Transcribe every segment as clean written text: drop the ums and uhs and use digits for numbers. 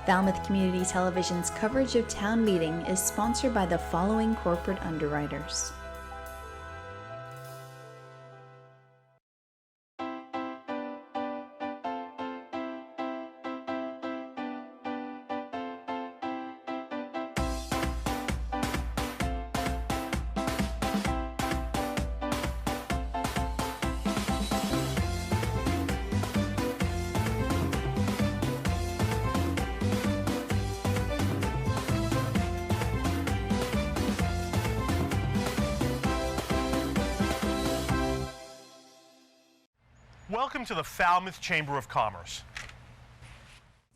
Falmouth Community Television's coverage of town meeting is sponsored by the following corporate underwriters. Welcome to the Falmouth Chamber of Commerce.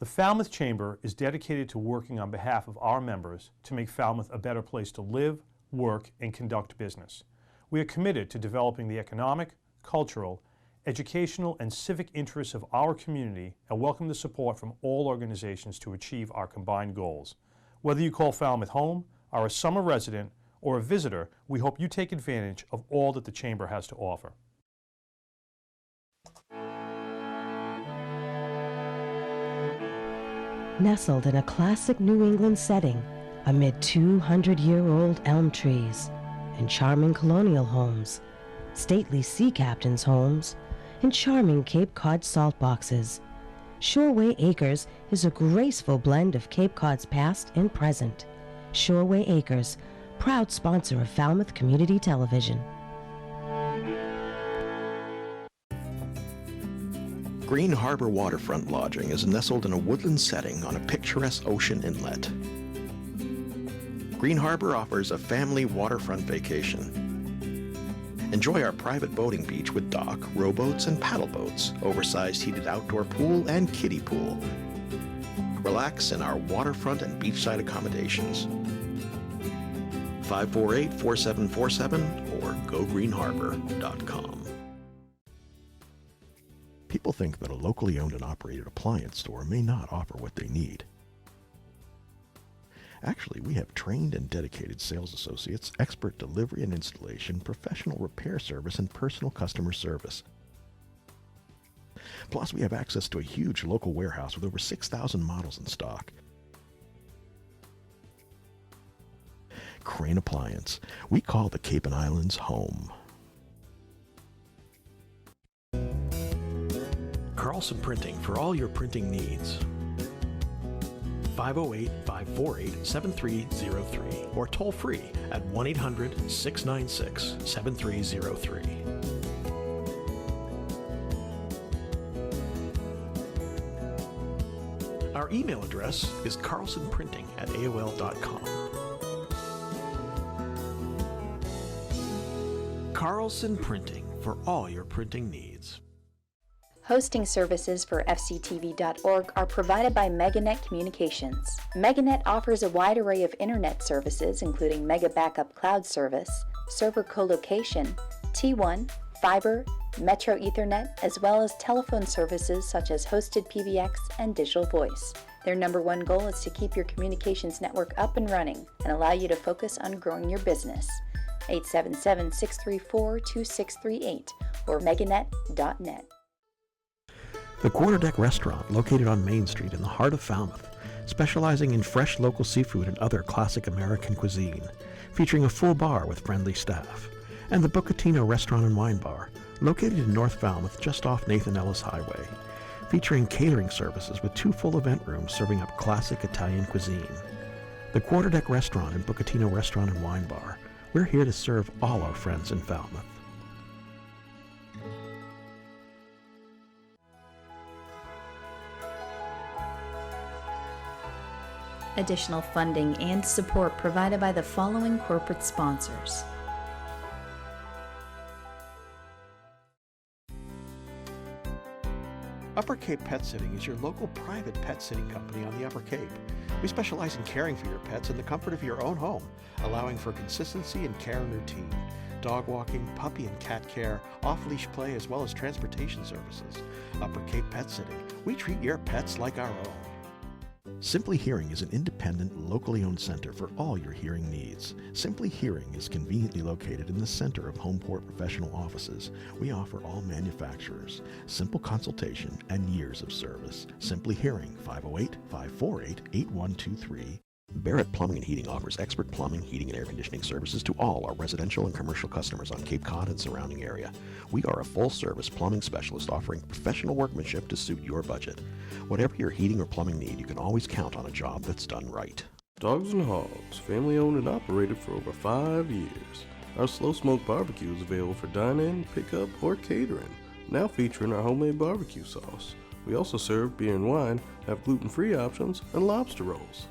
The Falmouth Chamber is dedicated to working on behalf of our members to make Falmouth a better place to live, work, and conduct business. We are committed to developing the economic, cultural, educational, and civic interests of our community and welcome the support from all organizations to achieve our combined goals. Whether you call Falmouth home, are a summer resident, or a visitor, we hope you take advantage of all that the Chamber has to offer. Nestled in a classic New England setting amid 200-year-old elm trees and charming colonial homes, stately sea captains' homes, and charming Cape Cod salt boxes, Shoreway Acres is a graceful blend of Cape Cod's past and present. Shoreway Acres, proud sponsor of Falmouth Community Television. Green Harbor Waterfront Lodging is nestled in a woodland setting on a picturesque ocean inlet. Green Harbor offers a family waterfront vacation. Enjoy our private boating beach with dock, rowboats, and paddle boats, oversized heated outdoor pool, and kiddie pool. Relax in our waterfront and beachside accommodations. 548-4747 or gogreenharbor.com. People think that a locally owned and operated appliance store may not offer what they need. Actually, we have trained and dedicated sales associates, expert delivery and installation, professional repair service, and personal customer service. Plus, we have access to a huge local warehouse with over 6,000 models in stock. Crane Appliance. We call the Cape and Islands home. Carlson Printing for all your printing needs. 508-548-7303 or toll free at 1-800-696-7303. Our email address is carlsonprinting@aol.com. Carlson Printing for all your printing needs. Hosting services for fctv.org are provided by Meganet Communications. Meganet offers a wide array of internet services including Mega Backup Cloud Service, server colocation, T1, fiber, Metro Ethernet, as well as telephone services such as hosted PBX and digital voice. Their number one goal is to keep your communications network up and running and allow you to focus on growing your business. 877-634-2638 or meganet.net. The Quarterdeck Restaurant, located on Main Street in the heart of Falmouth, specializing in fresh local seafood and other classic American cuisine, featuring a full bar with friendly staff. And the Bucatino Restaurant and Wine Bar, located in North Falmouth just off Nathan Ellis Highway, featuring catering services with 2 full event rooms serving up classic Italian cuisine. The Quarterdeck Restaurant and Bucatino Restaurant and Wine Bar, we're here to serve all our friends in Falmouth. Additional funding and support provided by the following corporate sponsors. Upper Cape Pet Sitting is your local private pet sitting company on the Upper Cape. We specialize in caring for your pets in the comfort of your own home, allowing for consistency in care and routine. Dog walking, puppy and cat care, off-leash play, as well as transportation services. Upper Cape Pet Sitting. We treat your pets like our own. Simply Hearing is an independent, locally owned center for all your hearing needs. Simply Hearing is conveniently located in the center of Homeport Professional Offices. We offer all manufacturers, simple consultation, and years of service. Simply Hearing, 508-548-8123. Barrett Plumbing and Heating offers expert plumbing, heating, and air conditioning services to all our residential and commercial customers on Cape Cod and surrounding area. We are a full-service plumbing specialist offering professional workmanship to suit your budget. Whatever your heating or plumbing need, you can always count on a job that's done right. Dogs and Hogs, family owned and operated for over 5 years. Our slow smoke barbecue is available for dine-in, pickup, or catering, now featuring our homemade barbecue sauce. We also serve beer and wine, have gluten-free options, and lobster rolls.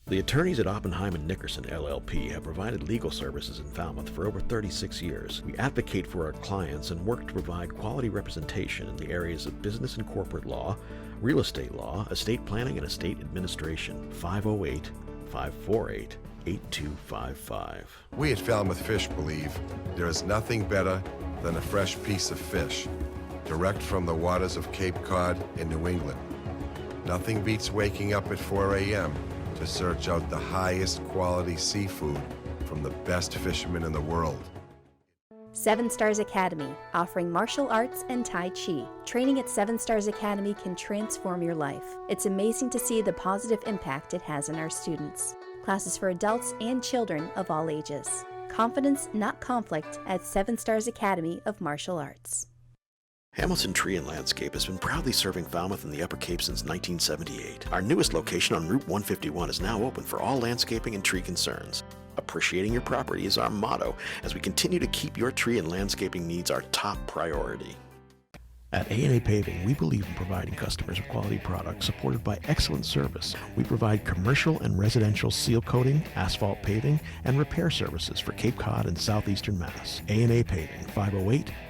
The attorneys at Oppenheim & Nickerson LLP have provided legal services in Falmouth for over 36 years. We advocate for our clients and work to provide quality representation in the areas of business and corporate law, real estate law, estate planning, and estate administration. 508-548-8255. We at Falmouth Fish believe there is nothing better than a fresh piece of fish, direct from the waters of Cape Cod in New England. Nothing beats waking up at 4 a.m. to search out the highest quality seafood from the best fishermen in the world. 7 Stars Academy, offering martial arts and Tai Chi. Training at 7 Stars Academy can transform your life. It's amazing to see the positive impact it has on our students. Classes for adults and children of all ages. Confidence, not conflict, at 7 Stars Academy of Martial Arts. Hamilton Tree and Landscape has been proudly serving Falmouth and the Upper Cape since 1978. Our newest location on Route 151 is now open for all landscaping and tree concerns. Appreciating your property is our motto as we continue to keep your tree and landscaping needs our top priority. At A&A Paving, we believe in providing customers with quality products supported by excellent service. We provide commercial and residential seal coating, asphalt paving, and repair services for Cape Cod and southeastern Mass. A&A Paving,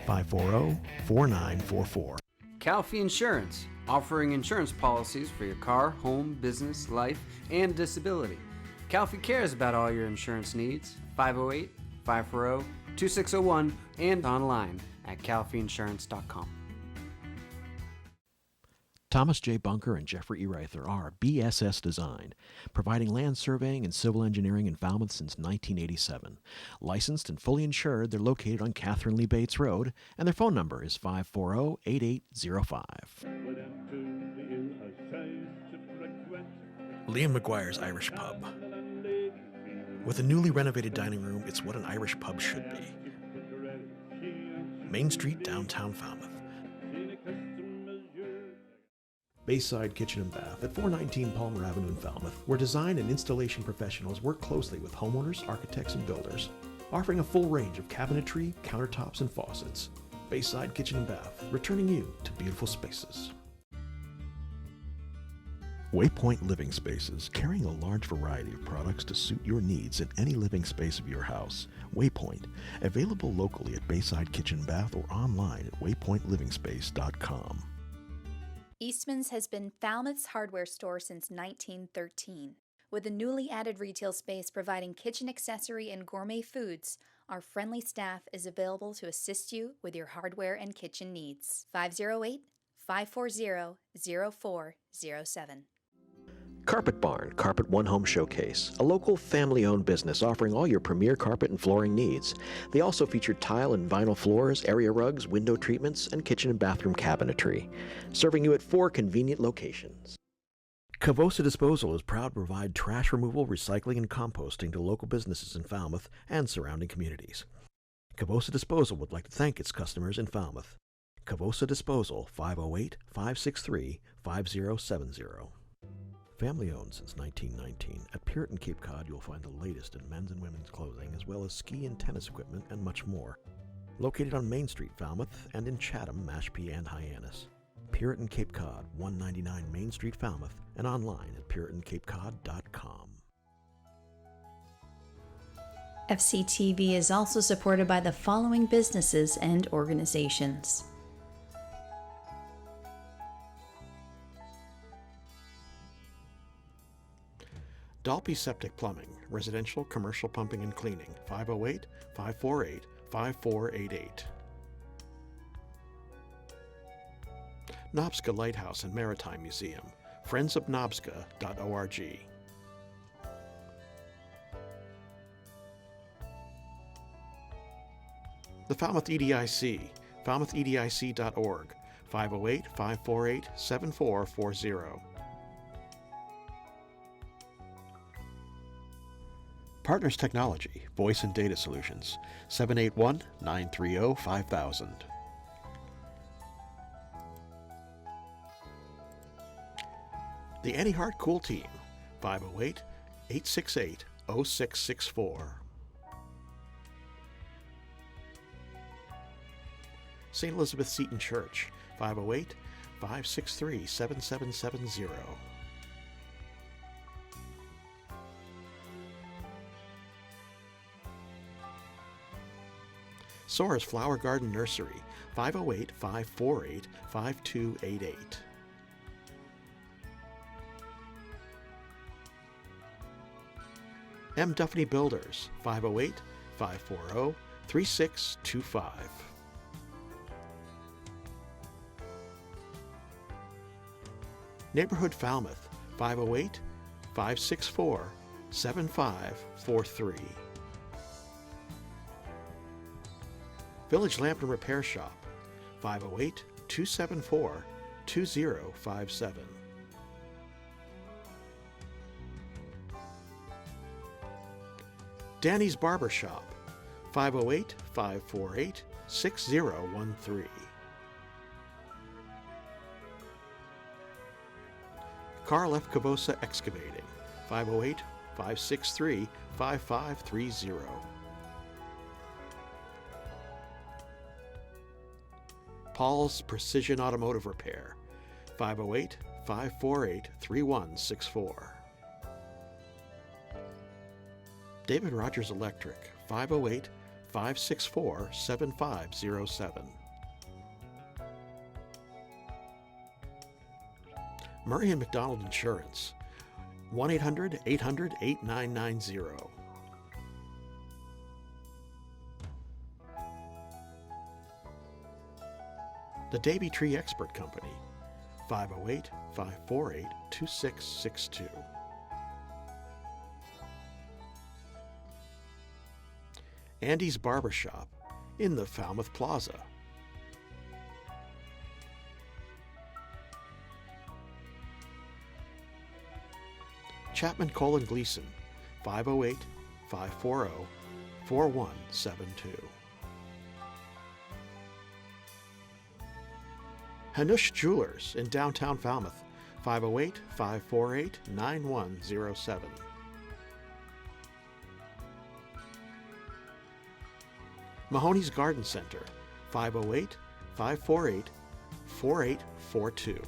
508-540-4944. Calfee Insurance, offering insurance policies for your car, home, business, life, and disability. Calfee cares about all your insurance needs. 508-540-2601 and online at calfeeinsurance.com. Thomas J. Bunker and Jeffrey E. Reither are BSS Design, providing land surveying and civil engineering in Falmouth since 1987. Licensed and fully insured, they're located on Catherine Lee Bates Road, and their phone number is 540-8805. Liam McGuire's Irish Pub. With a newly renovated dining room, it's what an Irish pub should be. Main Street, downtown Falmouth. Bayside Kitchen and Bath at 419 Palmer Avenue in Falmouth, where design and installation professionals work closely with homeowners, architects, and builders, offering a full range of cabinetry, countertops, and faucets. Bayside Kitchen and Bath, returning you to beautiful spaces. Waypoint Living Spaces, carrying a large variety of products to suit your needs in any living space of your house. Waypoint, available locally at Bayside Kitchen and Bath or online at waypointlivingspace.com. Eastman's has been Falmouth's hardware store since 1913. With a newly added retail space providing kitchen accessory and gourmet foods, our friendly staff is available to assist you with your hardware and kitchen needs. 508-540-0407. Carpet Barn, Carpet One Home Showcase, a local family-owned business offering all your premier carpet and flooring needs. They also feature tile and vinyl floors, area rugs, window treatments, and kitchen and bathroom cabinetry, serving you at 4 convenient locations. Cavosa Disposal is proud to provide trash removal, recycling, and composting to local businesses in Falmouth and surrounding communities. Cavosa Disposal would like to thank its customers in Falmouth. Cavosa Disposal, 508-563-5070. Family owned since 1919, at Puritan Cape Cod you'll find the latest in men's and women's clothing, as well as ski and tennis equipment and much more. Located on Main Street, Falmouth, and in Chatham, Mashpee, and Hyannis. Puritan Cape Cod, 199 Main Street, Falmouth, and online at puritanCapeCod.com. FCTV is also supported by the following businesses and organizations. Dalpy Septic Plumbing, residential, commercial pumping and cleaning, 508-548-5488. Nopska Lighthouse and Maritime Museum, friendsofnobska.org. The Falmouth EDIC, falmouthedic.org, 508-548-7440. Partners Technology, Voice and Data Solutions, 781-930-5000. The Annie Hart Cool Team, 508-868-0664. St. Elizabeth Seton Church, 508-563-7770. Soares Flower Garden Nursery, 508-548-5288. M. Duffney Builders, 508-540-3625. Neighborhood Falmouth, 508-564-7543. Village Lamp and Repair Shop, 508-274-2057. Danny's Barber Shop, 508-548-6013. Carl F. Cavosa Excavating, 508-563-5530. Paul's Precision Automotive Repair, 508-548-3164. David Rogers Electric, 508-564-7507. Murray and McDonald Insurance, 1-800-800-8990. The Davy Tree Expert Company, 508-548-2662. Andy's Barbershop in the Falmouth Plaza. Chapman Colin Gleason, 508-540-4172. Hanush Jewelers in downtown Falmouth, 508-548-9107. Mahoney's Garden Center, 508-548-4842.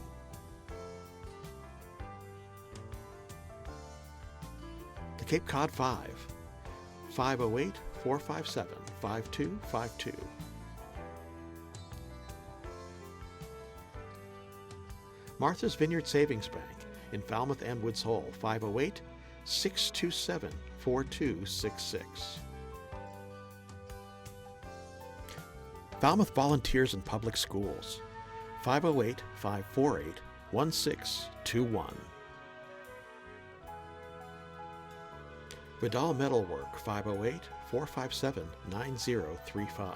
The Cape Cod 5, 508-457-5252. Martha's Vineyard Savings Bank in Falmouth and Woods Hole, 508-627-4266. Falmouth Volunteers in Public Schools, 508-548-1621. Vidal Metalwork, 508-457-9035.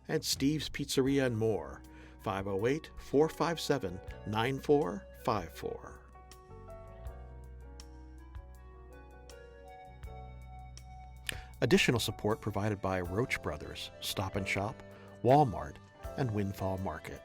And Steve's Pizzeria and More, 508-457-9454. Additional support provided by Roach Brothers, Stop and Shop, Walmart, and Windfall Market.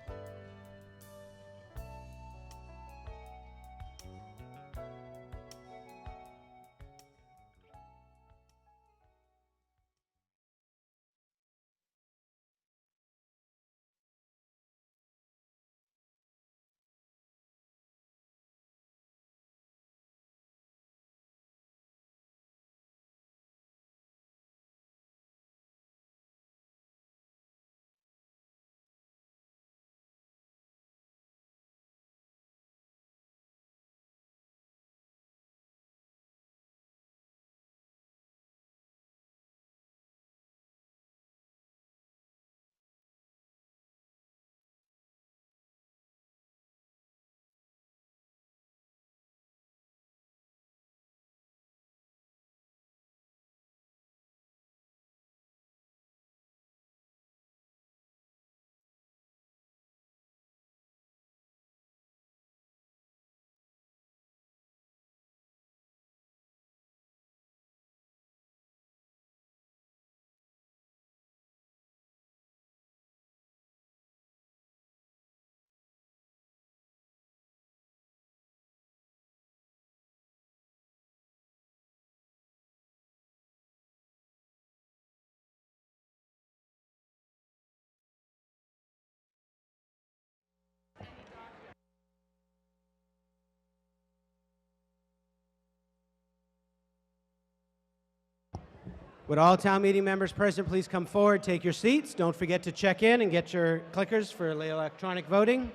Would all town meeting members present please come forward, take your seats. Don't forget to check in and get your clickers for electronic voting.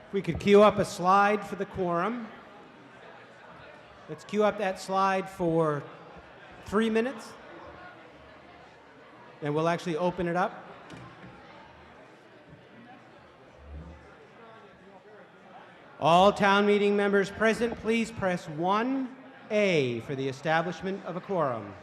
If we could queue up a slide for the quorum. Let's queue up that slide for 3 minutes, and we'll actually open it up. All town meeting members present, please press 1A for the establishment of a quorum.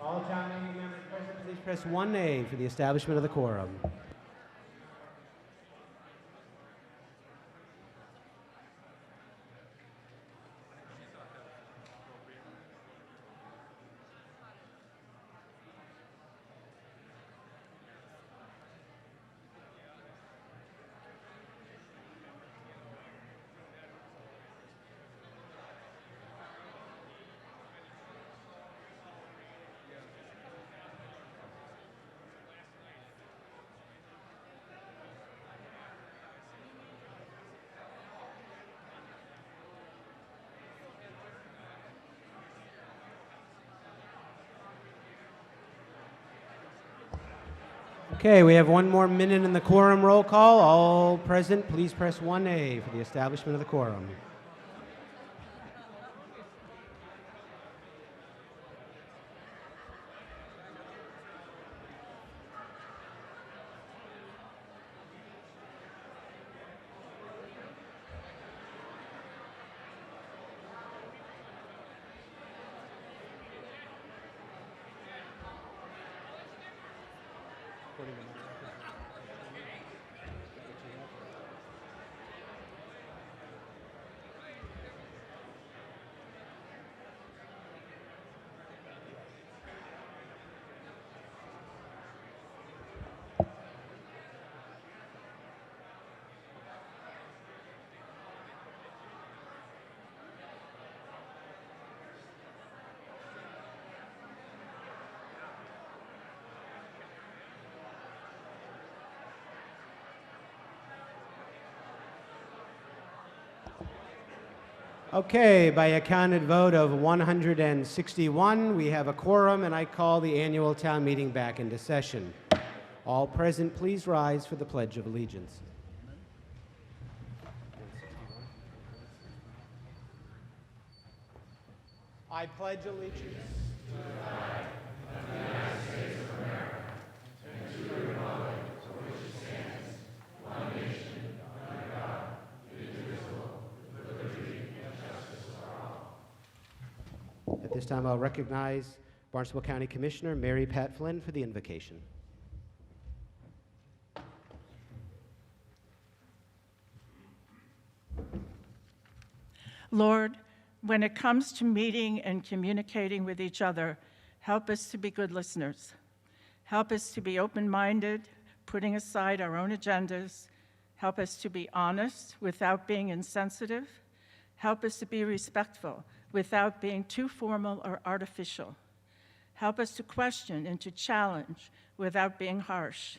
All town meeting members present, please press 1A for the establishment of the quorum. Okay, we have 1 more minute in the quorum roll call. All present, please press 1A for the establishment of the quorum. Okay, by a counted vote of 161, we have a quorum, and I call the annual town meeting back into session. All present, please rise for the Pledge of Allegiance. I pledge allegiance. At this time, I'll recognize Barnstable County Commissioner Mary Pat Flynn for the invocation. Lord, when it comes to meeting and communicating with each other, help us to be good listeners. Help us to be open-minded, putting aside our own agendas. Help us to be honest without being insensitive. Help us to be respectful without being too formal or artificial. Help us to question and to challenge without being harsh.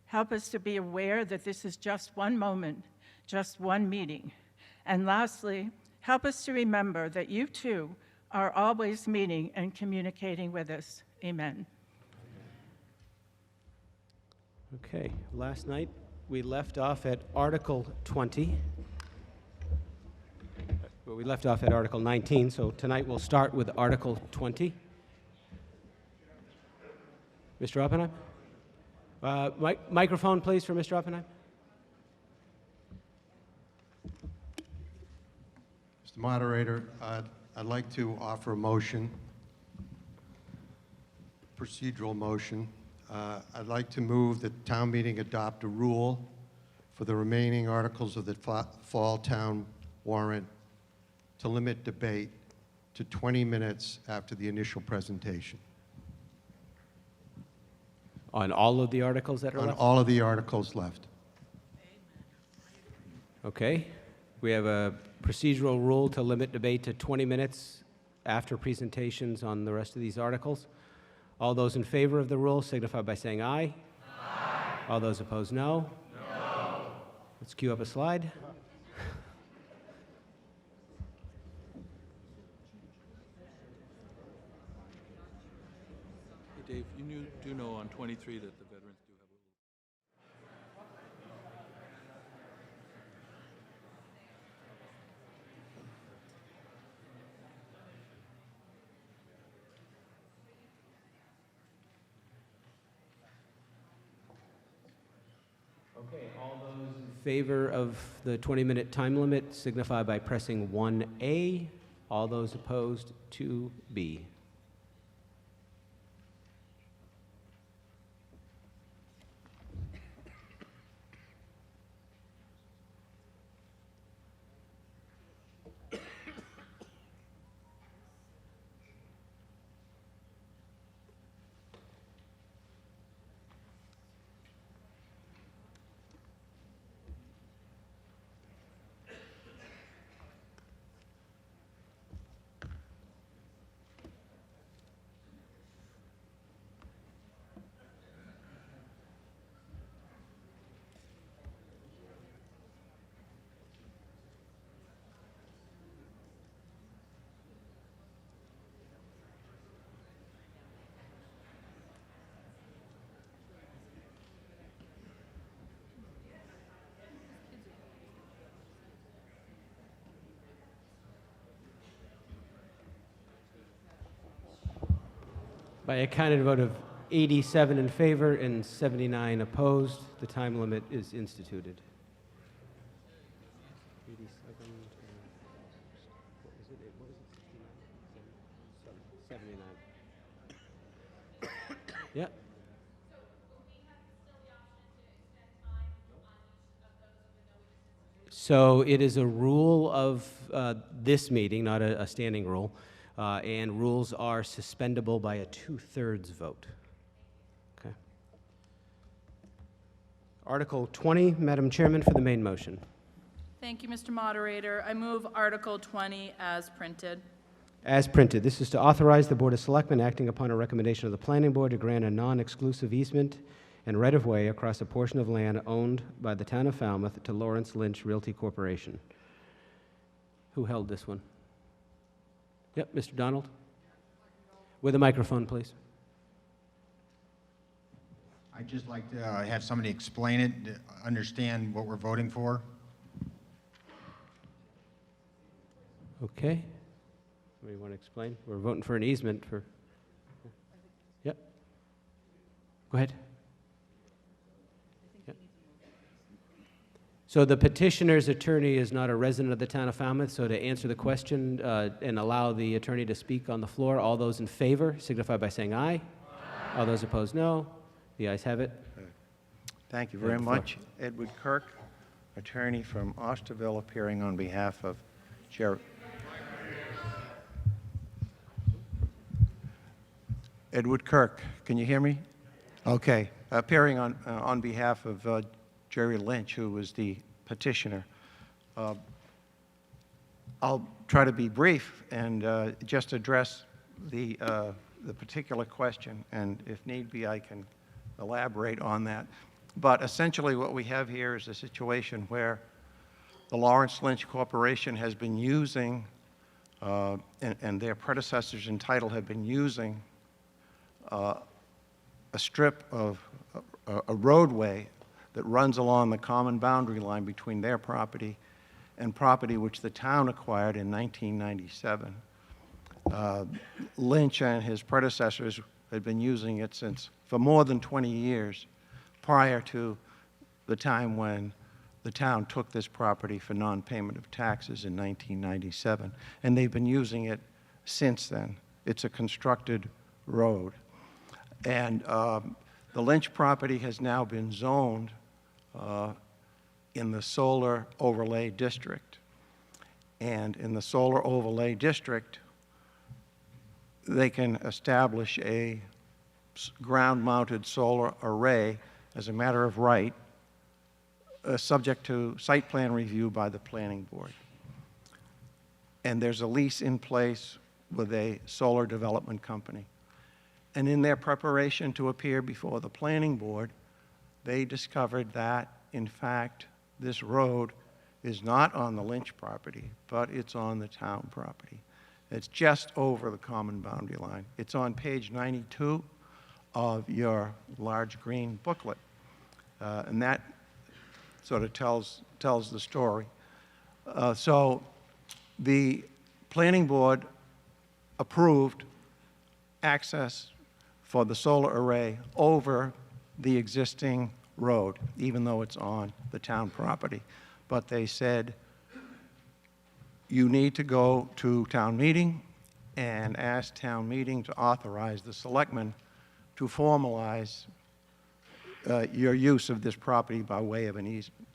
Help us to be aware that this is just one moment, just one meeting. And lastly, help us to remember that you too are always meeting and communicating with us. Amen. Okay, last night we left off at Article 20. Well, we left off at Article 19, so tonight we'll start with Article 20. Mr. Oppenheim? Microphone, please, for Mr. Oppenheim. Mr. Moderator, I'd like to offer a motion, procedural motion. I'd like to move that town meeting adopt a rule for the remaining articles of the fall town warrant to limit debate to 20 minutes after the initial presentation. On all of the articles that are On left? all of the articles left. Okay. We have a procedural rule to limit debate to 20 minutes after presentations on the rest of these articles. All those in favor of the rule signify by saying aye. Aye. All those opposed, no. No. Let's queue up a slide. Hey, Dave, you do know on 23 that the veterans do have a little... Okay, all those in favor of the 20-minute time limit signify by pressing 1A. All those opposed, 2B. By a counted vote of 87 in favor and 79 opposed, the time limit is instituted. 87 to, what was it? What was it? 79. Yep. So it is a rule of this meeting, not a standing rule. And rules are suspendable by a 2/3 vote. Okay. Article 20, Madam Chairman, for the main motion. Thank you, Mr. Moderator. I move Article 20 as printed. As printed, this is to authorize the Board of Selectmen acting upon a recommendation of the Planning Board to grant a non-exclusive easement and right-of-way across a portion of land owned by the Town of Falmouth to Lawrence Lynch Realty Corporation. Who held this one? Yep, Mr. Donald. With a microphone, please. I'd just like to have somebody explain it, to understand what we're voting for. Okay. What do you want to explain? We're voting for an easement for... Yep. Go ahead. Yep. So the petitioner's attorney is not a resident of the Town of Falmouth, so to answer the question and allow the attorney to speak on the floor, all those in favor signify by saying aye. Aye. All those opposed, no. The ayes have it. Thank you very much. Edward Kirk, attorney from Osterville, appearing on behalf of Jerry. Edward Kirk, can you hear me? Okay. Appearing on behalf of Jerry Lynch, who was the petitioner. I'll try to be brief and just address the particular question, and if need be, I can elaborate on that. But essentially what we have here is a situation where the Lawrence Lynch Corporation has been using, and their predecessors in title have been using, a strip of a roadway that runs along the common boundary line between their property and property which the town acquired in 1997. Lynch and his predecessors had been using it for more than 20 years prior to the time when the town took this property for non-payment of taxes in 1997. And they've been using it since then. It's a constructed road. And the Lynch property has now been zoned in the solar overlay district. And in the solar overlay district, they can establish a ground-mounted solar array as a matter of right, subject to site plan review by the planning board. And there's a lease in place with a solar development company. And in their preparation to appear before the planning board, they discovered that, in fact, this road is not on the Lynch property, but it's on the town property. It's just over the common boundary line. It's on page 92 of your large green booklet. And that sort of tells the story. So the planning board approved access for the solar array over the existing road, even though it's on the town property. But they said, you need to go to town meeting and ask town meeting to authorize the selectmen to formalize your use of this property by way of an easement.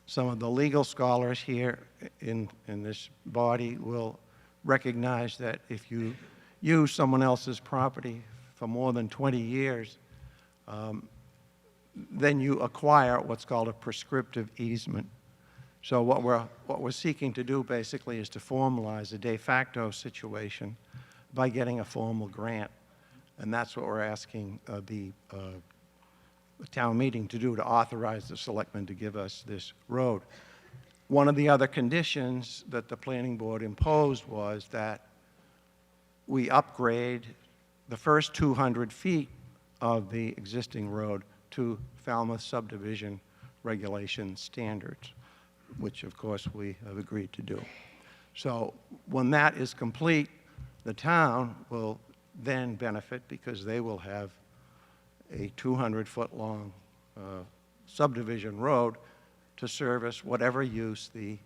Some of the legal scholars here in this body will recognize that if you use someone else's property for more than 20 years, then you acquire what's called a prescriptive easement. So what we're seeking to do basically is to formalize a de facto situation by getting a formal grant. And that's what we're asking the town meeting to do, to authorize the selectmen to give us this road. One of the other conditions that the planning board imposed was that we upgrade the first 200 feet of the existing road to Falmouth subdivision regulation standards, which of course we have agreed to do. So when that is complete, the town will then benefit because they will have a 200-foot-long subdivision road to service whatever use the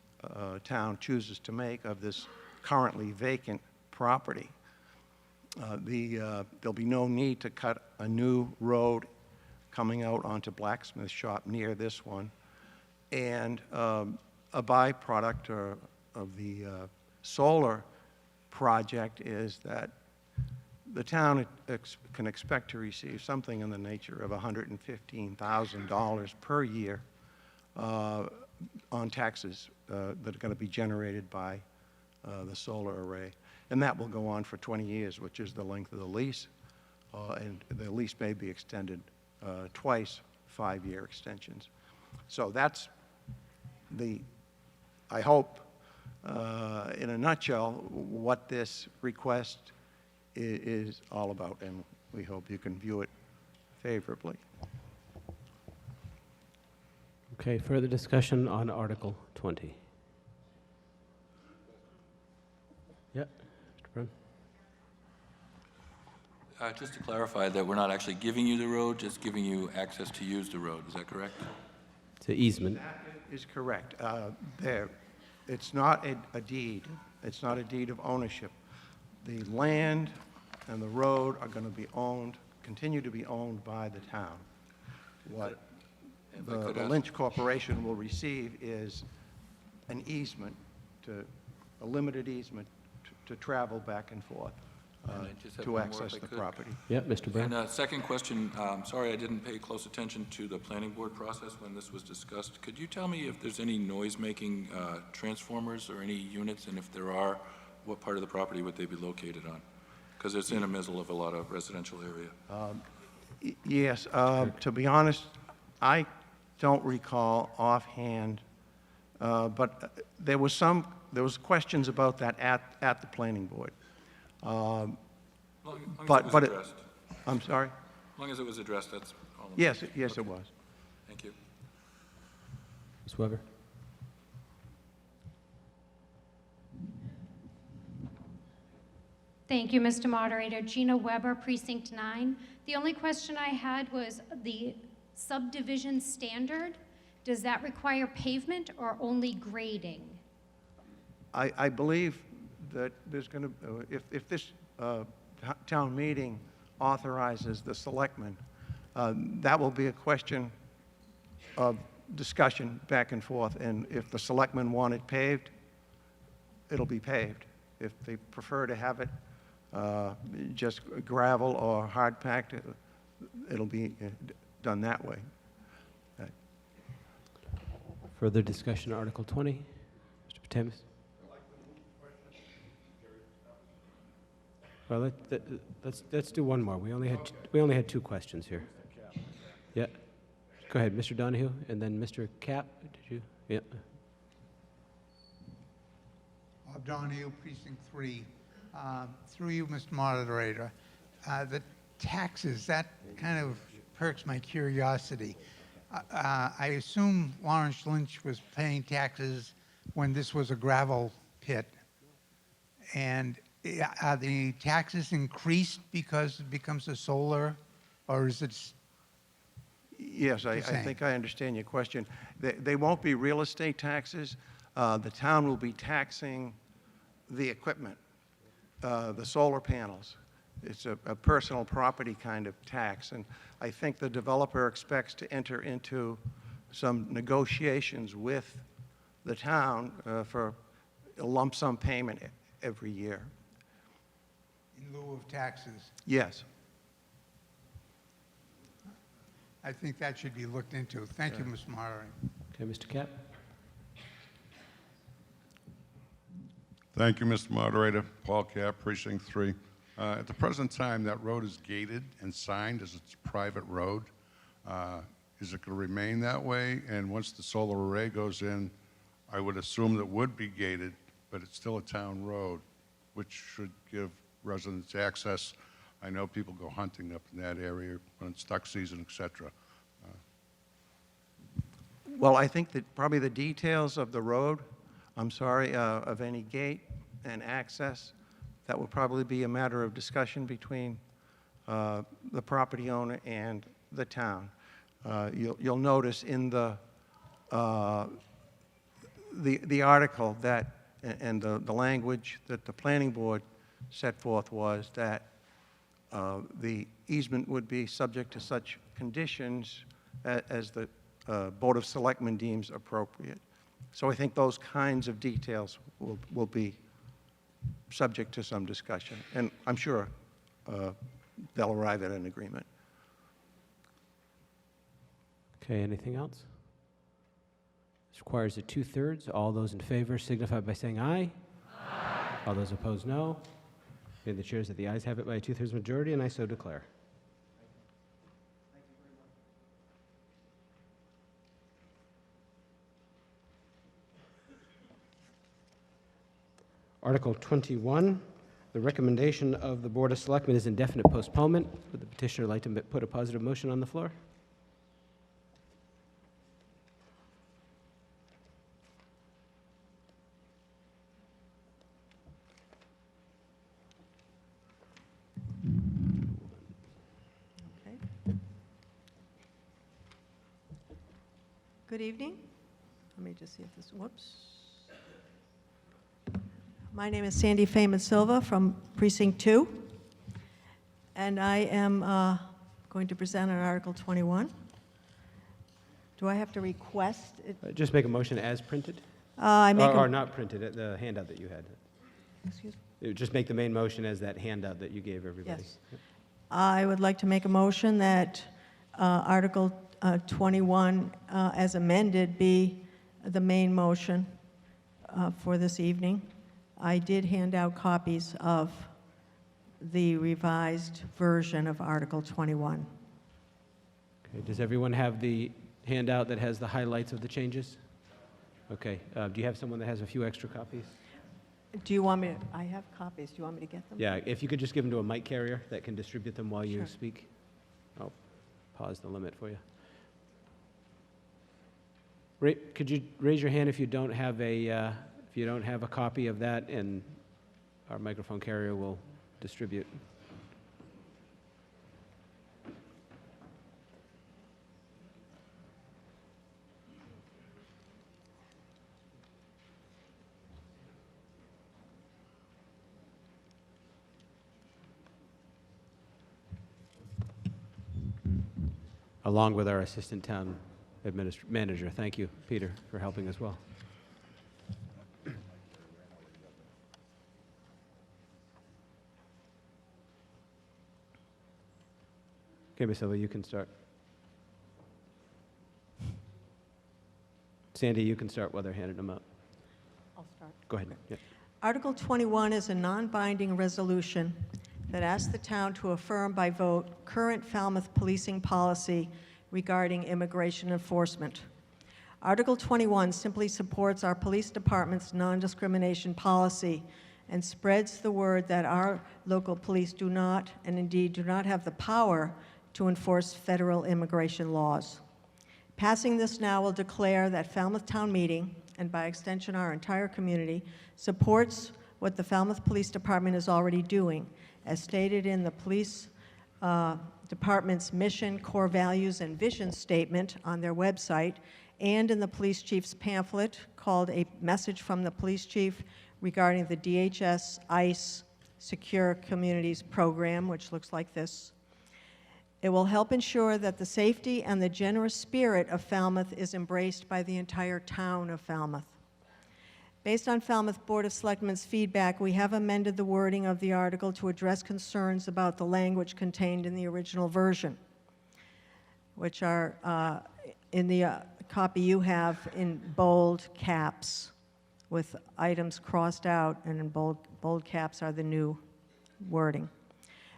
town chooses to make of this currently vacant property. There'll be no need to cut a new road coming out onto Blacksmith Shop near this one. And a byproduct of the solar project is that the town can expect to receive something in the nature of $115,000 per year on taxes that are going to be generated by the solar array. And that will go on for 20 years, which is the length of the lease. And the lease may be extended twice, 5-year extensions. So that's I hope, in a nutshell, what this request is all about, and we hope you can view it favorably. Okay, further discussion on Article 20. Yeah, Mr. Brown. Just to clarify that we're not actually giving you the road, just giving you access to use the road. Is that correct? It's an easement. That is correct. It's not a deed. It's not a deed of ownership. The land and the road are going to be owned, continue to be owned by the town. What the Lynch Corporation will receive is an easement, a limited easement to travel back and forth And I just have to one more, access if I the could. property. Yep, Mr. Brown. And second question, sorry I didn't pay close attention to the planning board process when this was discussed. Could you tell me if there's any noise-making transformers or any units, and if there are, what part of the property would they be located on? Because it's in the middle of a lot of residential area. Yes, to be honest, I don't recall offhand, but there was questions about that at the planning board. Long as But it was it, addressed. I'm sorry? As long as it was addressed, that's all. Yes, yes, it was. Thank you. Ms. Weber. Thank you, Mr. Moderator. Gina Weber, Precinct 9. The only question I had was the subdivision standard. Does that require pavement or only grading? I believe that there's going to, if this town meeting authorizes the selectmen, that will be a question of discussion back and forth. And if the selectmen want it paved, it'll be paved. If they prefer to have it just gravel or hard packed, it'll be done that way. Further discussion on Article 20? Mr. Patamas? Well, let's do one more. We only had two questions here. Yeah. Go ahead, Mr. Donahue, and then Mr. Cap. Did you? Yeah. Bob Donahue, Precinct 3. Through you, Mr. Moderator, the taxes, that kind of perks my curiosity. I assume Lawrence Lynch was paying taxes when this was a gravel pit. And are the taxes increased because it becomes a solar, or is it? Yes, I think I understand your question. They won't be real estate taxes. The town will be taxing the equipment, the solar panels. It's a personal property kind of tax, and I think the developer expects to enter into some negotiations with the town for a lump sum payment every year. In lieu of taxes? Yes. I think that should be looked into. Thank you, Mr. Moderator. Okay, Mr. Cap. Thank you, Mr. Moderator. Paul Cap, Precinct 3. At the present time, that road is gated and signed as it's a private road. Is it going to remain that way? And once the solar array goes in, I would assume that would be gated, but it's still a town road, which should give residents access. I know people go hunting up in that area when it's duck season, et cetera. Well, I think that probably the details of the road, of any gate and access, that will probably be a matter of discussion between the property owner and the town. You'll notice in the article that, and the language that the planning board set forth was that the easement would be subject to such conditions as the Board of Selectmen deems appropriate. So I think those kinds of details will be subject to some discussion, and I'm sure they'll arrive at an agreement. Okay, anything else? This requires a 2/3. All those in favor signify by saying aye. Aye. All those opposed, no. And the chairs that the ayes have it by a 2/3 majority, and I so declare. Article 21, the recommendation of the Board of Selectmen is indefinite postponement. Would the petitioner like to put a positive motion on the floor? Good evening. Let me just see if this, whoops. My name is Sandy Fama Silva from Precinct 2, and I am going to present on Article 21. Do I have to request it? Just make a motion as printed? I make or not printed, the handout that you had. Excuse Just make the main motion as that handout that you gave everybody. Yes. I would like to make a motion that Article 21, as amended, be the main motion for this evening. I did hand out copies of the revised version of Article 21. Okay, does everyone have the handout that has the highlights of the changes? Okay, do you have someone that has a few extra copies? Do you want me to, I have copies, do you want me to get them? Yeah, if you could just give them to a mic carrier that can distribute them while you Sure. speak. I'll pause the limit for you. Could you raise your hand if you don't have a copy of that, and our microphone carrier will distribute. Along with our assistant town manager. Thank you, Peter, for helping as well. Okay, Ms. Silva, you can start. Sandy, you can start while they're handing them out. I'll start. Go ahead. Yeah. Article 21 is a non-binding resolution that asks the town to affirm by vote current Falmouth policing policy regarding immigration enforcement. Article 21 simply supports our police department's non-discrimination policy and spreads the word that our local police do not, and indeed do not have the power to enforce federal immigration laws. Passing this now will declare that Falmouth Town Meeting, and by extension our entire community, supports what the Falmouth Police Department is already doing, as stated in the police department's mission, core values, and vision statement on their website, and in the police chief's pamphlet called A Message from the Police Chief regarding the DHS ICE Secure Communities program, which looks like this. It will help ensure that the safety and the generous spirit of Falmouth is embraced by the entire town of Falmouth. Based on Falmouth Board of Selectmen's feedback, we have amended the wording of the article to address concerns about the language contained in the original version, which are in the copy you have in bold caps with items crossed out, and in bold caps are the new wording.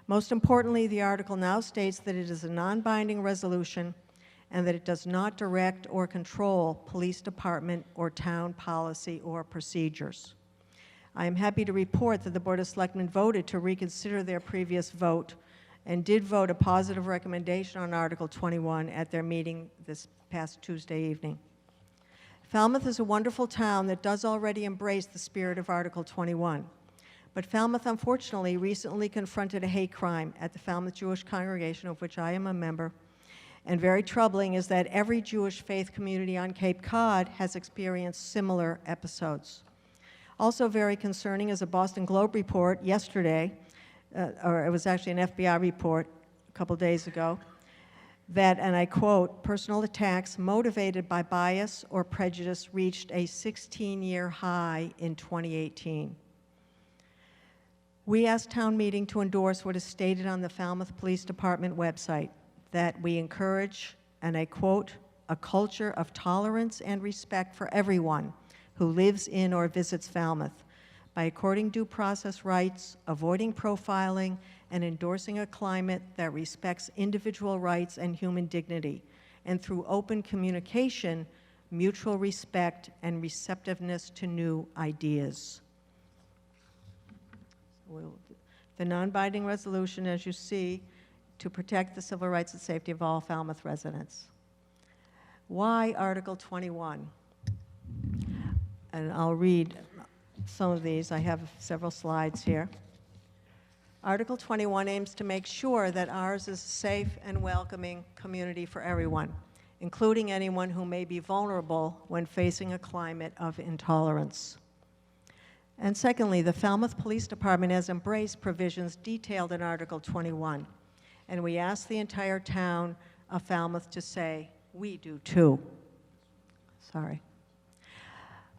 Most importantly, the article now states that it is a non-binding resolution and that it does not direct or control police department or town policy or procedures. I am happy to report that the Board of Selectmen voted to reconsider their previous vote and did vote a positive recommendation on Article 21 at their meeting this past Tuesday evening. Falmouth is a wonderful town that does already embrace the spirit of Article 21. But Falmouth, unfortunately, recently confronted a hate crime at the Falmouth Jewish congregation, of which I am a member. And very troubling is that every Jewish faith community on Cape Cod has experienced similar episodes. Also very concerning is a Boston Globe report yesterday, or it was actually an FBI report a couple days ago, that, and I quote, personal attacks motivated by bias or prejudice reached a 16-year high in 2018. We asked town meeting to endorse what is stated on the Falmouth Police Department website, that we encourage, and I quote, a culture of tolerance and respect for everyone who lives in or visits Falmouth by according due process rights, avoiding profiling, and endorsing a climate that respects individual rights and human dignity, and through open communication, mutual respect, and receptiveness to new ideas. The non-binding resolution, as you see, to protect the civil rights and safety of all Falmouth residents. Why Article 21? And I'll read some of these. I have several slides here. Article 21 aims to make sure that ours is a safe and welcoming community for everyone, including anyone who may be vulnerable when facing a climate of intolerance. And secondly, the Falmouth Police Department has embraced provisions detailed in Article 21. And we ask the entire town of Falmouth to say, we do too. Sorry.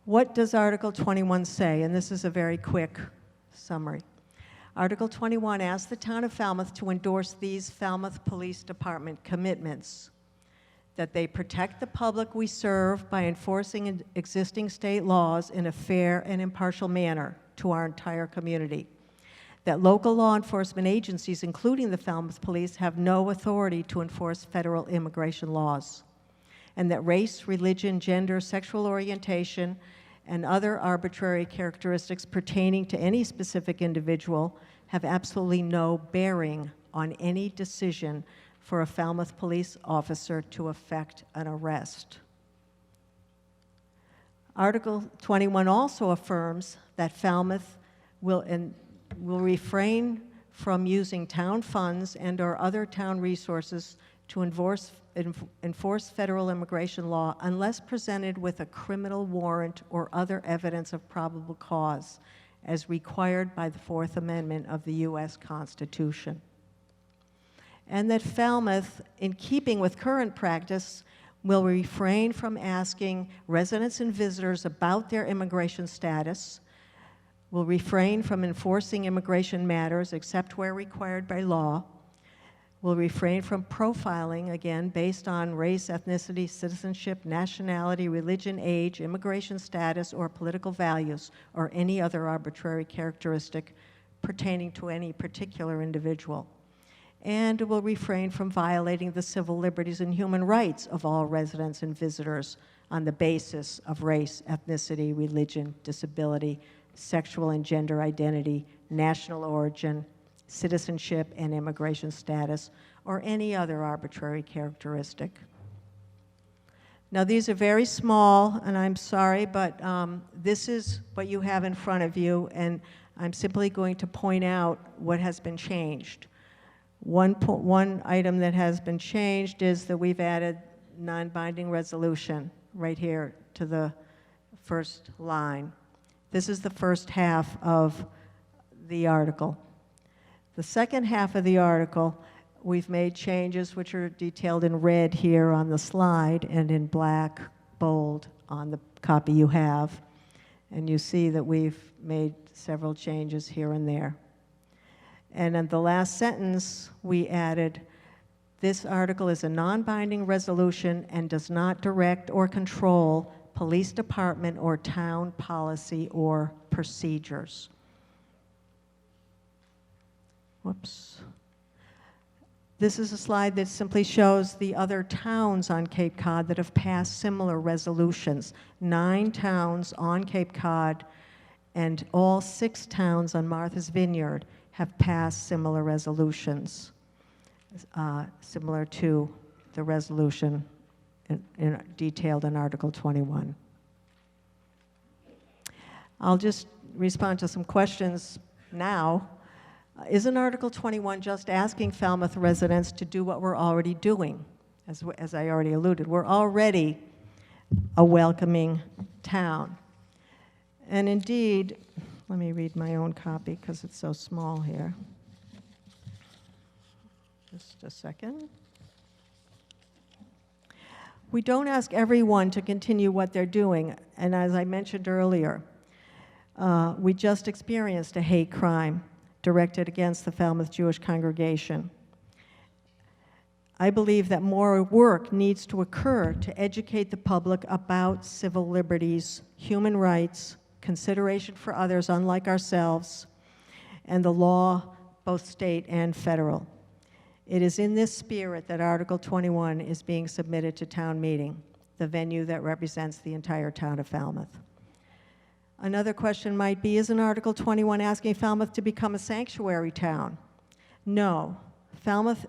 What does Article 21 say? And this is a very quick summary. Article 21 asks the town of Falmouth to endorse these Falmouth Police Department commitments: that they protect the public we serve by enforcing existing state laws in a fair and impartial manner to our entire community, that local law enforcement agencies, including the Falmouth Police, have no authority to enforce federal immigration laws, and that race, religion, gender, sexual orientation, and other arbitrary characteristics pertaining to any specific individual have absolutely no bearing on any decision for a Falmouth police officer to effect an arrest. Article 21 also affirms that Falmouth will refrain from using town funds and/or other town resources to enforce federal immigration law unless presented with a criminal warrant or other evidence of probable cause, as required by the Fourth Amendment of the U.S. Constitution. And that Falmouth, in keeping with current practice, will refrain from asking residents and visitors about their immigration status, will refrain from enforcing immigration matters except where required by law, will refrain from profiling, again, based on race, ethnicity, citizenship, nationality, religion, age, immigration status, or political values, or any other arbitrary characteristic pertaining to any particular individual, and will refrain from violating the civil liberties and human rights of all residents and visitors on the basis of race, ethnicity, religion, disability, sexual and gender identity, national origin, citizenship and immigration status, or any other arbitrary characteristic. Now, these are very small, and I'm sorry, but this is what you have in front of you, and I'm simply going to point out what has been changed. One item that has been changed is that we've added non-binding resolution right here to the first line. This is the first half of the article. The second half of the article, we've made changes which are detailed in red here on the slide and in black, bold, on the copy you have. And you see that we've made several changes here and there. And in the last sentence, we added, this article is a non-binding resolution and does not direct or control police department or town policy or procedures. Whoops. This is a slide that simply shows the other towns on Cape Cod that have passed similar resolutions. 9 towns on Cape Cod and all 6 towns on Martha's Vineyard have passed similar resolutions, similar to the resolution detailed in Article 21. I'll just respond to some questions now. Isn't Article 21 just asking Falmouth residents to do what we're already doing? As I already alluded, we're already a welcoming town. And indeed, let me read my own copy because it's so small here. Just a second. We don't ask everyone to continue what they're doing, and as I mentioned earlier, we just experienced a hate crime directed against the Falmouth Jewish congregation. I believe that more work needs to occur to educate the public about civil liberties, human rights, consideration for others unlike ourselves, and the law, both state and federal. It is in this spirit that Article 21 is being submitted to town meeting, the venue that represents the entire town of Falmouth. Another question might be, isn't Article 21 asking Falmouth to become a sanctuary town? No. Falmouth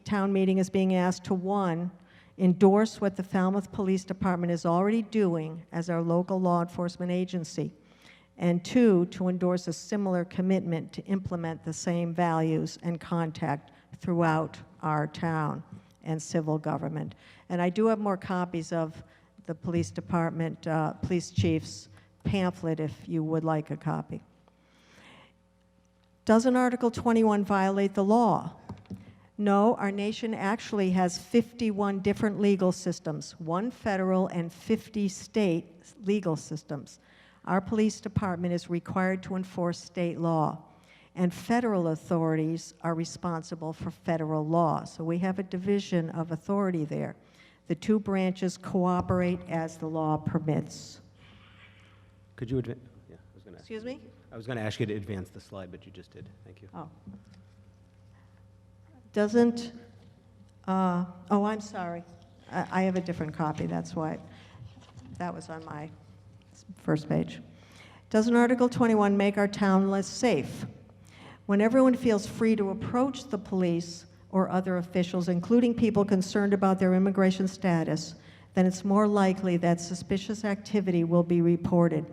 town meeting is being asked to, 1, endorse what the Falmouth Police Department is already doing as our local law enforcement agency, and 2, to endorse a similar commitment to implement the same values and contact throughout our town and civil government. And I do have more copies of the police department, police chief's pamphlet if you would like a copy. Doesn't Article 21 violate the law? No, our nation actually has 51 different legal systems, 1 federal and 50 state legal systems. Our police department is required to enforce state law, and federal authorities are responsible for federal law. So we have a division of authority there. The two branches cooperate as the law permits. Could you advance? Yeah, I was going to. Excuse me? I was going to ask you to advance the slide, but you just did. Thank you. Oh. Doesn't, oh, I'm sorry. I have a different copy, that's why. That was on my first page. Doesn't Article 21 make our town less safe? When everyone feels free to approach the police or other officials, including people concerned about their immigration status, then it's more likely that suspicious activity will be reported.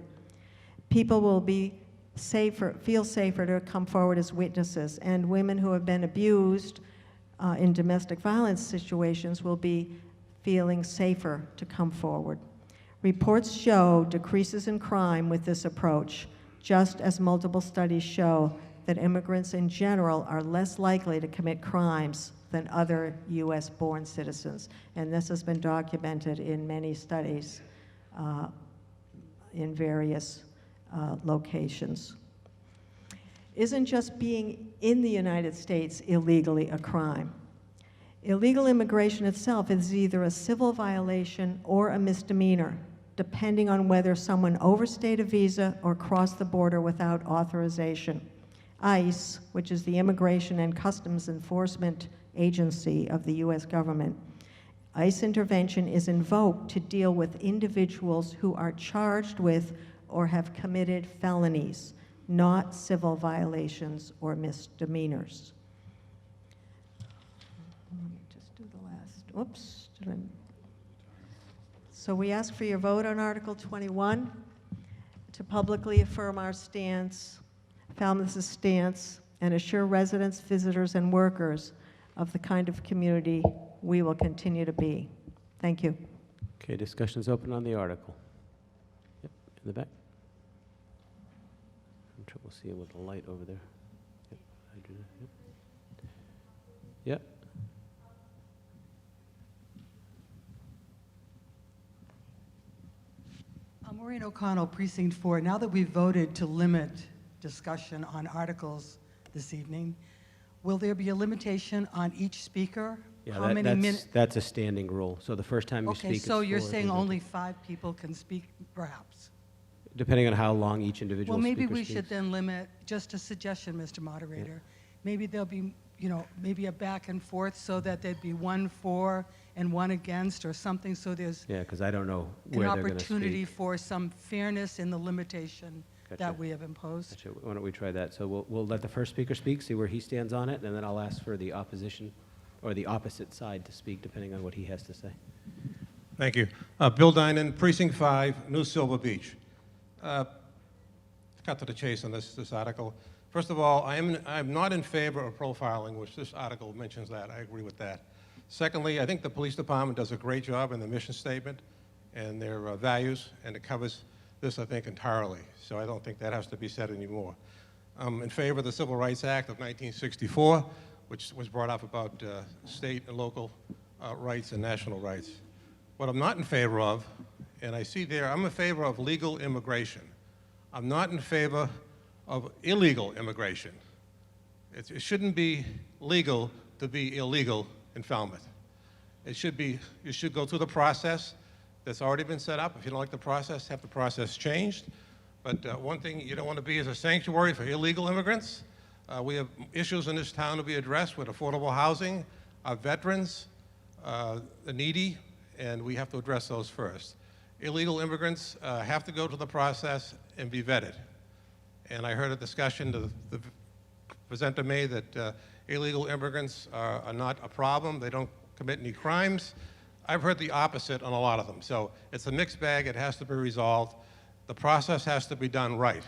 People will be feel safer to come forward as witnesses, and women who have been abused in domestic violence situations will be feeling safer to come forward. Reports show decreases in crime with this approach, just as multiple studies show that immigrants in general are less likely to commit crimes than other US-born citizens. And this has been documented in many studies in various locations. Isn't just being in the United States illegally a crime? Illegal immigration itself is either a civil violation or a misdemeanor, depending on whether someone overstayed a visa or crossed the border without authorization. ICE, which is the Immigration and Customs Enforcement Agency of the US government, ICE intervention is invoked to deal with individuals who are charged with or have committed felonies, not civil violations or misdemeanors. Let me just do the last, whoops. So we ask for your vote on Article 21 to publicly affirm our stance, Falmouth's stance, and assure residents, visitors, and workers of the kind of community we will continue to be. Thank you. Okay, discussion is open on the article. Yep, in the back. I'm trouble seeing with the light over there. Yep, I do that. Yep. Yep. Maureen O'Connell, Precinct 4. Now that we've voted to limit discussion on articles this evening, will there be a limitation on each speaker? Yeah, How many minutes? that's a standing rule. So the first time you speak, Okay, it's so you're 4, saying then only 5 people can speak, perhaps? depending on how long each individual Well, maybe speaker we speaks. should then limit, just a suggestion, Mr. Moderator. Maybe there'll be, maybe a back and forth so that there'd be 1 for and 1 against or something, so there's Yeah, because I don't know an where they're going to opportunity speak. for some fairness in the limitation Gotcha. that we have imposed. Gotcha. Why don't we try that? So we'll let the first speaker speak, see where he stands on it, and then I'll ask for the opposition or the opposite side to speak, depending on what he has to say. Thank you. Bill Dinan, Precinct 5, New Silver Beach. Cut to the chase on this article. First of all, I'm not in favor of profiling, which this article mentions that. I agree with that. Secondly, I think the police department does a great job in the mission statement and their values, and it covers this, I think, entirely. So I don't think that has to be said anymore. I'm in favor of the Civil Rights Act of 1964, which was brought up about state and local rights and national rights. What I'm not in favor of, and I see there, I'm in favor of legal immigration. I'm not in favor of illegal immigration. It shouldn't be legal to be illegal in Falmouth. It should be, you should go through the process that's already been set up. If you don't like the process, have the process changed. But one thing you don't want to be is a sanctuary for illegal immigrants. We have issues in this town to be addressed with affordable housing, our veterans, the needy, and we have to address those first. Illegal immigrants have to go to the process and be vetted. And I heard a discussion, the presenter made that illegal immigrants are not a problem. They don't commit any crimes. I've heard the opposite on a lot of them. So it's a mixed bag. It has to be resolved. The process has to be done right.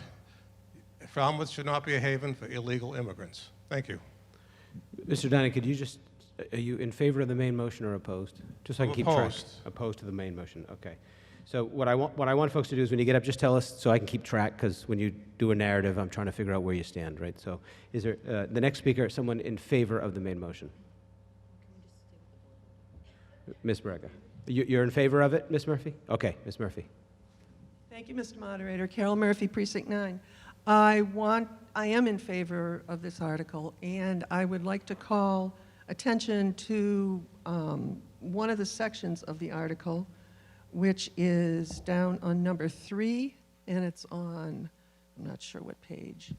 Falmouth should not be a haven for illegal immigrants. Thank you. Mr. Dinan, could you just, are you in favor of the main motion or opposed? Just so I can keep track. Opposed. Opposed to the main motion, okay. So what I want folks to do is when you get up, just tell us so I can keep track, because when you do a narrative, I'm trying to figure out where you stand, right? So is there, the next speaker, someone in favor of the main motion? Ms. Braga. You're in favor of it, Ms. Murphy? Okay, Ms. Murphy. Thank you, Mr. Moderator. Carol Murphy, Precinct 9. I am in favor of this article, and I would like to call attention to one of the sections of the article, which is down on number 3, and it's on, I'm not sure what page.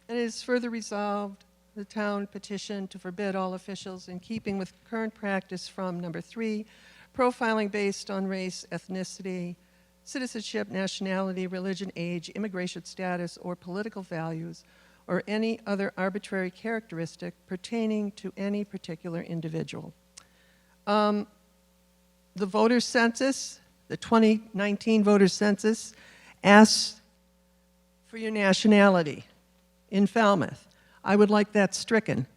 And it is further resolved, the town petition to forbid all officials in keeping with current practice from number 3, profiling based on race, ethnicity, citizenship, nationality, religion, age, immigration status, or political values, or any other arbitrary characteristic pertaining to any particular individual. The voter census, the 2019 voter census, asks for your nationality in Falmouth. I would like that stricken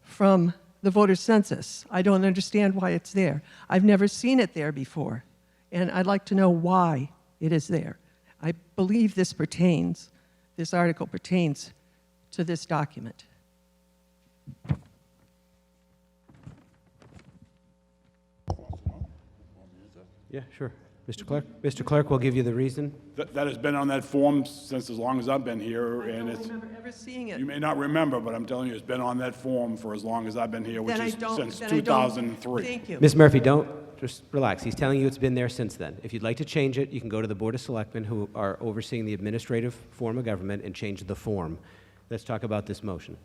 from the voter census. I don't understand why it's there. I've never seen it there before, and I'd like to know why it is there. I believe this article pertains to this document. Yeah, sure. Mr. Clerk? Mr. Clerk will give you the reason. That has been on that form since as long as I've been here, and it's. I don't remember ever seeing it. You may not remember, but I'm telling you, it's been on that form for as long as I've been here, which is since Then 2003. Thank you. Ms. Murphy, just relax. He's telling you it's been there since then. If you'd like to change it, you can go to the Board of Selectmen, who are overseeing the administrative form of government, and change the form. Let's talk about this motion.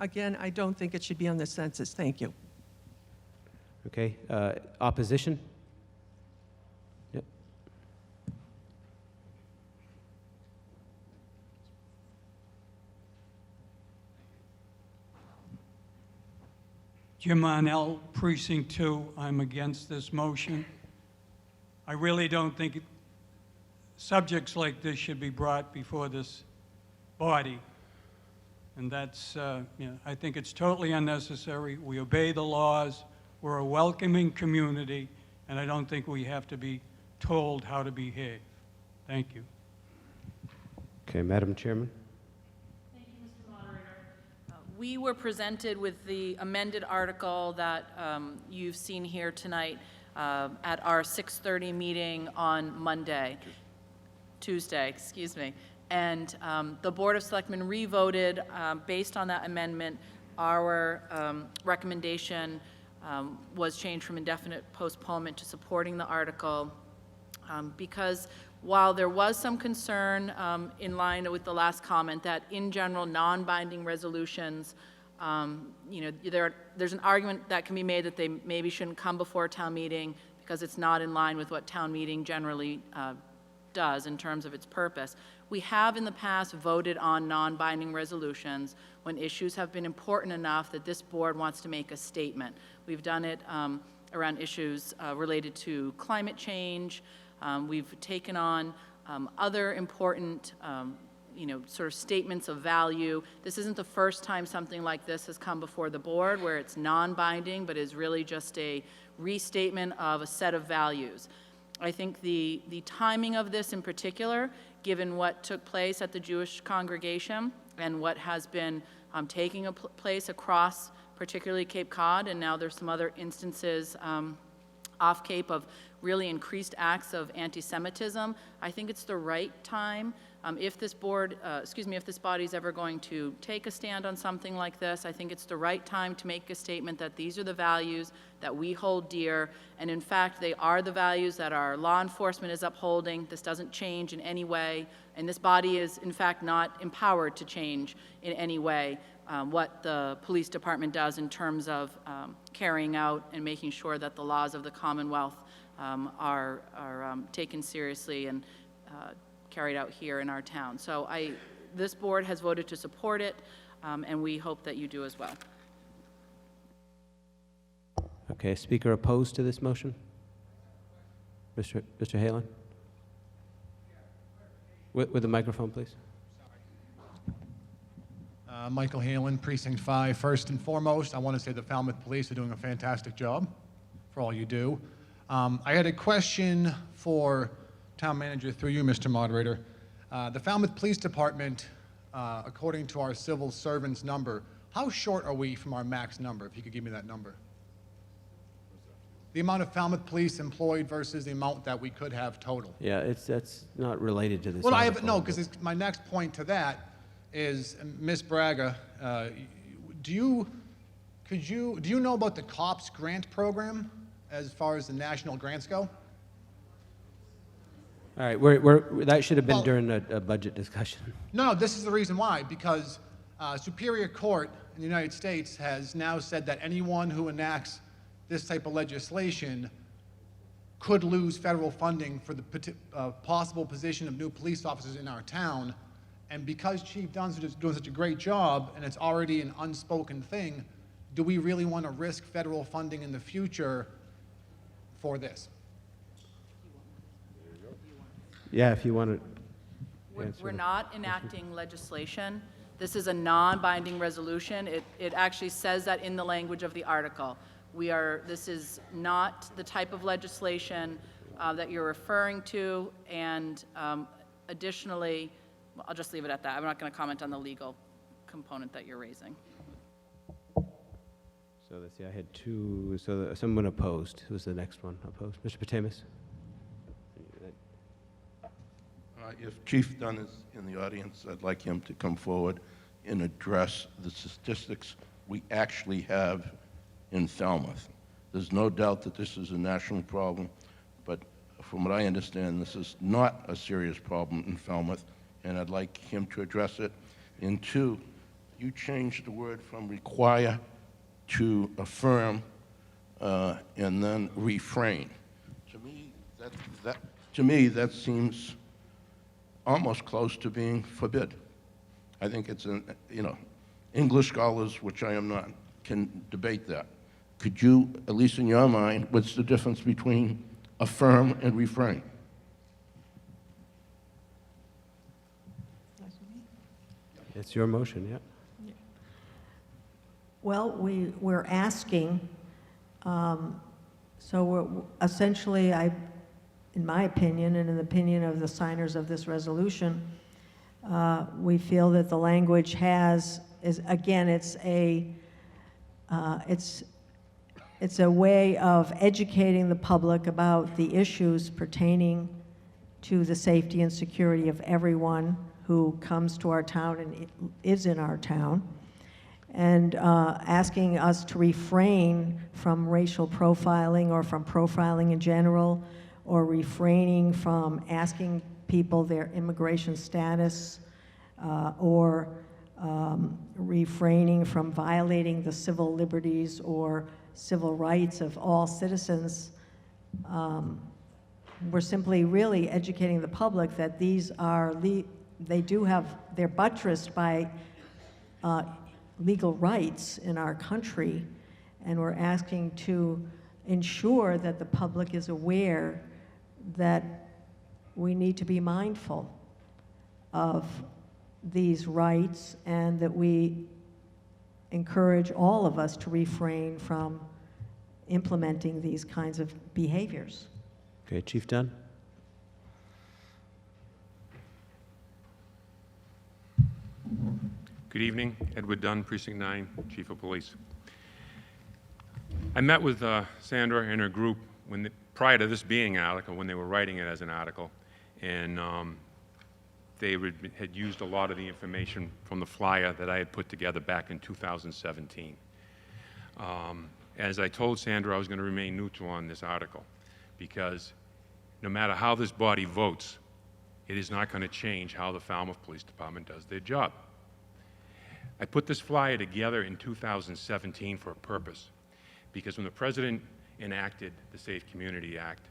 Again, I don't think it should be on the census. Thank you. Okay, opposition? Yep. Jim Arnell, Precinct 2. I'm against this motion. I really don't think subjects like this should be brought before this body. And that's, I think it's totally unnecessary. We obey the laws. We're a welcoming community, and I don't think we have to be told how to behave. Thank you. Okay, Madam Chairman. We were presented with the amended article that you've seen here tonight at our 6:30 meeting on Tuesday, excuse me. And the Board of Selectmen re-voted based on that amendment. Our recommendation was changed from indefinite postponement to supporting the article because while there was some concern in line with the last comment that in general non-binding resolutions, there's an argument that can be made that they maybe shouldn't come before a town meeting because it's not in line with what town meeting generally does in terms of its purpose. We have in the past voted on non-binding resolutions when issues have been important enough that this board wants to make a statement. We've done it around issues related to climate change. We've taken on other important, sort of statements of value. This isn't the first time something like this has come before the board where it's non-binding, but is really just a restatement of a set of values. I think the timing of this in particular, given what took place at the Jewish congregation and what has been taking place across particularly Cape Cod, and now there's some other instances off Cape of really increased acts of anti-Semitism. I think it's the right time. If this body is ever going to take a stand on something like this, I think it's the right time to make a statement that these are the values that we hold dear, and in fact, they are the values that our law enforcement is upholding. This doesn't change in any way, and this body is, in fact, not empowered to change in any way what the police department does in terms of carrying out and making sure that the laws of the Commonwealth are taken seriously and carried out here in our town. So this board has voted to support it, and we hope that you do as well. Okay, speaker opposed to this motion? Mr. Halen? With the microphone, please. Michael Halen, Precinct 5. First and foremost, I want to say the Falmouth Police are doing a fantastic job for all you do. I had a question for Town Manager through you, Mr. Moderator. The Falmouth Police Department, according to our civil servants number, How short are we from our max number, if you could give me that number? The amount of Falmouth police employed versus the amount that we could have total. Yeah, that's not related to this. Well, article, because my next point to that is, Ms. Braga, do you know about the COPS grant program as far as the national grants go? All right, that should have been during a budget discussion. No, this is the reason why, because Superior Court in the United States has now said that anyone who enacts this type of legislation could lose federal funding for the possible position of new police officers in our town. And because Chief Dunn's is doing such a great job, and it's already an unspoken thing, do we really want to risk federal funding in the future for this? Yeah, if you want to. We're not enacting legislation. This is a non-binding resolution. It actually says that in the language of the article. This is not the type of legislation that you're referring to, and additionally, well, I'll just leave it at that. I'm not going to comment on the legal component that you're raising. So let's see, I had two, so someone opposed. Who's the next one opposed? Mr. Patemis? If Chief Dunn is in the audience, I'd like him to come forward and address the statistics we actually have in Falmouth. There's no doubt that this is a national problem, but from what I understand, this is not a serious problem in Falmouth, and I'd like him to address it. And two, you changed the word from require to affirm and then refrain. To me, that seems almost close to being forbid. I think it's English scholars, which I am not, can debate that. Could you, at least in your mind, what's the difference between affirm and refrain? It's your motion, yeah. Well, we're asking, so essentially, in my opinion, and in the opinion of the signers of this resolution, we feel that the language again, it's a way of educating the public about the issues pertaining to the safety and security of everyone who comes to our town and is in our town, and asking us to refrain from racial profiling or from profiling in general, or refraining from asking people their immigration status, or refraining from violating the civil liberties or civil rights of all citizens. We're simply really educating the public that these are, they're buttressed by legal rights in our country, and we're asking to ensure that the public is aware that we need to be mindful of these rights, and that we encourage all of us to refrain from implementing these kinds of behaviors. Okay, Chief Dunn. Good evening, Edward Dunn, Precinct 9, Chief of Police. I met with Sandra and her group prior to this being an article, when they were writing it as an article, and they had used a lot of the information from the flyer that I had put together back in 2017. As I told Sandra, I was going to remain neutral on this article, because no matter how this body votes, it is not going to change how the Falmouth Police Department does their job. I put this flyer together in 2017 for a purpose, because when the President enacted the Safe Community Act,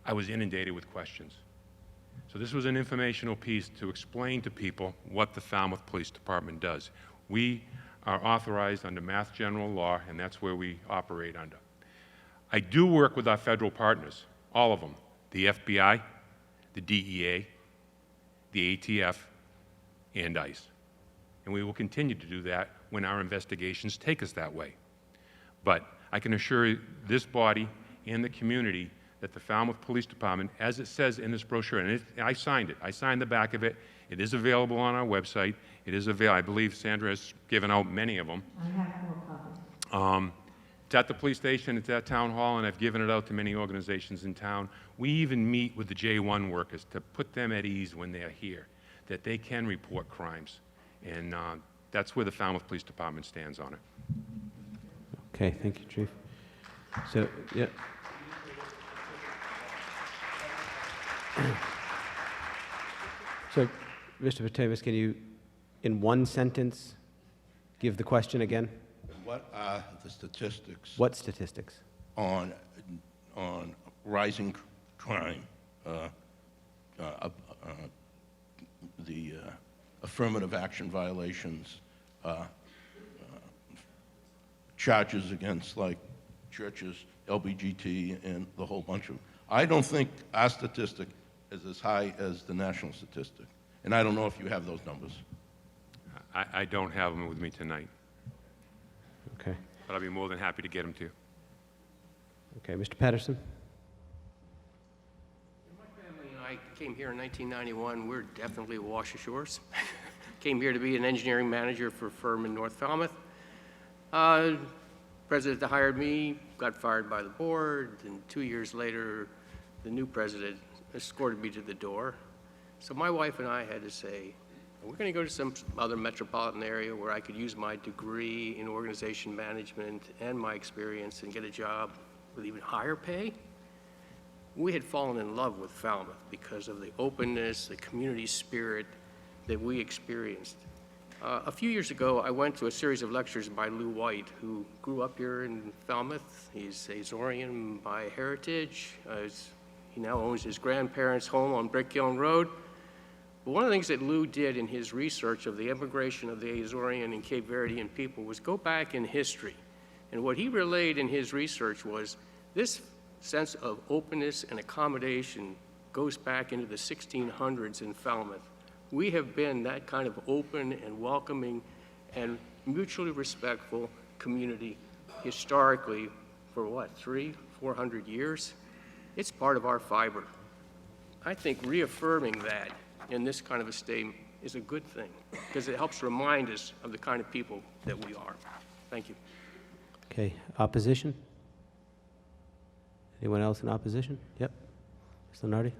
I was inundated with questions. So this was an informational piece to explain to people what the Falmouth Police Department does. We are authorized under Mass General Law, and that's where we operate under. I do work with our federal partners, all of them, the FBI, the DEA, the ATF, and ICE. And we will continue to do that when our investigations take us that way. But I can assure this body and the community that the Falmouth Police Department, as it says in this brochure, and I signed it, I signed the back of it, It is available on our website. It is available. I believe Sandra has given out many of them. I have 4 copies. It's at the police station, it's at Town Hall, and I've given it out to many organizations in town. We even meet with the J1 workers to put them at ease when they're here, that they can report crimes. And that's where the Falmouth Police Department stands on it. Okay, thank you, Chief. So, yeah. So, Mr. Vatavis, can you, in one sentence, give the question again? What are the statistics What statistics? on rising crime, the affirmative action violations, charges against like churches, LBGT, and the whole bunch of. I don't think our statistic is as high as the national statistic, and I don't know if you have those numbers. I don't have them with me tonight, Okay. but I'll be more than happy to get them to you. Okay, Mr. Patterson? Family and I came here in 1991. We're definitely Washer Shores. Came here to be an engineering manager for a firm in North Falmouth. President that hired me got fired by the board, and 2 years later, the new president escorted me to the door. So my wife and I had to say, we're going to go to some other metropolitan area where I could use my degree in organization management and my experience and get a job with even higher pay. We had fallen in love with Falmouth because of the openness, the community spirit that we experienced. A few years ago, I went to a series of lectures by Lou White, who grew up here in Falmouth. He's Azorian by heritage. He now owns his grandparents' home on Brick Hill Road. But one of the things that Lou did in his research of the immigration of the Azorian and Cape Verdean people was go back in history. And what he relayed in his research was this sense of openness and accommodation goes back into the 1600s in Falmouth. We have been that kind of open and welcoming and mutually respectful community historically for what, 300-400 years? It's part of our fiber. I think reaffirming that in this kind of a statement is a good thing because it helps remind us of the kind of people that we are. Thank you. Okay, opposition? Anyone else in opposition? Yep. Mr. Lenardi?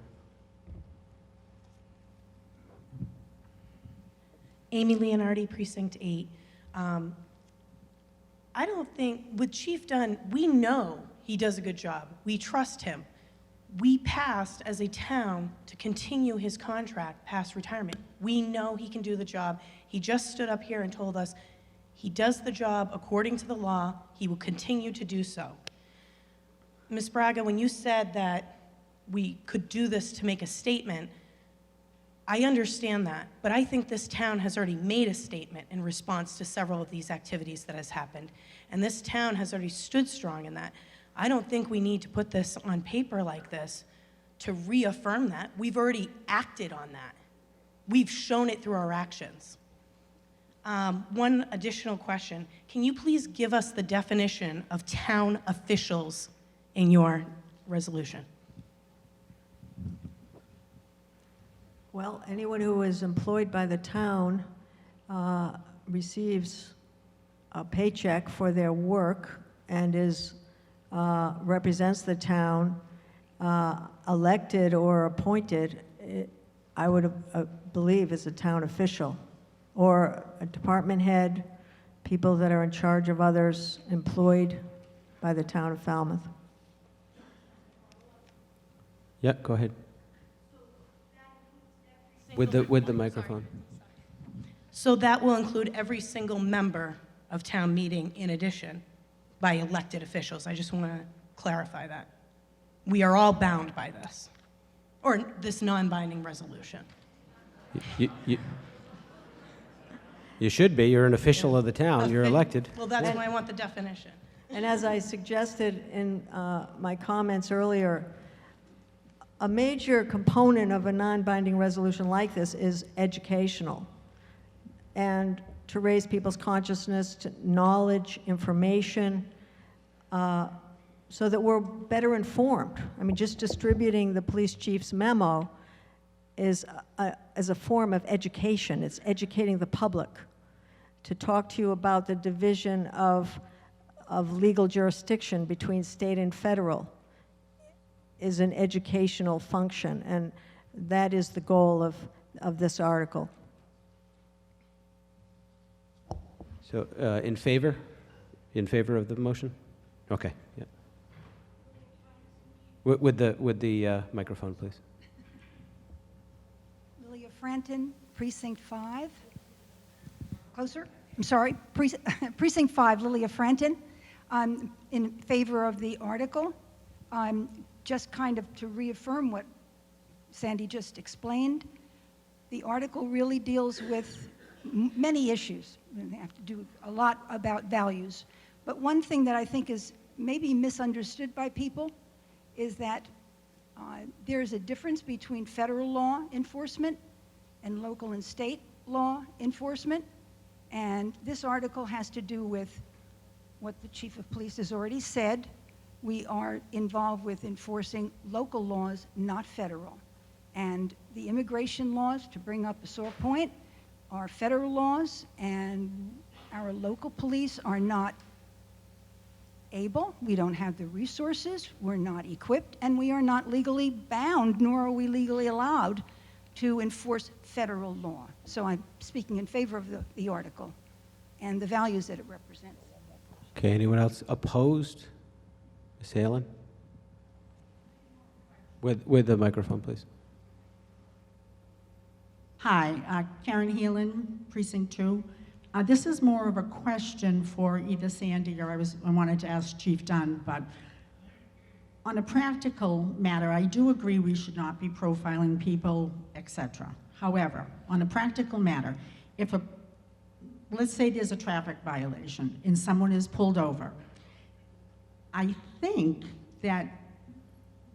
Amy Leonardi, Precinct 8. I don't think, with Chief Dunn, we know he does a good job. We trust him. We passed as a town to continue his contract past retirement. We know he can do the job. He just stood up here and told us he does the job according to the law. He will continue to do so. Ms. Braga, when you said that we could do this to make a statement, I understand that, but I think this town has already made a statement in response to several of these activities that has happened, and this town has already stood strong in that. I don't think we need to put this on paper like this to reaffirm that. We've already acted on that. We've shown it through our actions. One additional question. Can you please give us the definition of town officials in your resolution? Well, anyone who is employed by the town receives a paycheck for their work and represents the town, elected or appointed, I would believe is a town official, or a department head, people that are in charge of others employed by the town of Falmouth. Yeah, go ahead. With the microphone. So that will include every single member of town meeting in addition by elected officials. I just want to clarify that. We are all bound by this, or this non-binding resolution. You should be. You're an official of the town. You're elected. Well, that's why I want the definition. And as I suggested in my comments earlier, a major component of a non-binding resolution like this is educational, and to raise people's consciousness, to knowledge, information, so that we're better informed. I mean, just distributing the police chief's memo is as a form of education. It's educating the public. To talk to you about the division of legal jurisdiction between state and federal is an educational function, and that is the goal of this article. So, in favor? In favor of the motion? Okay, yeah. With the microphone, please. Lilia Franton, Precinct 5. Closer? I'm sorry. Precinct 5, Lilia Franton. I'm in favor of the article. Just kind of to reaffirm what Sandy just explained, the article really deals with many issues. They have to do a lot about values. But one thing that I think is maybe misunderstood by people is that there's a difference between federal law enforcement and local and state law enforcement. And this article has to do with what the chief of police has already said. We are involved with enforcing local laws, not federal. And the immigration laws, to bring up a sore point, are federal laws, and our local police are not able, we don't have the resources, we're not equipped, and we are not legally bound, nor are we legally allowed to enforce federal law. So I'm speaking in favor of the article and the values that it represents. Okay, anyone else opposed? Ms. Halen? With the microphone, please. Hi, Karen Heelan, Precinct 2. This is more of a question for either Sandy or I wanted to ask Chief Dunn, but on a practical matter, I do agree we should not be profiling people, etc. However, on a practical matter, let's say there's a traffic violation and someone is pulled over, I think that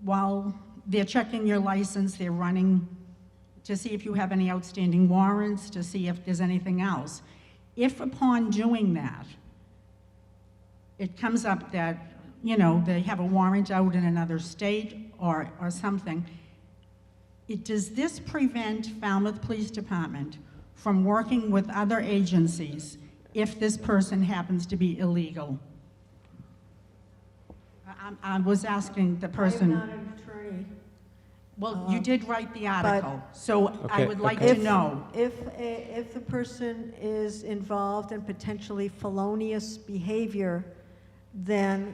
while they're checking your license, they're running to see if you have any outstanding warrants, to see if there's anything else. If upon doing that, it comes up that, you know, they have a warrant out in another state or something, does this prevent Falmouth Police Department from working with other agencies if this person happens to be illegal? I was asking the person. I'm not an attorney. Well, you did write the article, so I would like to know. If the person is involved in potentially felonious behavior, then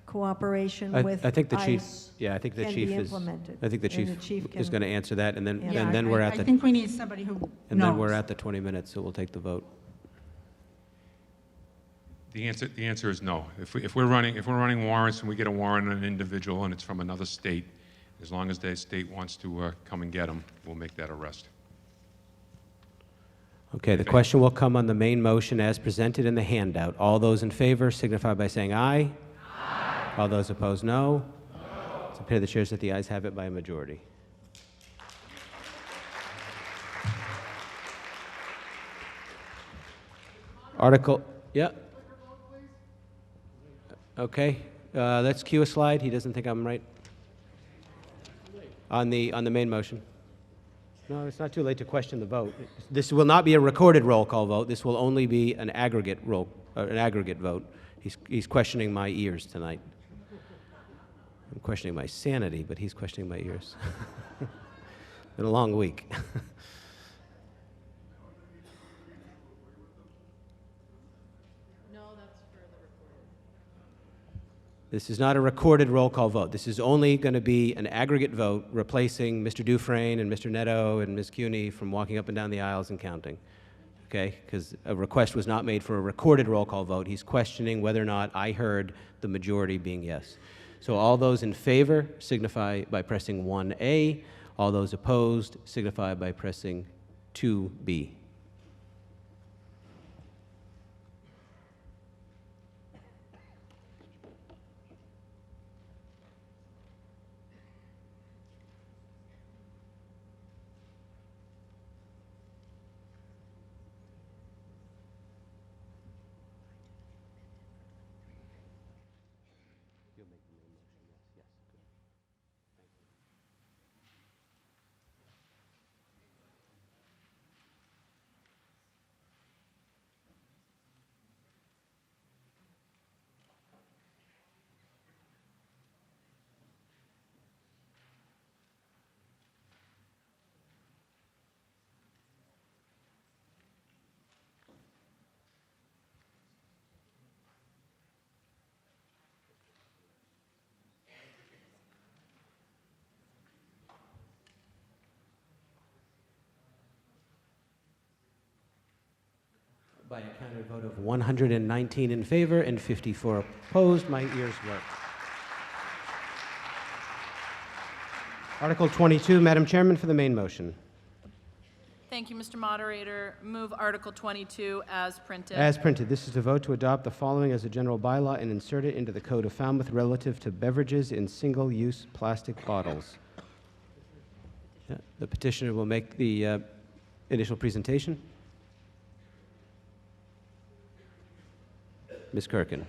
cooperation with I think the chief. ICE Yeah, I think the can chief be is. implemented, I think the and the chief chief is can- going to answer that, and then Yeah, and then we're at I the. think we need somebody who And then knows. we're at the 20 minutes, so we'll take the vote. The answer is no. If we're running warrants and we get a warrant on an individual and it's from another state, as long as that state wants to come and get them, we'll make that arrest. Okay, the question will come on the main motion as presented in the handout. All those in favor signify by saying aye. Aye. All those opposed, no. It's appear the chairs that the ayes have it by a majority. Article, yeah. Okay, let's cue a slide. He doesn't think I'm right. On the main motion. No, it's not too late to question the vote. This will not be a recorded roll call vote. This will only be an aggregate vote. He's questioning my ears tonight. I'm questioning my sanity, but he's questioning my ears. Been a long week. This is not a recorded roll call vote. This is only going to be an aggregate vote replacing Mr. Dufresne and Mr. Neto and Ms. Cuny from walking up and down the aisles and counting. Okay? Because a request was not made for a recorded roll call vote. He's questioning whether or not I heard the majority being yes. So all those in favor signify by pressing 1A. All those opposed signify by pressing 2B. By a counted vote of 119 in favor and 54 opposed, my ears work. Article 22, Madam Chairman, for the main motion. Thank you, Mr. Moderator. Move Article 22 as printed. As printed, this is to vote to adopt the following as a general bylaw and insert it into the Code of Falmouth relative to beverages in single-use plastic bottles. The petitioner will make the initial presentation. Ms. Kirkin.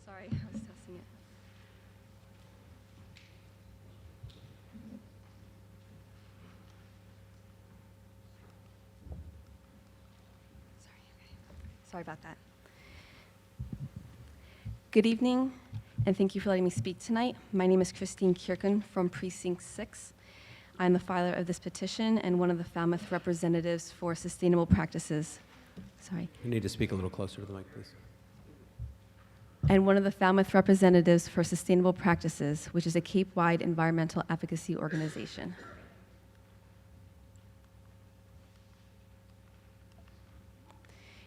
Sorry, I was testing it. Sorry about that. Good evening, and thank you for letting me speak tonight. My name is Christine Kirken from Precinct 6. I'm the filer of this petition and one of the Falmouth representatives for sustainable practices. Sorry. You need to speak a little closer to the mic, please. And one of the Falmouth representatives for Sustainable Practices, which is a Cape-wide environmental advocacy organization.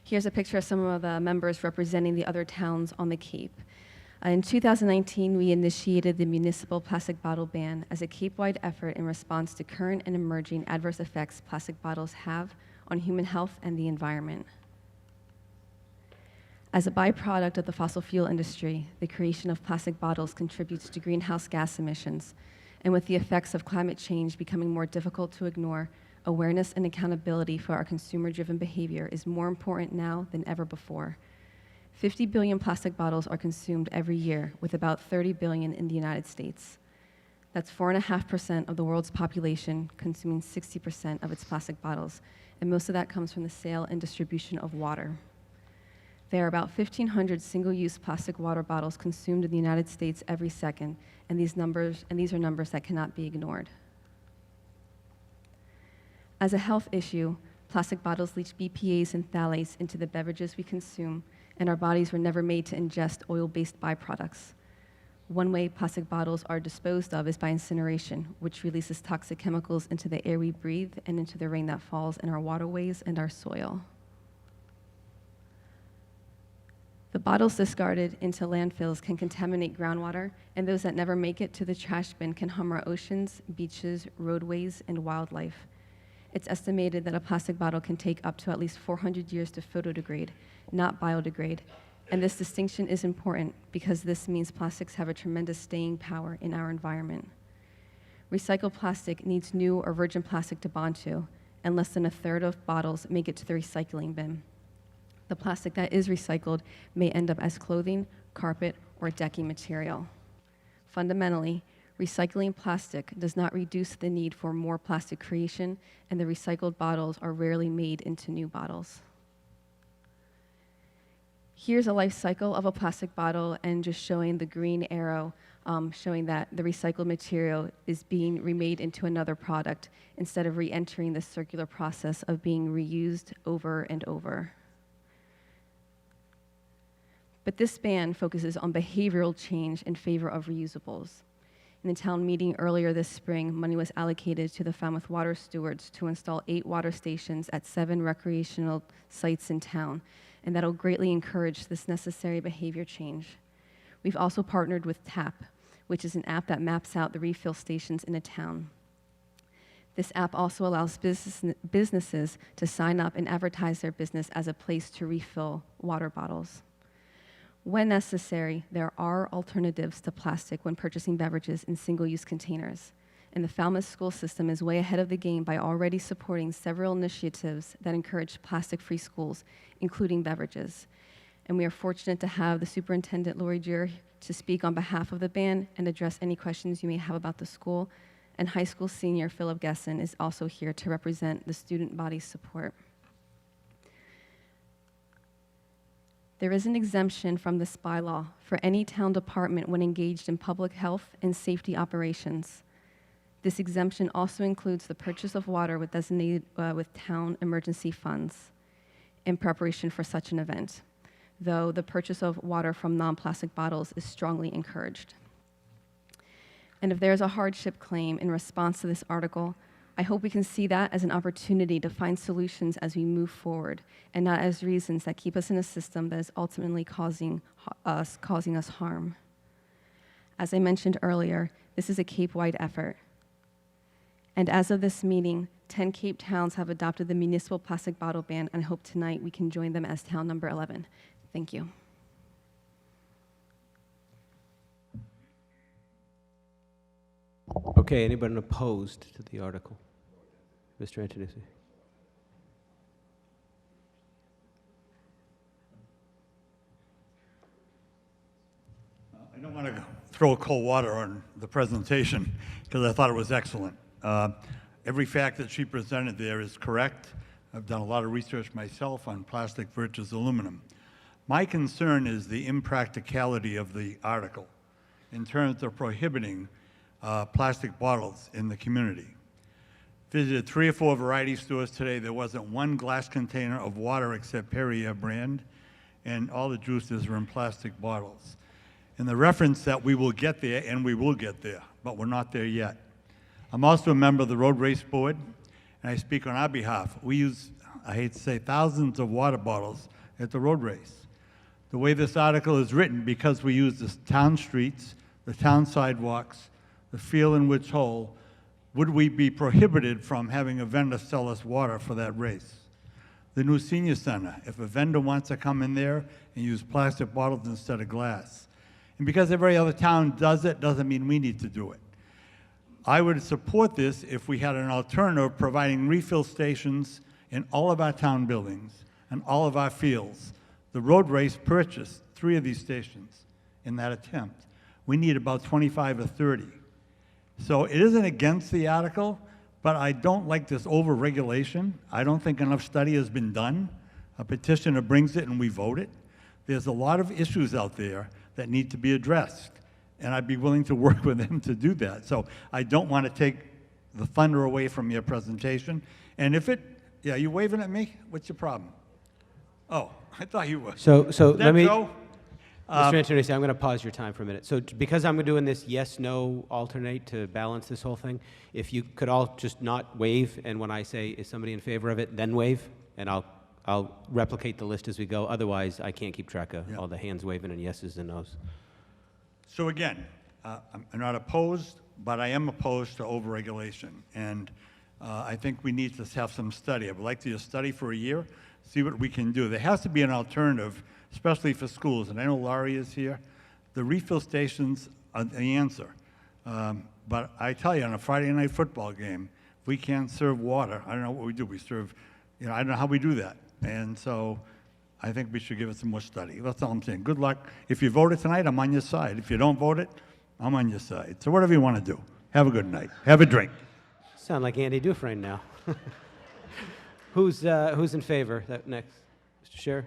Here's a picture of some of the members representing the other towns on the Cape. In 2019, we initiated the municipal plastic bottle ban as a Cape-wide effort in response to current and emerging adverse effects plastic bottles have on human health and the environment. As a byproduct of the fossil fuel industry, the creation of plastic bottles contributes to greenhouse gas emissions, and with the effects of climate change becoming more difficult to ignore, awareness and accountability for our consumer-driven behavior is more important now than ever before. 50 billion plastic bottles are consumed every year, with about 30 billion in the United States. That's 4.5% of the world's population consuming 60% of its plastic bottles, and most of that comes from the sale and distribution of water. There are about 1,500 single-use plastic water bottles consumed in the United States every second, and these are numbers that cannot be ignored. As a health issue, plastic bottles leach BPA's and phthalates into the beverages we consume, and our bodies were never made to ingest oil-based byproducts. One way plastic bottles are disposed of is by incineration, which releases toxic chemicals into the air we breathe and into the rain that falls in our waterways and our soil. The bottles discarded into landfills can contaminate groundwater, and those that never make it to the trash bin can harm our oceans, beaches, roadways, and wildlife. It's estimated that a plastic bottle can take up to at least 400 years to photodegrade, not biodegrade. And this distinction is important because this means plastics have a tremendous staying power in our environment. Recycled plastic needs new or virgin plastic to bond to, and less than a third of bottles make it to the recycling bin. The plastic that is recycled may end up as clothing, carpet, or decking material. Fundamentally, recycling plastic does not reduce the need for more plastic creation, and the recycled bottles are rarely made into new bottles. Here's a life cycle of a plastic bottle, and just showing the green arrow, showing that the recycled material is being remade into another product instead of re-entering the circular process of being reused over and over. But this ban focuses on behavioral change in favor of reusables. In the town meeting earlier this spring, money was allocated to the Falmouth Water Stewards to install 8 water stations at 7 recreational sites in town, and that'll greatly encourage this necessary behavior change. We've also partnered with TAP, which is an app that maps out the refill stations in a town. This app also allows businesses to sign up and advertise their business as a place to refill water bottles. When necessary, there are alternatives to plastic when purchasing beverages in single-use containers, and the Falmouth school system is way ahead of the game by already supporting several initiatives that encourage plastic-free schools, including beverages. And we are fortunate to have the Superintendent Lori Gier to speak on behalf of the ban and address any questions you may have about the school, and high school senior Philip Gesson is also here to represent the student body's support. There is an exemption from this bylaw for any town department when engaged in public health and safety operations. This exemption also includes the purchase of water with designated with town emergency funds in preparation for such an event, though the purchase of water from non-plastic bottles is strongly encouraged. And if there's a hardship claim in response to this article, I hope we can see that as an opportunity to find solutions as we move forward, and not as reasons that keep us in a system that is ultimately causing us harm. As I mentioned earlier, this is a Cape-wide effort. And as of this meeting, 10 Cape towns have adopted the municipal plastic bottle ban, and I hope tonight we can join them as town number 11. Thank you. Okay, anybody opposed to the article? Mr. Antonucci. I don't want to throw cold water on the presentation because I thought it was excellent. Every fact that she presented there is correct. I've done a lot of research myself on plastic versus aluminum. My concern is the impracticality of the article in terms of prohibiting plastic bottles in the community. Visited 3 or 4 variety stores today. There wasn't one glass container of water except Perrier brand, and all the juices were in plastic bottles. And the reference that we will get there, and we will get there, but we're not there yet. I'm also a member of the Road Race Board, and I speak on our behalf. We use, I hate to say, thousands of water bottles at the road race. The way this article is written, because we use the town streets, the town sidewalks, the field in Woods Hole, would we be prohibited from having a vendor sell us water for that race? The new senior center, if a vendor wants to come in there and use plastic bottles instead of glass. And because every other town does it, doesn't mean we need to do it. I would support this if we had an alternative providing refill stations in all of our town buildings and all of our fields. The road race purchased 3 of these stations in that attempt. We need about 25 or 30. So it isn't against the article, but I don't like this over-regulation. I don't think enough study has been done. A petitioner brings it and we vote it. There's a lot of issues out there that need to be addressed, and I'd be willing to work with them to do that. So I don't want to take the thunder away from your presentation. And if it, yeah, you waving at me? What's your problem? Oh, I thought you were. So That let me, Joe? Mr. Antonucci, I'm going to pause your time for a minute. So because I'm doing this yes/no alternate to balance this whole thing, if you could all just not wave, and when I say is somebody in favor of it, then wave, and I'll replicate the list as we go. Otherwise, I can't keep track of all the hands waving and yeses and nos. So again, I'm not opposed, but I am opposed to overregulation. And I think we need to have some study. I would like to just study for a year, see what we can do. There has to be an alternative, especially for schools. And I know Laurie is here. The refill stations are the answer. But I tell you, on a Friday night football game, if we can't serve water, I don't know what we do. We serve, I don't know how we do that. And so I think we should give it some more study. That's all I'm saying. Good luck. If you vote it tonight, I'm on your side. If you don't vote it, I'm on your side. So whatever you want to do. Have a good night. Have a drink. Sound like Andy Dufresne now. Who's in favor? That next, Mr. Scherer?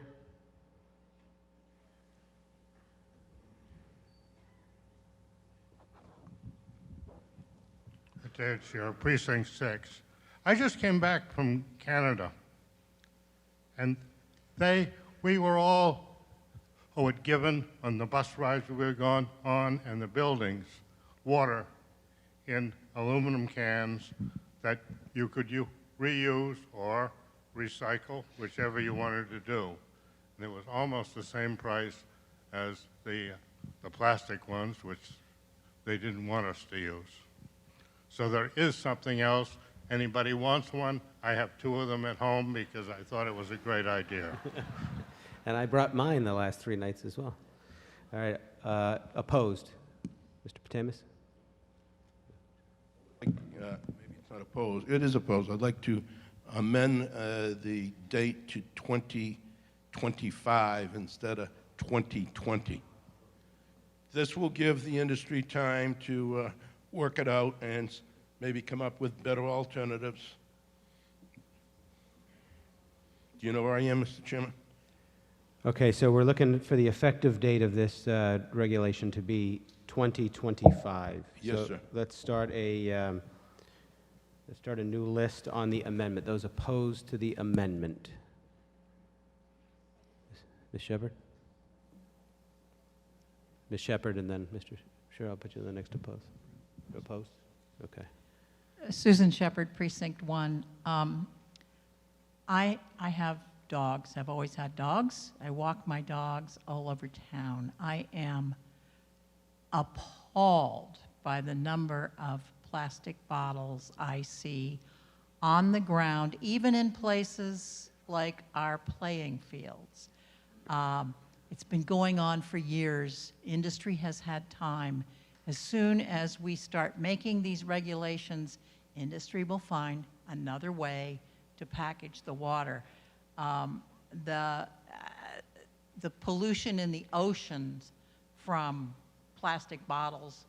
It's your Precinct 6. I just came back from Canada, and we were all had given on the bus rides we were going on and the buildings water in aluminum cans that you could reuse or recycle, whichever you wanted to do. And it was almost the same price as the plastic ones, which they didn't want us to use. So there is something else. Anybody wants one? I have 2 of them at home because I thought it was a great idea. And I brought mine the last 3 nights as well. All right, opposed? Mr. Patamas? Maybe it's not opposed. It is opposed. I'd like to amend the date to 2025 instead of 2020. This will give the industry time to work it out and maybe come up with better alternatives. Do you know where I am, Mr. Chairman? Okay, so we're looking for the effective date of this regulation to be 2025. Yes, So sir. let's start a Let's start a new list on the amendment. Those opposed to the amendment. Ms. Shepherd? Ms. Shepherd, and then Mr. Sure, I'll put you in the next opposed. Opposed? Okay. Susan Shepherd, Precinct 1. I have dogs. I've always had dogs. I walk my dogs all over town. I am appalled by the number of plastic bottles I see on the ground, even in places like our playing fields. It's been going on for years. Industry has had time. As soon as we start making these regulations, industry will find another way to package the water. The pollution in the oceans from plastic bottles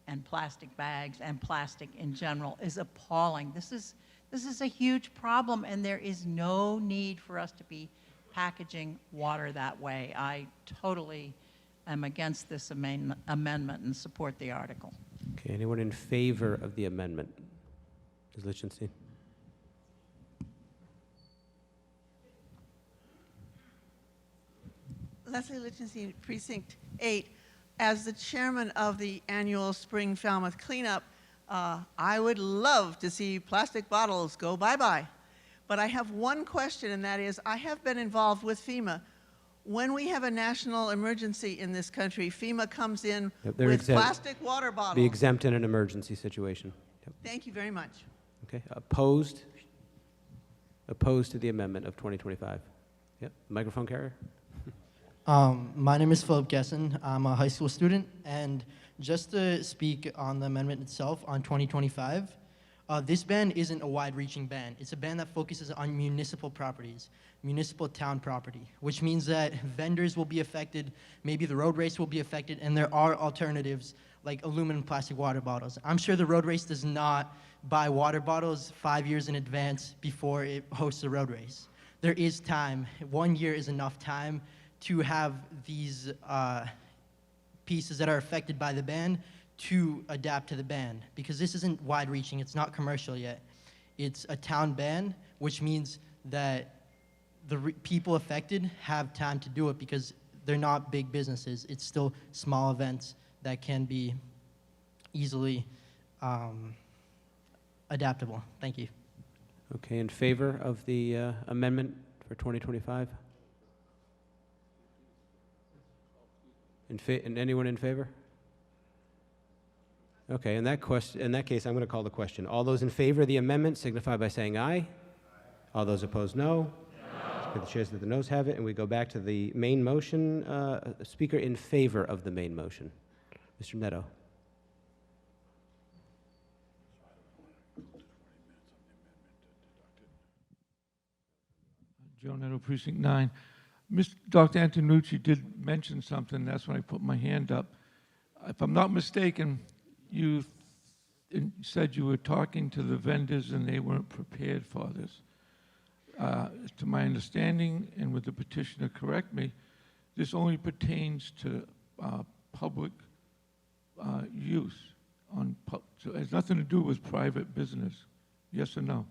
and plastic bags and plastic in general is appalling. This is a huge problem, and there is no need for us to be packaging water that way. I totally am against this amendment and support the article. Okay, anyone in favor of the amendment? Ms. Lichtenstein? Leslie Lichtenstein, Precinct 8. As the chairman of the annual Spring Falmouth Cleanup, I would love to see plastic bottles go bye-bye. But I have one question, and that is, I have been involved with FEMA. When we have a national emergency in this country, FEMA comes in with plastic water bottles. Be exempt in an emergency situation. Yep. Thank you very much. Okay, opposed? Opposed to the amendment of 2025? Yep, microphone carrier? My name is Philip Gesson. I'm a high school student, and just to speak on the amendment itself on 2025, this ban isn't a wide-reaching ban. It's a ban that focuses on municipal properties, municipal town property, which means that vendors will be affected, maybe the road race will be affected, and there are alternatives like aluminum plastic water bottles. I'm sure the road race does not buy water bottles 5 years in advance before it hosts a road race. There is time. 1 year is enough time to have these pieces that are affected by the ban to adapt to the ban, because this isn't wide-reaching, it's not commercial yet. It's a town ban, which means that the people affected have time to do it because they're not big businesses. It's still small events that can be easily adaptable. Thank you. Okay, in favor of the amendment for 2025? And anyone in favor? Okay, in that case, I'm going to call the question. All those in favor of the amendment signify by saying aye. All those opposed, no. The chairs that the noes have it, and we go back to the main motion. Speaker in favor of the main motion, Mr. Neto. Joe Neto, Precinct 9. Dr. Antonucci did mention something. That's when I put my hand up. If I'm not mistaken, you said you were talking to the vendors and they weren't prepared for this. To my understanding, and with the petitioner correct me, this only pertains to public use. So it has nothing to do with private business. Yes or no?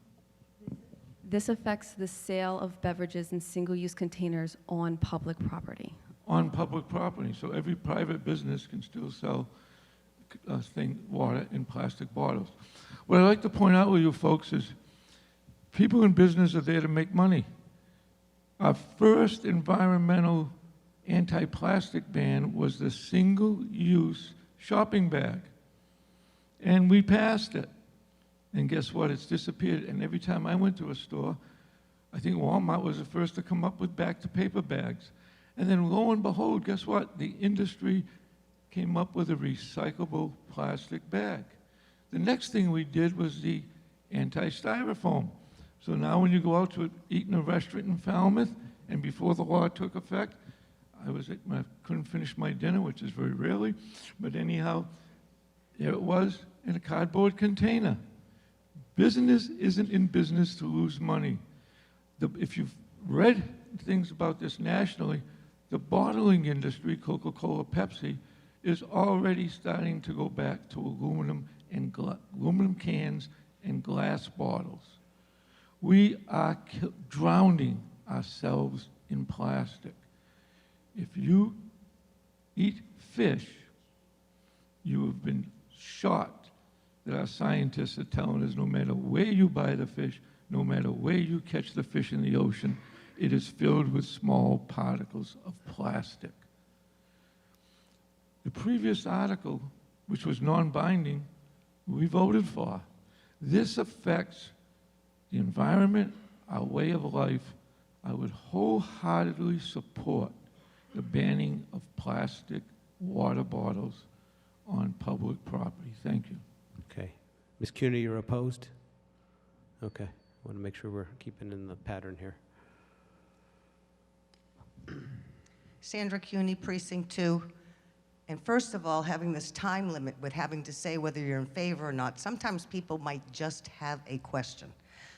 This affects the sale of beverages in single-use containers on public property. On public property, so every private business can still sell water in plastic bottles. What I'd like to point out with you folks is people in business are there to make money. Our first environmental anti-plastic ban was the single-use shopping bag, and we passed it. And guess what? It's disappeared. And every time I went to a store, I think Walmart was the first to come up with back-to-paper bags. And then lo and behold, guess what? The industry came up with a recyclable plastic bag. The next thing we did was the anti-styrofoam. So now when you go out to eat in a restaurant in Falmouth, and before the law took effect, I couldn't finish my dinner, which is very rarely, but anyhow, there it was in a cardboard container. Business isn't in business to lose money. If you've read things about this nationally, the bottling industry, Coca-Cola, Pepsi, is already starting to go back to aluminum cans and glass bottles. We are drowning ourselves in plastic. If you eat fish, you have been shocked that our scientists are telling us no matter where you buy the fish, no matter where you catch the fish in the ocean, it is filled with small particles of plastic. The previous article, which was non-binding, we voted for. This affects the environment, our way of life. I would wholeheartedly support the banning of plastic water bottles on public property. Thank you. Okay. Ms. CUNY, you're opposed? Okay. I want to make sure we're keeping in the pattern here. Sandra CUNY, Precinct 2. And first of all, having this time limit with having to say whether you're in favor or not, sometimes people might just have a question.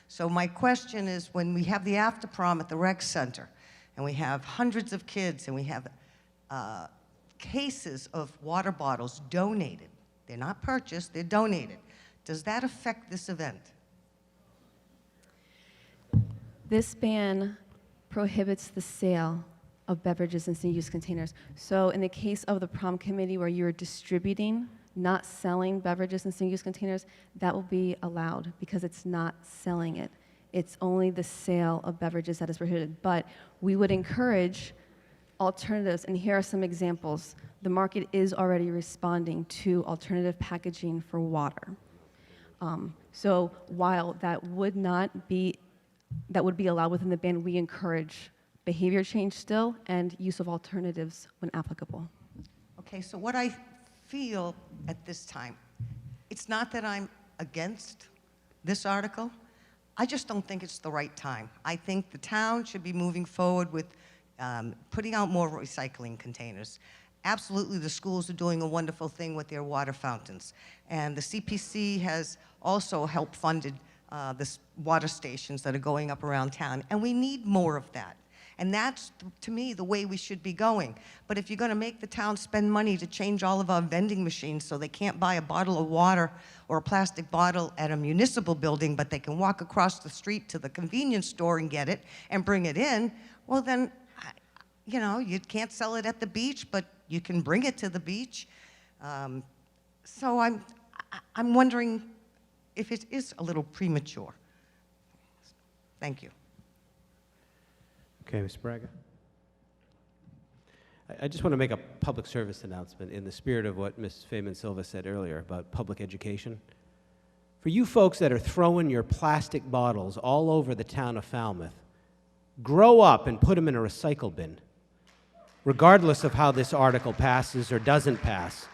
So my question is, when we have the after prom at the rec center, and we have hundreds of kids, and we have cases of water bottles donated, they're not purchased, they're donated, does that affect this event? This ban prohibits the sale of beverages in single-use containers. So in the case of the prom committee where you're distributing, not selling beverages in single-use containers, that will be allowed because it's not selling it. It's only the sale of beverages that is prohibited. But we would encourage alternatives, and here are some examples. The market is already responding to alternative packaging for water. So while that would be allowed within the ban, we encourage behavior change still and use of alternatives when applicable. Okay, so what I feel at this time, it's not that I'm against this article, I just don't think it's the right time. I think the town should be moving forward with putting out more recycling containers. Absolutely, the schools are doing a wonderful thing with their water fountains. And the CPC has also helped funded the water stations that are going up around town. And we need more of that. And that's, to me, the way we should be going. But if you're going to make the town spend money to change all of our vending machines so they can't buy a bottle of water or a plastic bottle at a municipal building, but they can walk across the street to the convenience store and get it and bring it in, well then, you know, you can't sell it at the beach, but you can bring it to the beach. So I'm wondering if it is a little premature. Thank you. Okay, Ms. Braga. I just want to make a public service announcement in the spirit of what Ms. Feynman Silva said earlier about public education. For you folks that are throwing your plastic bottles all over the town of Falmouth, grow up and put them in a recycle bin, regardless of how this article passes or doesn't pass.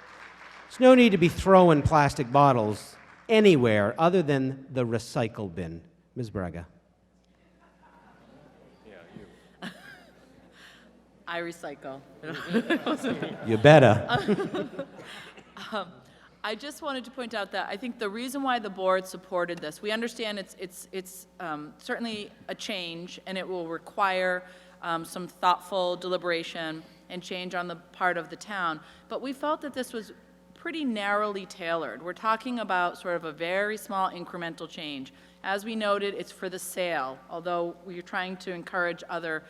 There's no need to be throwing plastic bottles anywhere other than the recycle bin. Ms. Braga. I recycle. You better. I just wanted to point out that I think the reason why the board supported this, we understand it's certainly a change, and it will require some thoughtful deliberation and change on the part of the town, but we felt that this was pretty narrowly tailored. We're talking about sort of a very small incremental change. As we noted, it's for the sale, although we're trying to encourage other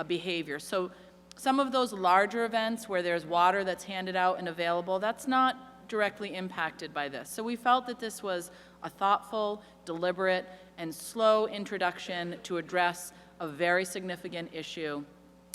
behavior. So some of those larger events where there's water that's handed out and available, that's not directly impacted by this. So we felt that this was a thoughtful, deliberate, and slow introduction to address a very significant issue,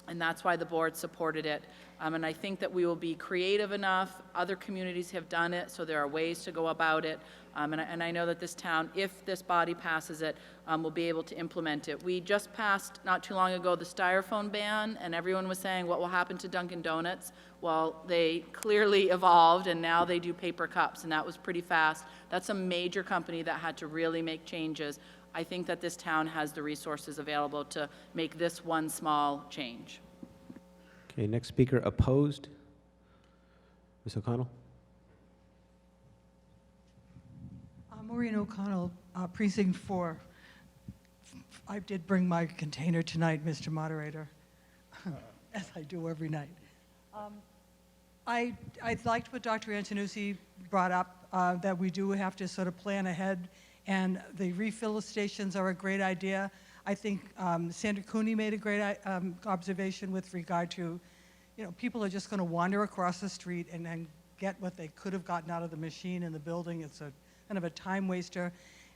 and that's why the board supported it. And I think that we will be creative enough. Other communities have done it, so there are ways to go about it. And I know that this town, if this body passes it, will be able to implement it. We just passed, not too long ago, the styrofoam ban, and everyone was saying, what will happen to Dunkin' Donuts? Well, they clearly evolved, and now they do paper cups, and that was pretty fast. That's a major company that had to really make changes. I think that this town has the resources available to make this one small change. Okay, next speaker opposed. Ms. O'Connell. Maureen O'Connell, Precinct 4. I did bring my container tonight, Mr. Moderator, as I do every night. I liked what Dr. Antonucci brought up, that we do have to sort of plan ahead And the refill stations are a great idea. I think Sandra Cooney made a great observation with regard to, people are just going to wander across the street and then get what they could have gotten out of the machine in the building. It's a kind of a time waster.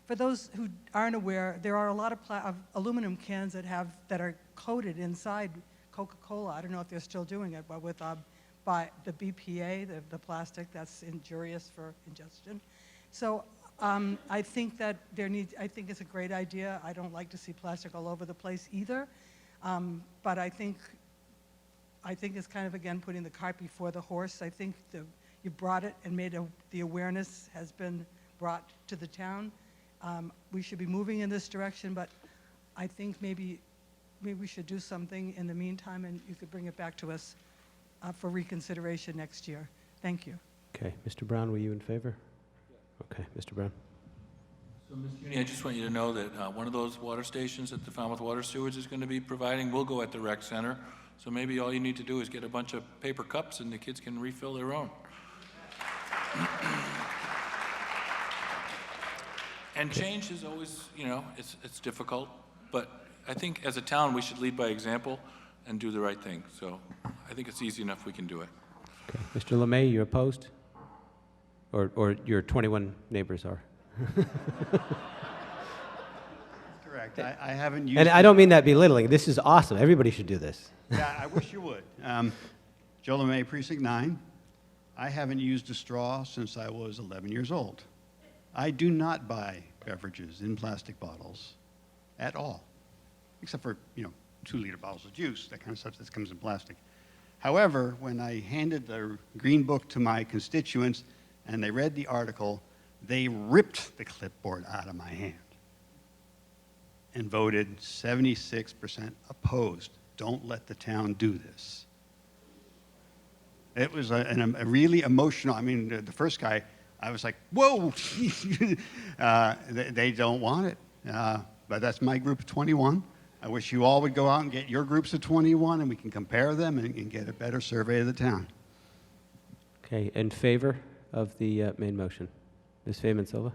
For those who aren't aware, there are a lot of aluminum cans that are coated inside Coca-Cola. I don't know if they're still doing it, but with by the BPA, the plastic that's injurious for ingestion. So I think that I think it's a great idea. I don't like to see plastic all over the place either, but I think it's kind of, again, putting the cart before the horse. I think you brought it and the awareness has been brought to the town. We should be moving in this direction, but I think maybe we should do something in the meantime, and you could bring it back to us for reconsideration next year. Thank you. Okay, Mr. Brown, were you in favor? Okay, Mr. Brown. So, Ms. Junie, I just want you to know that one of those water stations that the Falmouth Water Stewards is going to be providing will go at the rec center. So maybe all you need to do is get a bunch of paper cups and the kids can refill their own. And change is always, it's difficult, but I think as a town we should lead by example and do the right thing. So I think it's easy enough we can do it. Okay. Mr. LeMay, you opposed? Or your 21 neighbors are? Correct. I haven't used And I don't mean that belittling. This is awesome. Everybody should do this. Yeah, I wish you would. Joe LeMay, Precinct 9. I haven't used a straw since I was 11 years old. I do not buy beverages in plastic bottles at all, except for, 2-liter bottles of juice, that kind of stuff that comes in plastic. However, when I handed the green book to my constituents and they read the article, they ripped the clipboard out of my hand and voted 76% opposed. Don't let the town do this. It was a really emotional, the first guy, I was like, whoa, they don't want it. But that's my group of 21. I wish you all would go out and get your groups of 21 and we can compare them and get a better survey of the town. Okay, in favor of the main motion? Ms. Feynman Silva?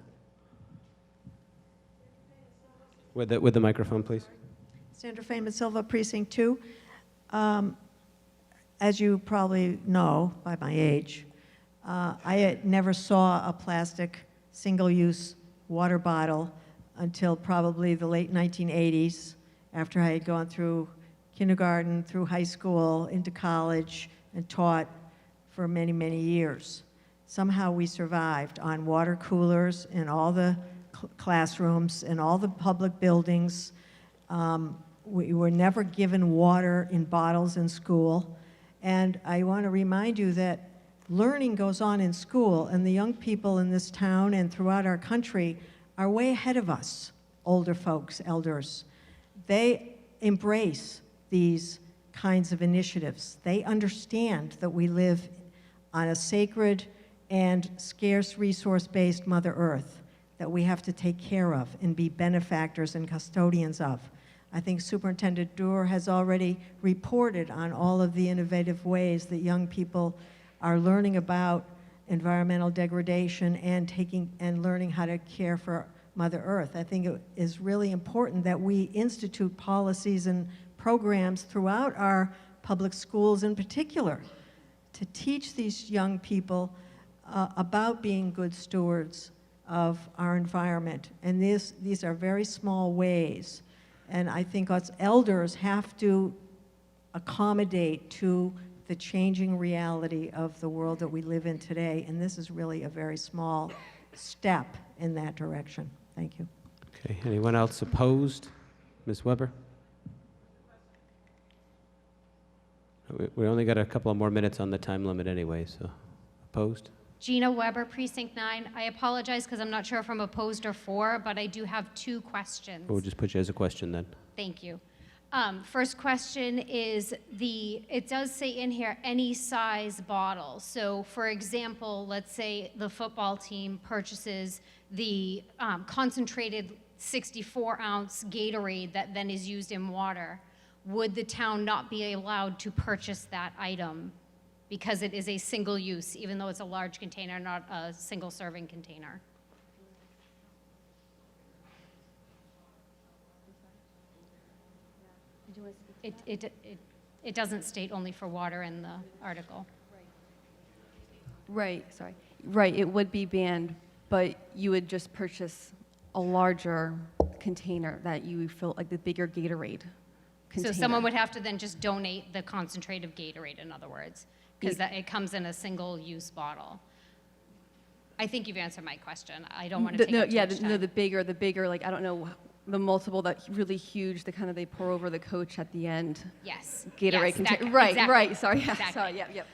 With the microphone, please. Sandra Feynman Silva, Precinct 2. As you probably know by my age, I never saw a plastic single-use water bottle until probably the late 1980s, after I had gone through kindergarten, through high school, into college, and taught for many, many years. Somehow we survived on water coolers in all the classrooms, in all the public buildings. We were never given water in bottles in school. And I want to remind you that learning goes on in school, and the young people in this town and throughout our country are way ahead of us, older folks, elders. They embrace these kinds of initiatives. They understand that we live on a sacred and scarce resource-based Mother Earth that we have to take care of and be benefactors and custodians of. I think Superintendent Doer has already reported on all of the innovative ways that young people are learning about environmental degradation and learning how to care for Mother Earth. I think it is really important that we institute policies and programs throughout our public schools in particular to teach these young people about being good stewards of our environment. And these are very small ways. And I think us elders have to accommodate to the changing reality of the world that we live in today. And this is really a very small step in that direction. Thank you. Okay, anyone else opposed? Ms. Weber? We only got a couple of more minutes on the time limit anyway, so opposed? Gina Weber, Precinct 9. I apologize because I'm not sure if I'm opposed or for, but I do have 2 questions. We'll just put you as a question then. Thank you. First question is it does say in here any size bottle. So for example, let's say the football team purchases the concentrated 64-ounce Gatorade that then is used in water. Would the town not be allowed to purchase that item because it is a single use, even though it's a large container, not a single serving container? it doesn't state only for water in the article. Right, sorry. Right, it would be banned, but you would just purchase a larger container that you fill, like the bigger Gatorade container. So someone would have to then just donate the concentrate of Gatorade, in other words, because it comes in a single-use bottle. I think you've answered my question. I don't want to take up too much time. The bigger, like, I don't know, the multiple, that really huge, the kind of they pour over the coach at the end. Yes. Gatorade Yes, container. that- Right, exactly. right, sorry, yeah, Exactly. sorry, yep.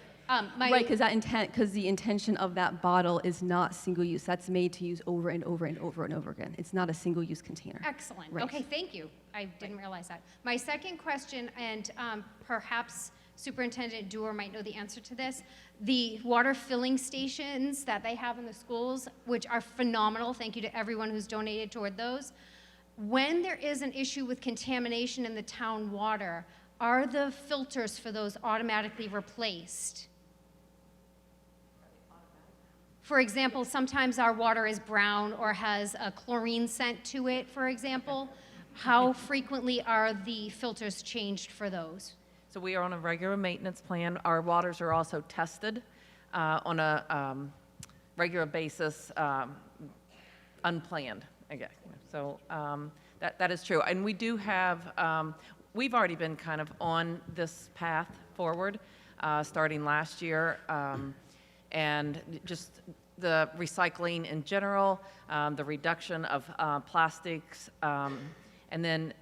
My- Right, because the intention of that bottle is not single use. That's made to use over and over and over and over again. It's not a single use container. Excellent. Right. Okay, thank you. I didn't realize that. My second question, and perhaps Superintendent Dewar might know the answer to this, the water filling stations that they have in the schools, which are phenomenal, thank you to everyone who's donated toward those. When there is an issue with contamination in the town water, are the filters for those automatically replaced? For example, sometimes our water is brown or has a chlorine scent to it, for example. How frequently are the filters changed for those? So we are on a regular maintenance plan. Our waters are also tested on a regular basis, unplanned, I guess. So that is true. And we do have, we've already been kind of on this path forward, starting last year. And just the recycling in general, the reduction of plastics, and then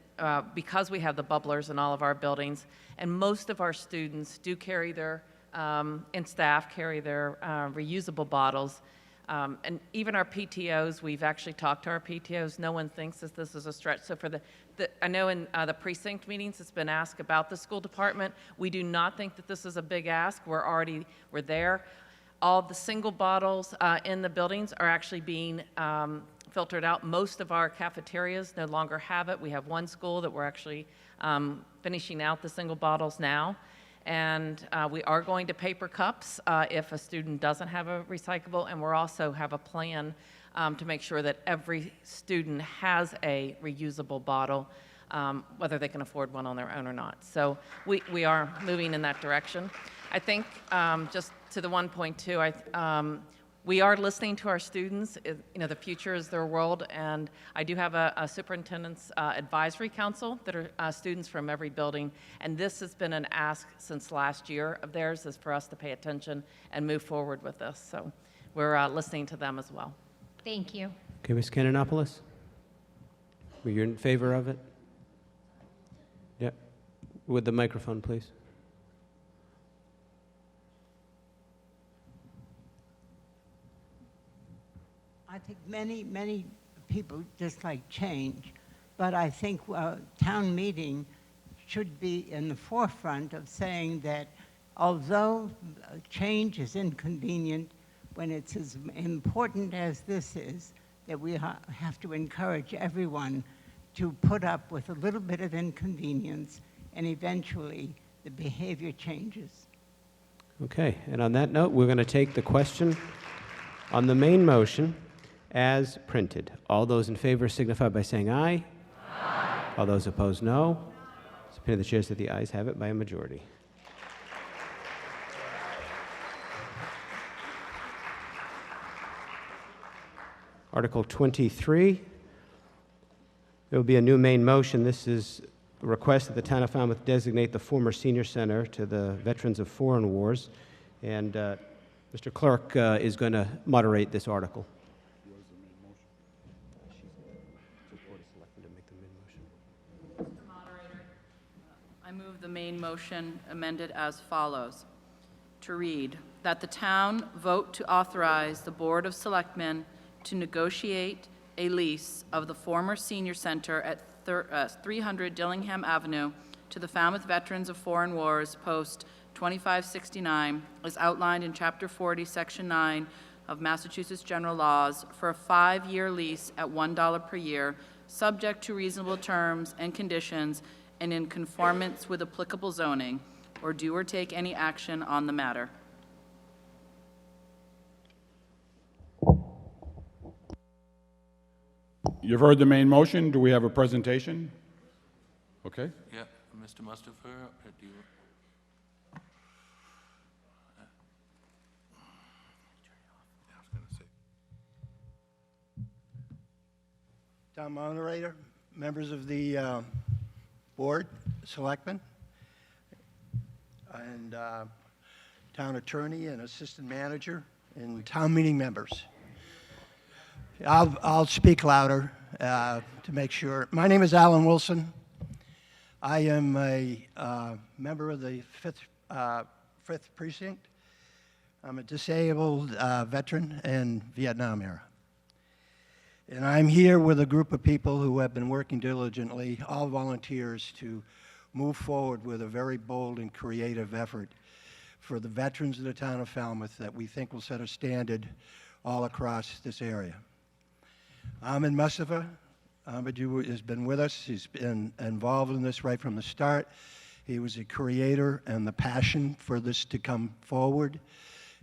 because we have the bubblers in all of our buildings, and most of our students do carry their, and staff carry their reusable bottles, and even our PTOs, we've actually talked to our PTOs, no one thinks that this is a stretch. So for I know in the precinct meetings, it's been asked about the school department. We do not think that this is a big ask. We're there. All the single bottles in the buildings are actually being filtered out. Most of our cafeterias no longer have it. We have one school that we're actually finishing out the single bottles now. And we are going to paper cups if a student doesn't have a recyclable, and we're also have a plan to make sure that every student has a reusable bottle, whether they can afford one on their own or not. So we are moving in that direction. I think just to the 1.2, we are listening to our students. The future is their world, and I do have a superintendent's advisory council that are students from every building, and this has been an ask since last year of theirs, is for us to pay attention and move forward with this. So we're listening to them as well. Thank you. Okay, Ms. Kanonopoulos? You're in favor of it? Yep. With the microphone, please. I think many people dislike change, but I think town meeting should be in the forefront of saying that although change is inconvenient, when it's as important as this is, that we have to encourage everyone to put up with a little bit of inconvenience, and eventually the behavior changes. Okay, and on that note, we're going to take the question on the main motion as printed. All those in favor signify by saying aye. Aye. All those opposed, no. Subpoena the chairs that the ayes have it by a majority. Article 23. There will be a new main motion. This is a request that the town of Falmouth designate the former senior center to the veterans of foreign wars. And Mr. Clerk is going to moderate this article. Mr. Moderator, I move the main motion amended as follows. To read, that the town vote to authorize the Board of Selectmen to negotiate a lease of the former senior center at 300 Dillingham Avenue to the Falmouth Veterans of Foreign Wars, Post 2569, as outlined in Chapter 40, Section 9 of Massachusetts General Laws, for a 5-year lease at $1 per year, subject to reasonable terms and conditions and in conformance with applicable zoning, or do or take any action on the matter. You've heard the main motion. Do we have a presentation? Okay. Yeah, Mr. Mustafa, do you? I was gonna say. Town moderator, members of the board, selectmen, and town attorney and assistant manager, and town meeting members. I'll speak louder to make sure. My name is Alan Wilson. I am a member of the 5th Precinct. I'm a disabled veteran in Vietnam era. And I'm here with a group of people who have been working diligently, all volunteers, to move forward with a very bold and creative effort for the veterans of the town of Falmouth that we think will set a standard all across this area. Ahmed Mustafa, Ahmed has been with us. He's been involved in this right from the start. He was a creator, and the passion for this to come forward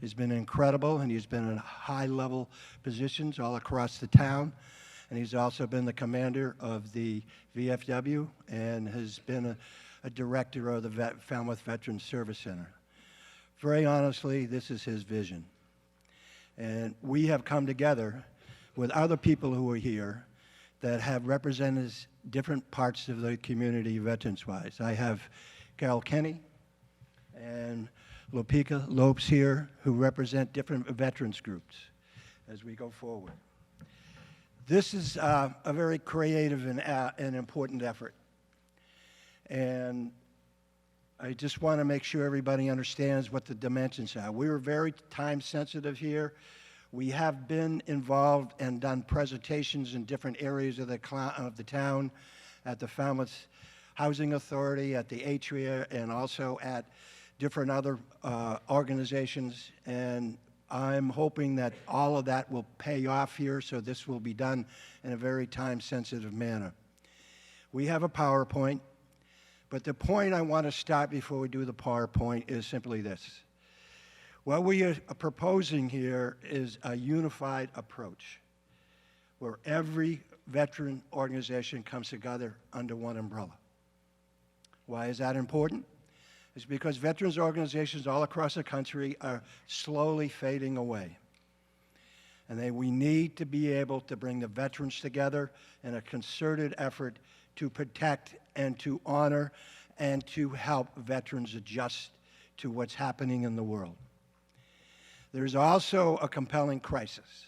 has been incredible, and he's been in high-level positions all across the town. And he's also been the commander of the VFW and has been a director of the Falmouth Veterans Service Center. Very honestly, this is his vision. And we have come together with other people who are here that have represented different parts of the community veterans-wise. I have Carol Kenny and Lopika Lopes here, who represent different veterans groups as we go forward. This is a very creative and important effort. And I just want to make sure everybody understands what the dimensions are. We were very time sensitive here. We have been involved and done presentations in different areas of the town, at the Falmouth Housing Authority, at the Atria, and also at different other organizations. And I'm hoping that all of that will pay off here, so this will be done in a very time-sensitive manner. We have a PowerPoint, but the point I want to start before we do the PowerPoint is simply this. What we are proposing here is a unified approach where every veteran organization comes together under one umbrella. Why is that important? It's because veterans organizations all across the country are slowly fading away. And we need to be able to bring the veterans together in a concerted effort to protect and to honor and to help veterans adjust to what's happening in the world. There's also a compelling crisis.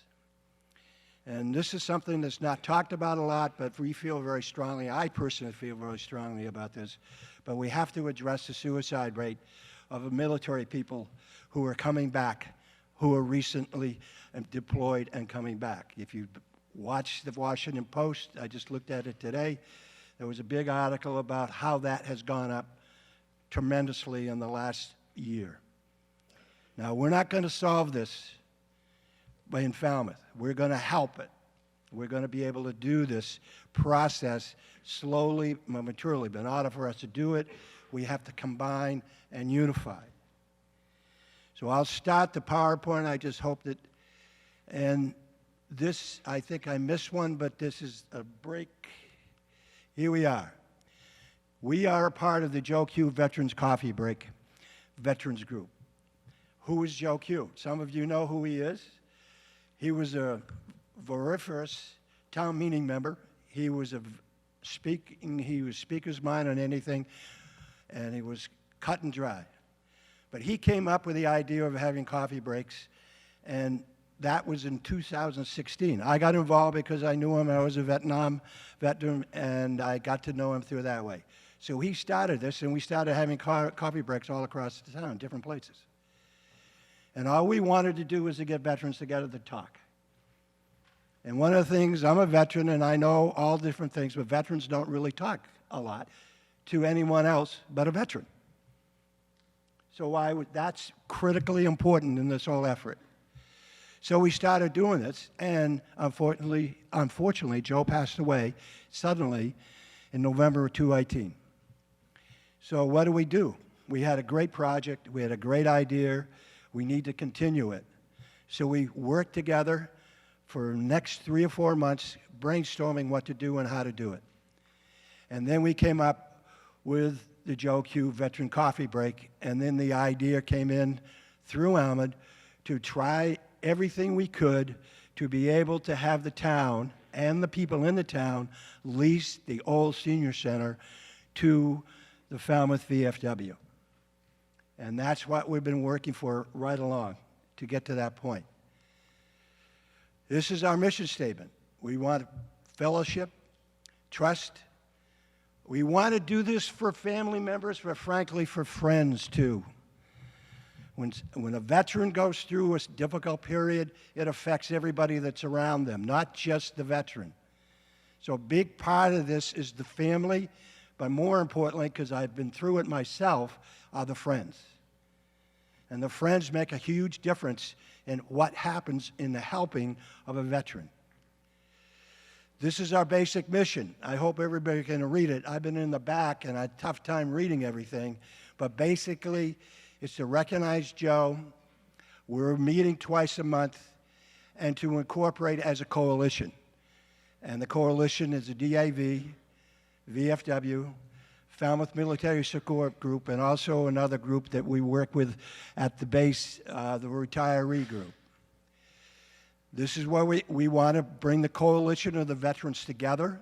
And this is something that's not talked about a lot, but we feel very strongly, I personally feel very strongly about this, but we have to address the suicide rate of military people who are coming back, who are recently deployed and coming back. If you watch the Washington Post, I just looked at it today, there was a big article about how that has gone up tremendously in the last year. Now, we're not going to solve this in Falmouth. We're going to help it. We're going to be able to do this process slowly, maturely. But in order for us to do it, we have to combine and unify. So I'll start the PowerPoint. I just hope that, and this, I think I missed one, but this is a break. Here we are. We are a part of the Joe Q Veterans Coffee Break Veterans Group. Who is Joe Q? Some of you know who he is. He was a vociferous town meeting member. He was speaker's mind on anything, and he was cut and dry. But he came up with the idea of having coffee breaks, and that was in 2016. I got involved because I knew him. I was a Vietnam veteran, and I got to know him through that way. So he started this, and we started having coffee breaks all across the town, different places. And all we wanted to do was to get veterans together to talk. And one of the things, I'm a veteran, and I know all different things, but veterans don't really talk a lot to anyone else but a veteran. So that's critically important in this whole effort. So we started doing this, and unfortunately, Joe passed away suddenly in November of 2018. So what do? We had a great project. We had a great idea. We need to continue it. So we worked together for the next 3 or 4 months, brainstorming what to do and how to do it. And then we came up with the Joe Q Veteran Coffee Break, and then the idea came in through Ahmed to try everything we could to be able to have the town and the people in the town lease the old senior center to the Falmouth VFW. And that's what we've been working for right along to get to that point. This is our mission statement. We want fellowship, trust. We want to do this for family members, but frankly for friends too. When a veteran goes through a difficult period, it affects everybody that's around them, not just the veteran. So a big part of this is the family, but more importantly, because I've been through it myself, are the friends. And the friends make a huge difference in what happens in the helping of a veteran. This is our basic mission. I hope everybody can read it. I've been in the back and I had a tough time reading everything, but basically it's to recognize Joe. We're meeting twice a month and to incorporate as a coalition. And the coalition is the DAV, VFW, Falmouth Military Support Group, and also another group that we work with at the base, the retiree group. This is where we want to bring the coalition of the veterans together,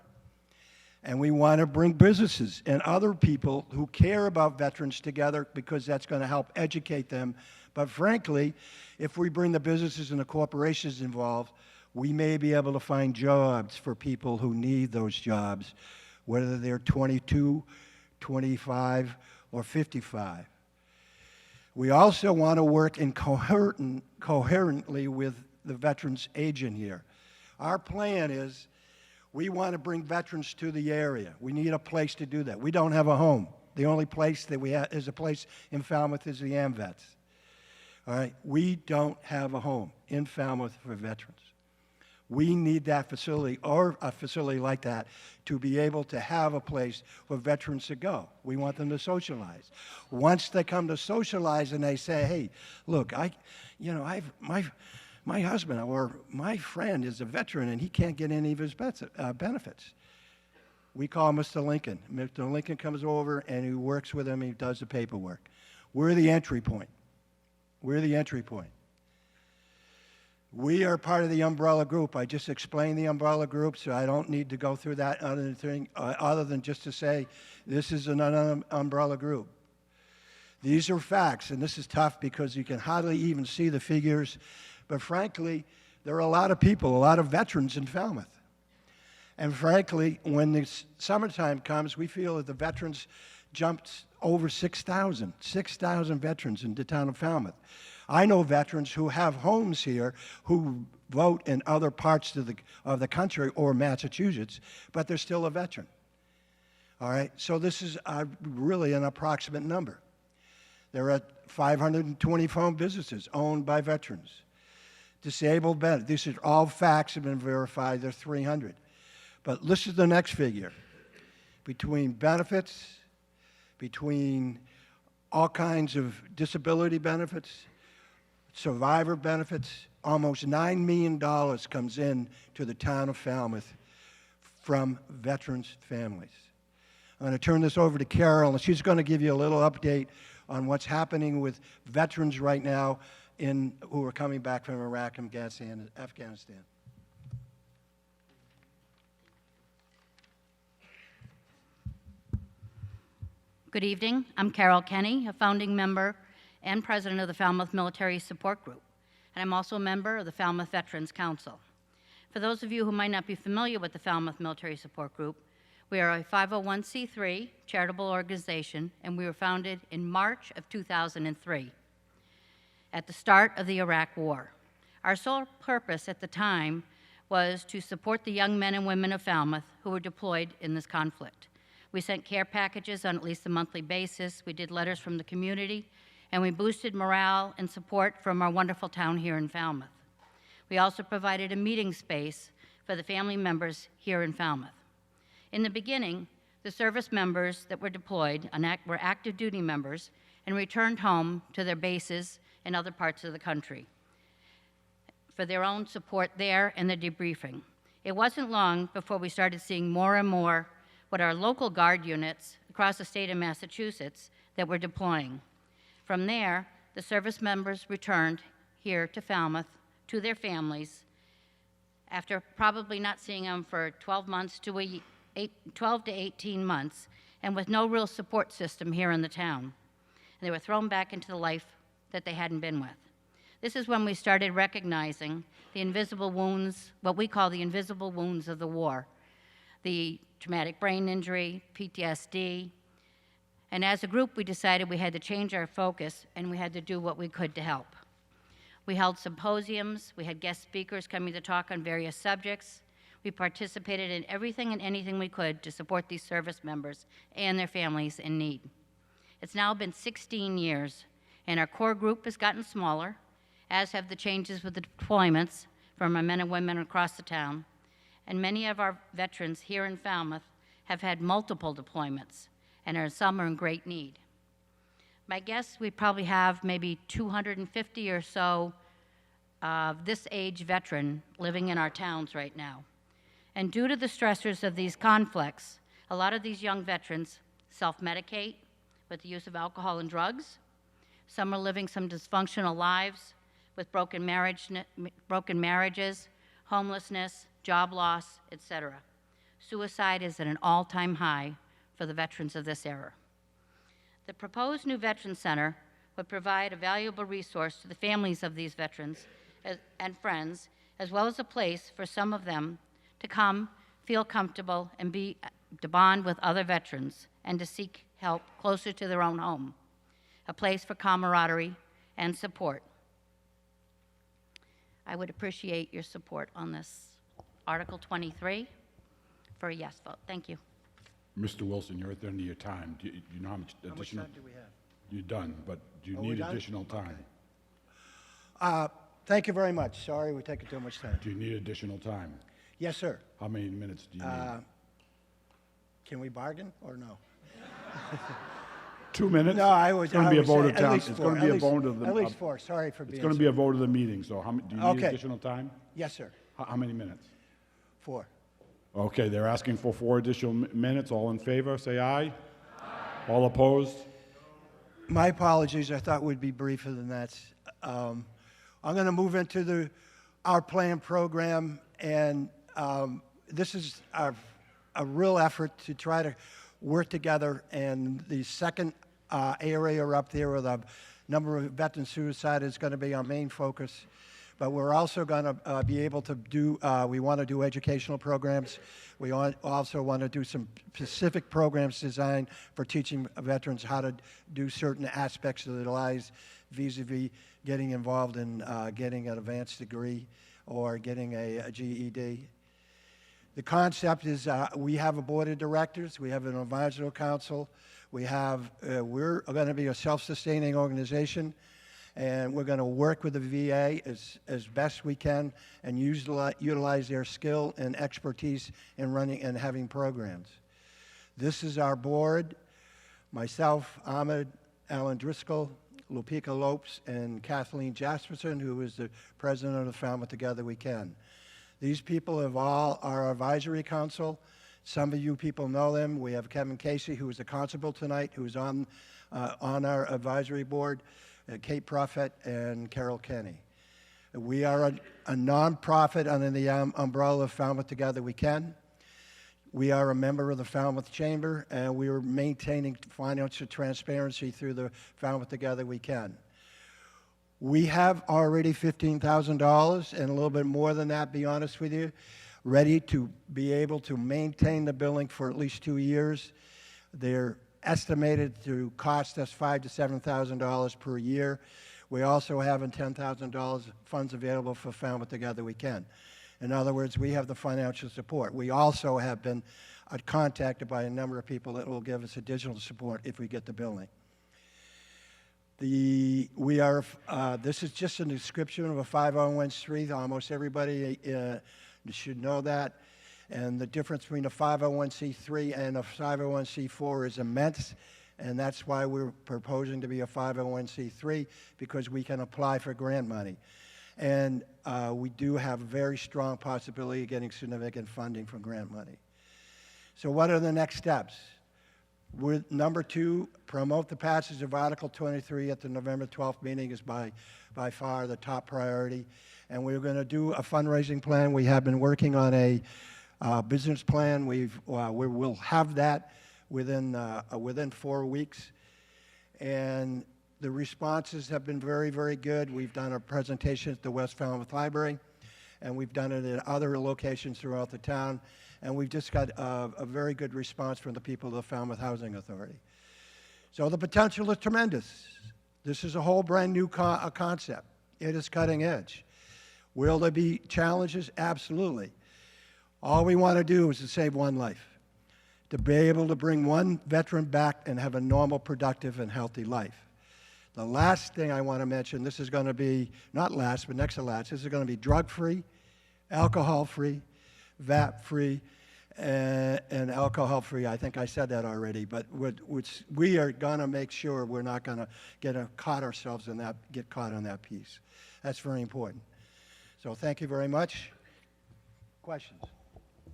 and we want to bring businesses and other people who care about veterans together because that's going to help educate them. But frankly, if we bring the businesses and the corporations involved, we may be able to find jobs for people who need those jobs, whether they're 22, 25, or 55. We also want to work coherently with the veterans agent here. Our plan is we want to bring veterans to the area. We need a place to do that. We don't have a home. The only place that we have is a place in Falmouth is the AMVETS. All right, we don't have a home in Falmouth for veterans. We need that facility or a facility like that to be able to have a place for veterans to go. We want them to socialize. Once they come to socialize and they say, hey, look, my husband or my friend is a veteran and he can't get any of his benefits. We call Mr. Lincoln. Mr. Lincoln comes over and he works with him, he does the paperwork. We're the entry point. We're the entry point. We are part of the umbrella group. I just explained the umbrella group, so I don't need to go through that other than just to say this is an umbrella group. These are facts, and this is tough because you can hardly even see the figures, but frankly, there are a lot of people, a lot of veterans in Falmouth. And frankly, when the summertime comes, we feel that the veterans jumped over 6,000 veterans in the town of Falmouth. I know veterans who have homes here who vote in other parts of the country or Massachusetts, but they're still a veteran. All right, so this is really an approximate number. There are 520 phone businesses owned by veterans. Disabled benefits, these are all facts have been verified, they're 300. But listen to the next figure. Between benefits, between all kinds of disability benefits, survivor benefits, almost $9 million comes in to the town of Falmouth from veterans' families. I'm going to turn this over to Carol, and she's going to give you a little update on what's happening with veterans right now who are coming back from Iraq and Afghanistan. Good evening. I'm Carol Kenny, a founding member and president of the Falmouth Military Support Group, and I'm also a member of the Falmouth Veterans Council. For those of you who might not be familiar with the Falmouth Military Support Group, we are a 501c3 charitable organization, and we were founded in March of 2003, at the start of the Iraq War. Our sole purpose at the time was to support the young men and women of Falmouth who were deployed in this conflict. We sent care packages on at least a monthly basis, we did letters from the community, and we boosted morale and support from our wonderful town here in Falmouth. We also provided a meeting space for the family members here in Falmouth. In the beginning, the service members that were deployed were active duty members and returned home to their bases in other parts of the country for their own support there and the debriefing. It wasn't long before we started seeing more and more with our local Guard units across the state of Massachusetts that were deploying. From there, the service members returned here to Falmouth to their families after probably not seeing them for 12 to 18 months, and with no real support system here in the town. And they were thrown back into the life that they hadn't been with. This is when we started recognizing the invisible wounds, what we call the invisible wounds of the war, the traumatic brain injury, PTSD, and as a group, we decided we had to change our focus and we had to do what we could to help. We held symposiums, we had guest speakers coming to talk on various subjects. We participated in everything and anything we could to support these service members and their families in need. It's now been 16 years, and our core group has gotten smaller, as have the changes with the deployments from our men and women across the town. And many of our veterans here in Falmouth have had multiple deployments, and some are in great need. My guess, we probably have maybe 250 or so of this age veteran living in our towns right now. And due to the stressors of these conflicts, a lot of these young veterans self-medicate with the use of alcohol and drugs. Some are living some dysfunctional lives with broken marriages, homelessness, job loss, etc. Suicide is at an all-time high for the veterans of this era. The proposed new Veterans Center would provide a valuable resource to the families of these veterans and friends, as well as a place for some of them to come, feel comfortable, and to bond with other veterans and to seek help closer to their own home, a place for camaraderie and support. I would appreciate your support on this Article 23 for a yes vote. Thank you. Mr. Wilson, you're at the end of your time. Do you know how much additional? How much time do we have? You're done, but do you Are we need done? additional time? Thank you very much. Sorry we're taking too much time. Do you need additional time? Yes, sir. How many minutes do you need? Can we bargain or no? 2 minutes? No, I was. It's going to be a vote of town. It's It's going to be a vote of the. At least four. Sorry for being. It's going to be a vote of the meeting, so do you need Okay. additional time? Yes, sir. How many minutes? 4. Okay, they're asking for 4 additional minutes. All in favor, say aye. All opposed? My apologies. I thought we'd be briefer than that. I'm going to move into our plan program, and this is a real effort to try to work together. And the second area up there with a number of veteran suicide is going to be our main focus. But we're also going to be able to do, we want to do educational programs. We also want to do some specific programs designed for teaching veterans how to do certain aspects of their lives vis-a-vis getting involved in getting an advanced degree or getting a GED. The concept is we have a board of directors, we have an advisory council, we're going to be a self-sustaining organization, and we're going to work with the VA as best we can and utilize their skill and expertise in running and having programs. This is our board: myself, Ahmed, Alan Driscoll, Lupika Lopes, and Kathleen Jasperson, who is the president of the Falmouth Together We Can. These people have all our advisory council. Some of you people know them. We have Kevin Casey, who is the constable tonight, who's on our advisory board, Kate Prophet, and Carol Kenny. We are a nonprofit under the umbrella of Falmouth Together We Can. We are a member of the Falmouth Chamber, and we are maintaining financial transparency through the Falmouth Together We Can. We have already $15,000 and a little bit more than that, be honest with you, ready to be able to maintain the building for at least 2 years. They're estimated to cost us $5,000 to $7,000 per year. We also have $10,000 funds available for Falmouth Together We Can. In other words, we have the financial support. We also have been contacted by a number of people that will give us additional support if we get the building. This is just a description of a 501c3. Almost everybody should know that. And the difference between a 501c3 and a 501c4 is immense. And that's why we're proposing to be a 501c3, because we can apply for grant money. And we do have a very strong possibility of getting significant funding from grant money. So what are the next steps? Number 2, promote the passage of Article 23 at the November 12th meeting is by far the top priority. And we're going to do a fundraising plan. We have been working on a business plan. We will have that within 4 weeks. And the responses have been very, very good. We've done a presentation at the West Falmouth Library, and we've done it at other locations throughout the town. And we've just got a very good response from the people of the Falmouth Housing Authority. So the potential is tremendous. This is a whole brand new concept. It is cutting edge. Will there be challenges? Absolutely. All we want to do is to save one life, to be able to bring one veteran back and have a normal, productive, and healthy life. The last thing I want to mention, this is going to be, not last, but next to last, this is going to be drug-free, alcohol-free, VAT-free, and alcohol-free. I think I said that already, but we are going to make sure we're not going to get caught on that piece. That's very important. So thank you very much. Questions?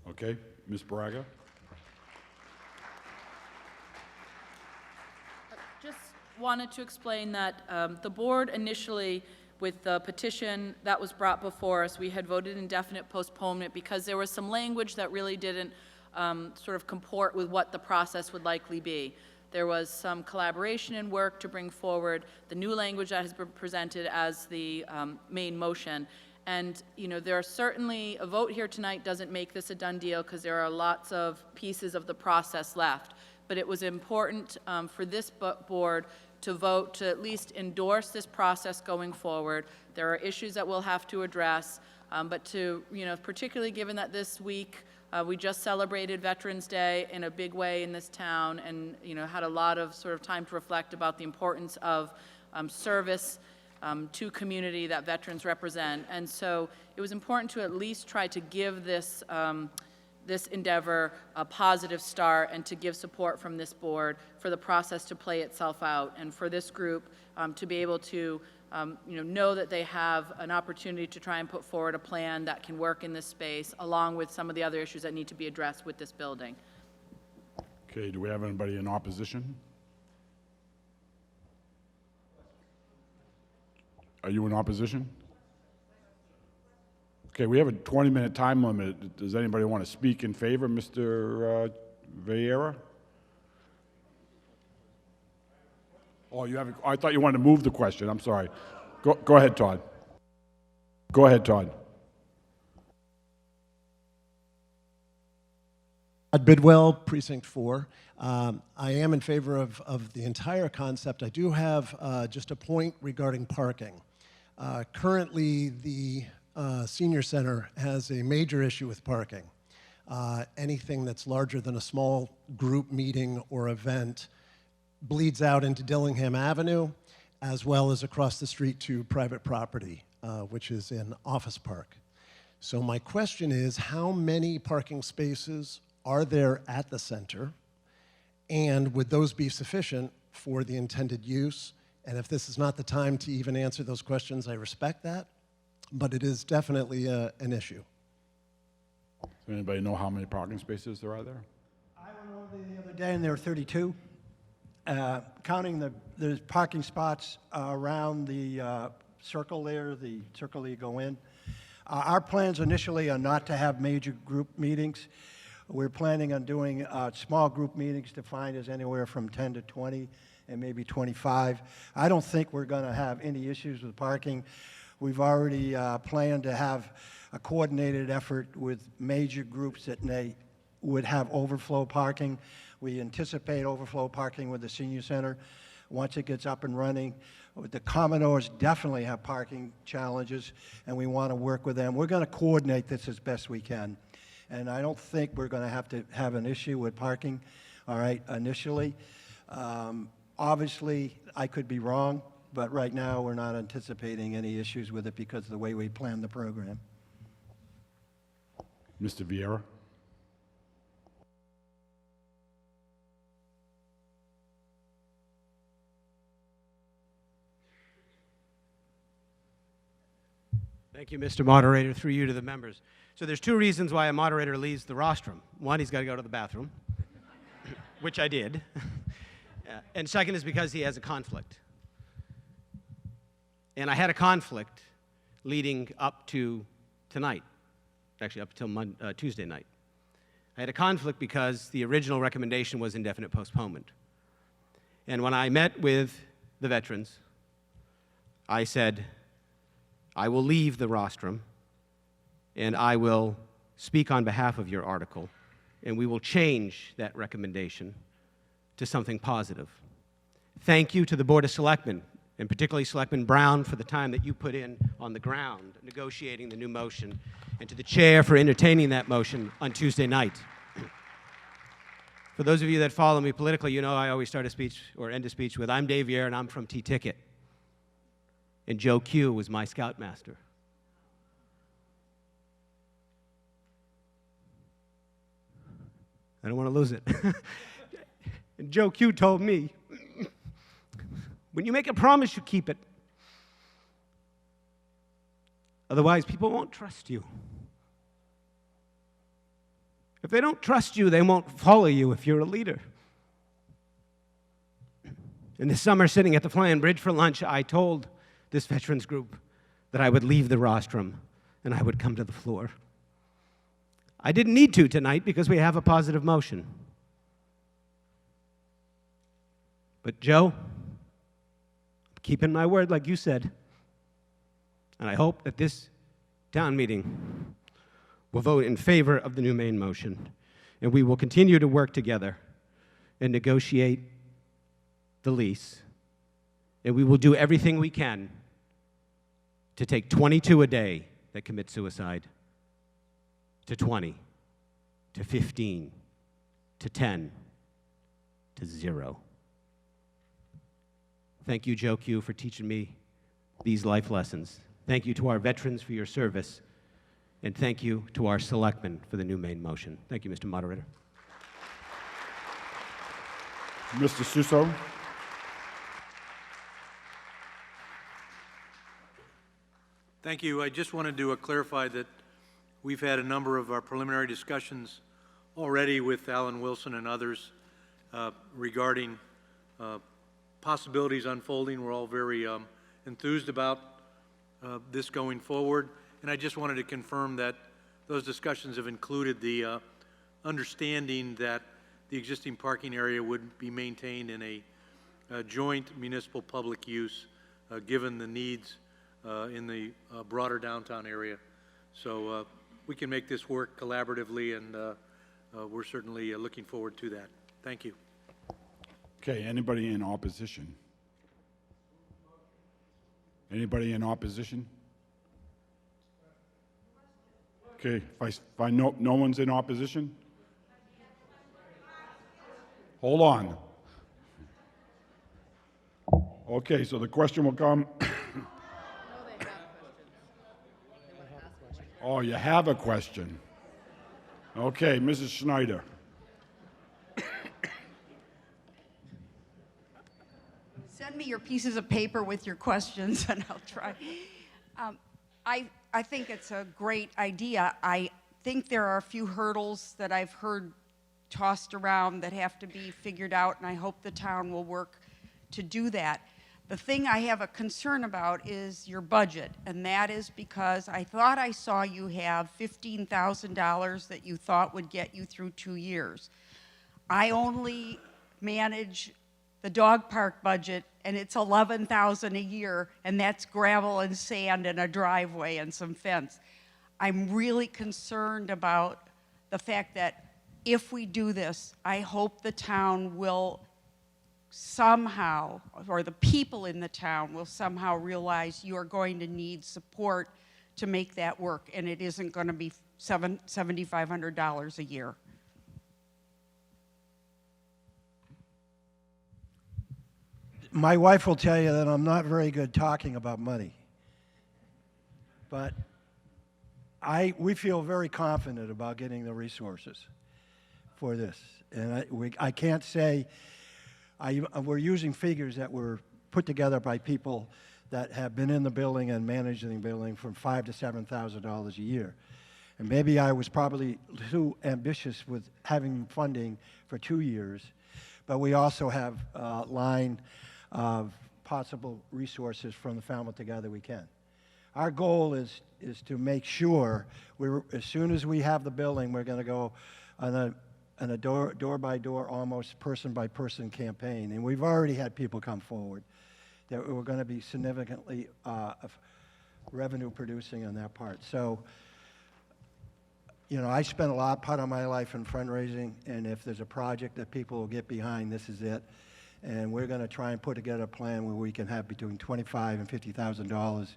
Okay, Ms. Braga? Just wanted to explain that the board initially, with the petition that was brought before us, we had voted indefinite postponement because there was some language that really didn't sort of comport with what the process would likely be. There was some collaboration and work to bring forward the new language that has been presented as the main motion. And, you know, there are certainly, a vote here tonight doesn't make this a done deal because there are lots of pieces of the process left. But it was important for this board to vote to at least endorse this process going forward. There are issues that we'll have to address, but to, you know, particularly given that this week we just celebrated Veterans Day in a big way in this town and, you know, had a lot of sort of time to reflect about the importance of service to community that veterans represent. And so it was important to at least try to give this this endeavor a positive start and to give support from this board for the process to play itself out and for this group to be able to know that they have an opportunity to try and put forward a plan that can work in this space along with some of the other issues that need to be addressed with this building. Okay, do we have anybody in opposition? Are you in opposition? Okay, we have a 20-minute time limit. Does anybody want to speak in favor? Mr. Vieira? Oh, you have. I thought you wanted to move the question. I'm sorry. Go ahead, Todd. Go ahead, Todd. Todd Bidwell, Precinct 4. I am in favor of the entire concept. I do have just a point regarding parking. Currently, the Senior Center has a major issue with parking. Anything that's larger than a small group meeting or event bleeds out into Dillingham Avenue, as well as across the street to private property, which is in Office Park. So my question is, how many parking spaces are there at the center? And would those be sufficient for the intended use? And if this is not the time to even answer those questions, I respect that. But it is definitely an issue. Does anybody know how many parking spaces there are there? I went over the other day and there were 32. Counting the parking spots around the circle there, the circle that you go in. Our plans initially are not to have major group meetings. We're planning on doing small group meetings defined as anywhere from 10 to 20 and maybe 25. I don't think we're going to have any issues with parking. We've already planned to have a coordinated effort with major groups that would have overflow parking. We anticipate overflow parking with the Senior Center once it gets up and running. The Commodores definitely have parking challenges, and we want to work with them. We're going to coordinate this as best we can. And I don't think we're going to have an issue with parking, all right, initially. Obviously, I could be wrong. But right now, we're not anticipating any issues with it because of the way we planned the program. Mr. Vieira? Thank you, Mr. Moderator. Through you to the members. So there's two reasons why a moderator leaves the rostrum. One, he's got to go to the bathroom, which I did. And second is because he has a conflict. And I had a conflict leading up to tonight, actually up until Tuesday night. I had a conflict because the original recommendation was indefinite postponement. And when I met with the veterans, I said, I will leave the rostrum and I will speak on behalf of your article, and we will change that recommendation to something positive. Thank you to the Board of Selectmen, and particularly Selectman Brown, for the time that you put in on the ground negotiating the new motion, and to the chair for entertaining that motion on Tuesday night. For those of you that follow me politically, you know I always start a speech or end a speech with, I'm Dave Year and I'm from T-Ticket. And Joe Q was my scoutmaster. I don't want to lose it. And Joe Q told me, when you make a promise, you keep it. Otherwise, people won't trust you. If they don't trust you, they won't follow you if you're a leader. And this summer, sitting at the Flying Bridge for lunch, I told this veterans group that I would leave the rostrum and I would come to the floor. I didn't need to tonight because we have a positive motion. But Joe, I'm keeping my word like you said, and I hope that this town meeting will vote in favor of the new main motion, and we will continue to work together and negotiate the lease, and we will do everything we can to take 22 a day that commit suicide to 20, to 15, to 10, to 0. Thank you, Joe Q, for teaching me these life lessons. Thank you to our veterans for your service, and thank you to our selectmen for the new main motion. Thank you, Mr. Moderator. Mr. Suso. Thank you. I just wanted to clarify that we've had a number of our preliminary discussions already with Alan Wilson and others regarding possibilities unfolding. We're all very enthused about this going forward. And I just wanted to confirm that those discussions have included the understanding that the existing parking area would be maintained in a joint municipal public use given the needs in the broader downtown area. So we can make this work collaboratively, and we're certainly looking forward to that. Thank you. Okay, anybody in opposition? Anybody in opposition? Okay, if I find no one's in opposition? Hold on. Okay, so the question will come. Oh, you have a question. Okay, Mrs. Schneider. Send me your pieces of paper with your questions and I'll try. I think it's a great idea. I think there are a few hurdles that I've heard tossed around that have to be figured out, and I hope the town will work to do that. The thing I have a concern about is your budget, and that is because I thought I saw you have $15,000 that you thought would get you through 2 years. I only manage the dog park budget, and it's $11,000 a year, and that's gravel and sand and a driveway and some fence. I'm really concerned about the fact that if we do this, I hope the town will somehow, or the people in the town will somehow realize you are going to need support to make that work, and it isn't going to be $7,500 a year. My wife will tell you that I'm not very good talking about money. But we feel very confident about getting the resources for this. And I can't say, we're using figures that were put together by people that have been in the building and managing the building from $5,000 to $7,000 a year. And maybe I was probably too ambitious with having funding for 2 years, but we also have a line of possible resources from the Falmouth Together We Can. Our goal is to make sure, as soon as we have the building, we're going to go on a door-by-door, almost person-by-person campaign. And we've already had people come forward that we're going to be significantly revenue producing on that part. So, you know, I spent part of my life in fundraising, and if there's a project that people will get behind, this is it. And we're going to try and put together a plan where we can have between $25,000 and $50,000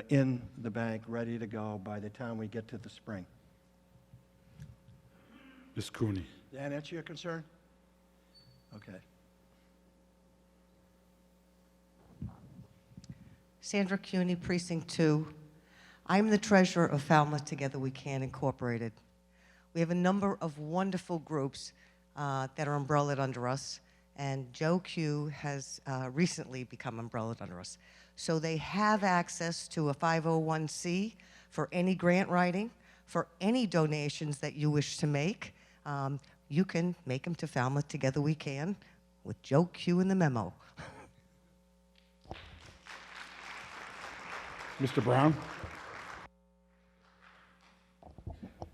in the bank, ready to go by the time we get to the spring. Ms. Cooney. Did that answer your concern? Okay. Sandra Cuny, Precinct 2. I'm the treasurer of Falmouth Together We Can Incorporated. We have a number of wonderful groups that are umbrellaed under us, and Joe Q has recently become umbrellaed under us. So they have access to a 501c for any grant writing, for any donations that you wish to make. You can make them to Falmouth Together We Can with Joe Q in the memo. Mr. Brown?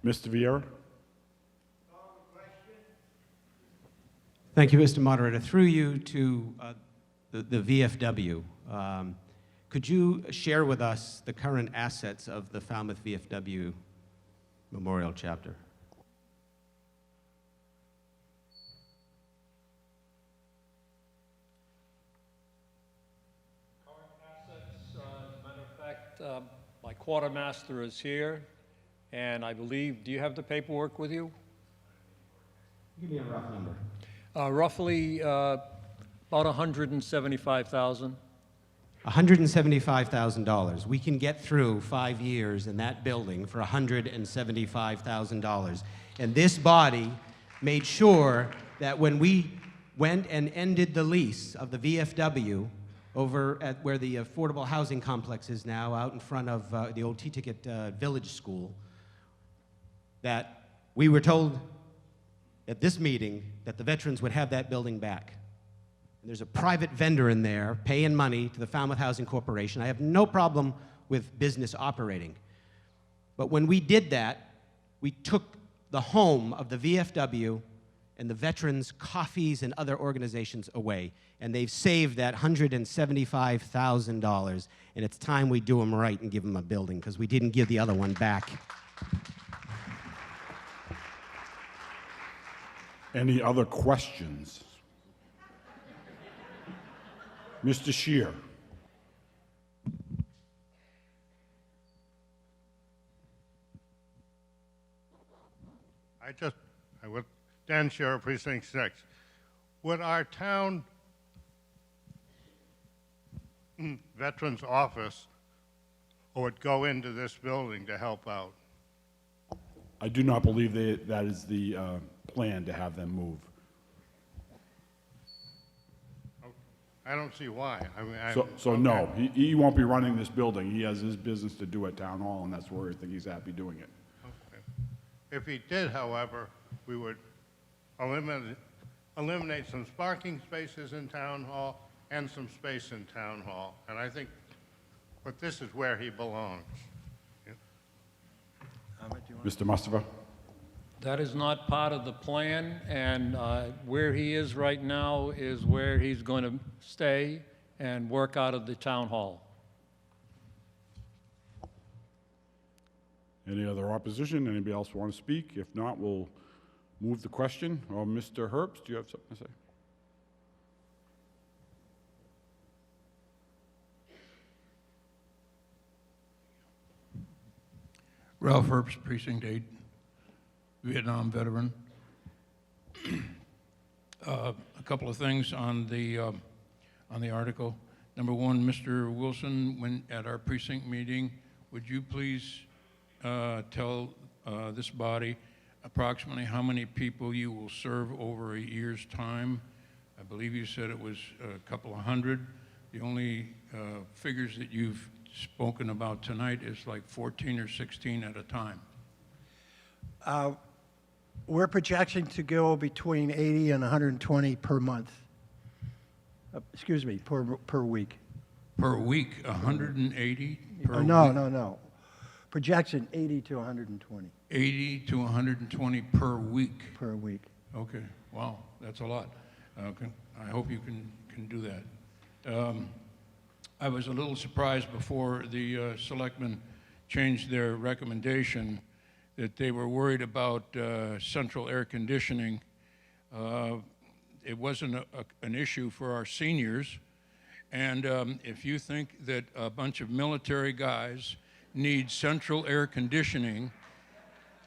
Mr. Vieira? Thank you, Mr. Moderator. Through you to the VFW, could you share with us the current assets of the Falmouth VFW Memorial Chapter? My quartermaster is here, and I believe, do you have the paperwork with you? Give me a rough number. Roughly about $175,000. $175,000. We can get through 5 years in that building for $175,000. And this body made sure that when we went and ended the lease of the VFW over at where the affordable housing complex is now, out in front of the old T-Ticket Village School, that we were told at this meeting that the veterans would have that building back. And there's a private vendor in there paying money to the Falmouth Housing Corporation. I have no problem with business operating. But when we did that, we took the home of the VFW and the veterans' coffees and other organizations away. And they've saved that $175,000. And it's time we do them right and give them a building, because we didn't give the other one back. Any other questions? Mr. Scheer. I would, Dan Scheer, Precinct 6. Would our town Veterans Office would go into this building to help out? I do not believe that is the plan to have them move. I don't see why. I mean, So no, he won't be running this building. He has his business to do at Town Hall, and that's where I think he's happy doing it. Okay. If he did, however, we would eliminate some parking spaces in Town Hall and some space in Town Hall. And I think, but this is where he belongs. Mr. Mustafa? That is not part of the plan, and where he is right now is where he's going to stay and work out of the town hall. Any other opposition? Anybody else want to speak? If not, we'll move the question. Or Mr. Herbst, do you have something to say? Ralph Herbst, Precinct 8, Vietnam veteran. A couple of things on the article. Number one, Mr. Wilson, when at our precinct meeting, would you please tell this body approximately how many people you will serve over a year's time? I believe you said it was a couple of hundred. The only figures that you've spoken about tonight is like 14 or 16 at a time. We're projecting to go between 80 and 120 per month. Excuse me, per week. Per week, 180 per week? No. Projection 80 to 120. 80 to 120 per week? Per week. Okay, wow, that's a lot. Okay. I hope you can do that. I was a little surprised before the selectmen changed their recommendation that they were worried about central air conditioning. It wasn't an issue for our seniors. And if you think that a bunch of military guys need central air conditioning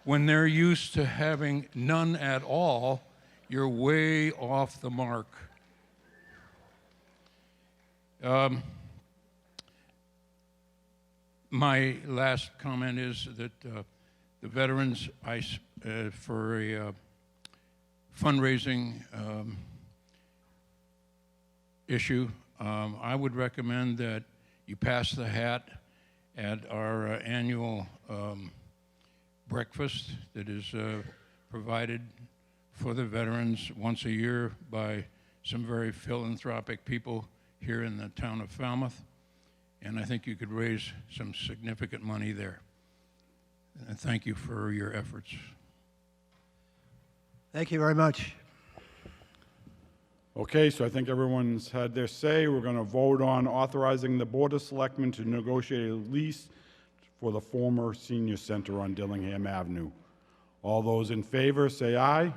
when they're used to having none at all, you're way off the mark. My last comment is that the veterans, for a fundraising issue, I would recommend that you pass the hat at our annual breakfast that is provided for the veterans once a year by some very philanthropic people here in the town of Falmouth. And I think you could raise some significant money there. And thank you for your efforts. Thank you very much. Okay, so I think everyone's had their say. We're going to vote on authorizing the Board of Selectmen to negotiate a lease for the former senior center on Dillingham Avenue. All those in favor say aye.